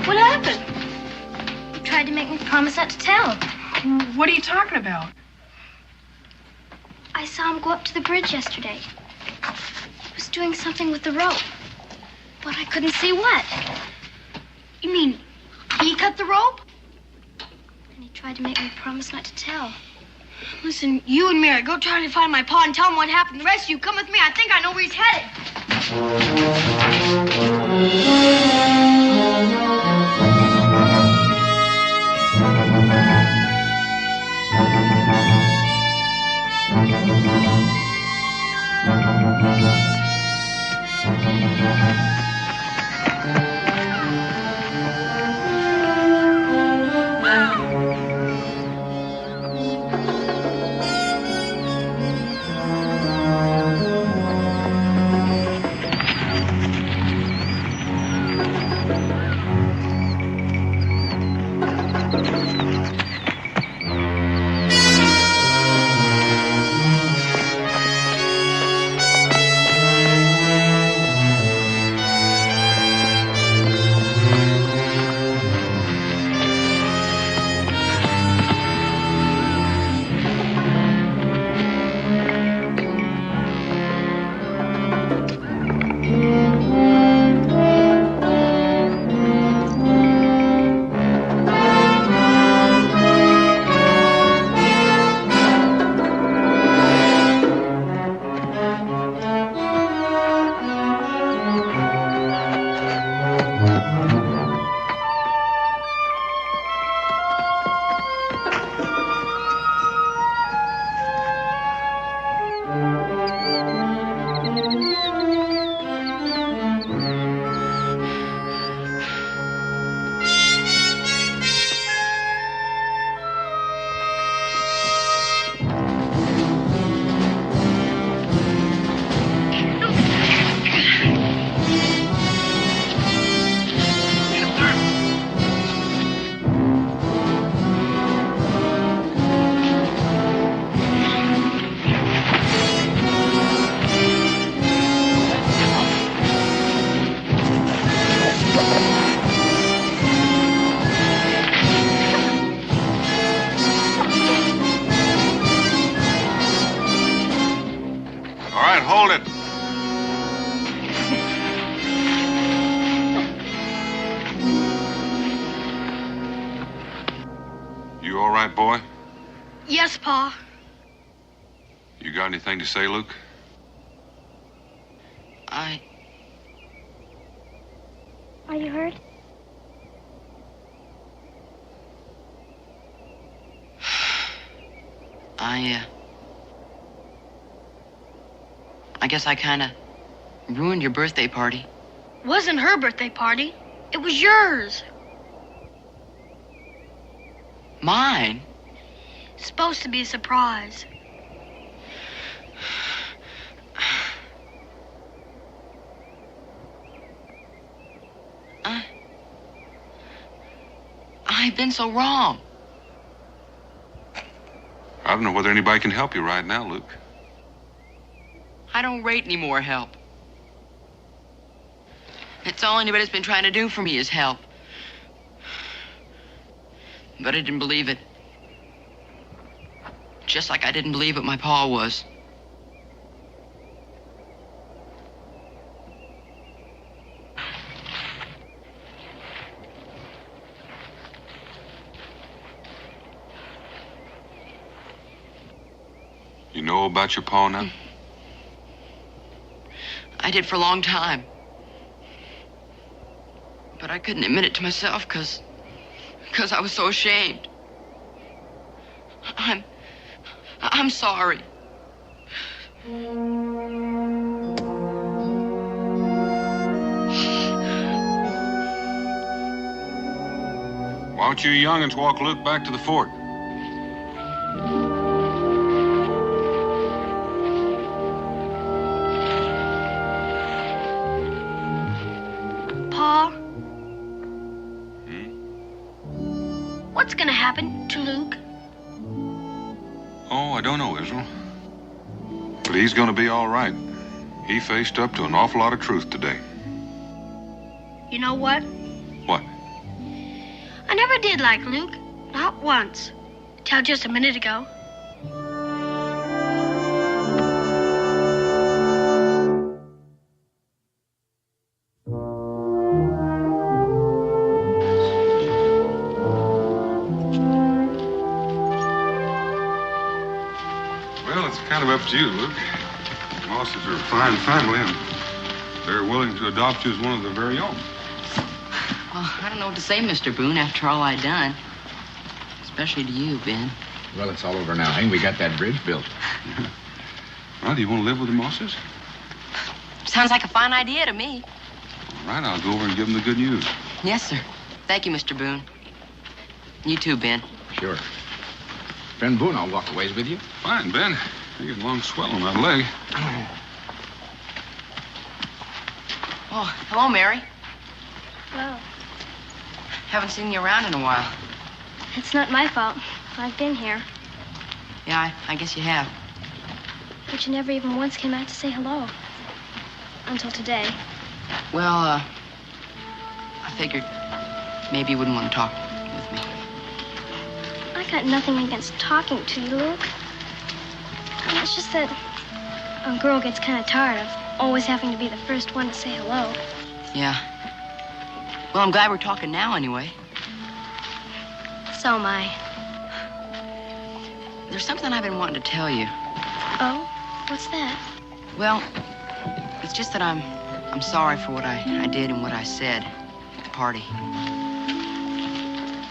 What happened? You tried to make me promise not to tell. What are you talking about? I saw him go up to the bridge yesterday. He was doing something with the rope, but I couldn't see what. You mean he cut the rope? And he tried to make me promise not to tell. Listen, you and Mary, go try to find my pa and tell him what happened. The rest of you, come with me. I think I know where he's headed. You all right, boy? Yes, Pa. You got anything to say, Luke? Are you hurt? I guess I kind of ruined your birthday party. Wasn't her birthday party. It was yours. Mine? It's supposed to be a surprise. I've been so wrong. I don't know whether anybody can help you right now, Luke. I don't rate any more help. It's all anybody's been trying to do for me is help. But I didn't believe it. Just like I didn't believe what my pa was. You know about your pa now? I did for a long time. But I couldn't admit it to myself because I was so ashamed. I'm sorry. Why don't you young'uns walk Luke back to the fort? Pa? What's gonna happen to Luke? Oh, I don't know, Israel. But he's gonna be all right. He faced up to an awful lot of truth today. You know what? What? I never did like Luke. Not once. Till just a minute ago. Well, it's kind of up to you, Luke. The Mosses are a fine family, and they're willing to adopt you as one of their very own. Well, I don't know what to say, Mr. Boone, after all I've done. Especially to you, Ben. Well, it's all over now. Hey, we got that bridge built. Well, do you want to live with the Mosses? Sounds like a fine idea to me. All right, I'll go over and give them the good news. Yes, sir. Thank you, Mr. Boone. You too, Ben. Sure. Ben Boone, I'll walk a ways with you. Fine, Ben. You get a long swell on that leg. Oh, hello, Mary. Well, Haven't seen you around in a while. it's not my fault. I've been here. Yeah, I guess you have. But you never even once came out to say hello. Until today. Well, I figured maybe you wouldn't want to talk with me. I got nothing against talking to you, Luke. It's just that a girl gets kind of tired of always having to be the first one to say hello. Yeah. Well, I'm glad we're talking now anyway. So am I. There's something I've been wanting to tell you. Oh? What's that? Well, it's just that I'm sorry for what I did and what I said at the party.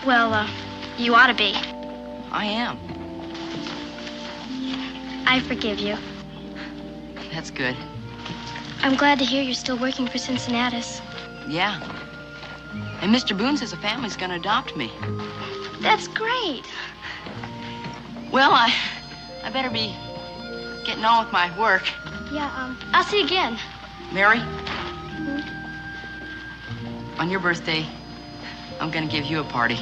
Well, you ought to be. I am. I forgive you. That's good. I'm glad to hear you're still working for Cincinnatus. Yeah. And Mr. Boone says the family's gonna adopt me. That's great. Well, I better be getting on with my work. Yeah, I'll see you again. Mary? On your birthday, I'm gonna give you a party.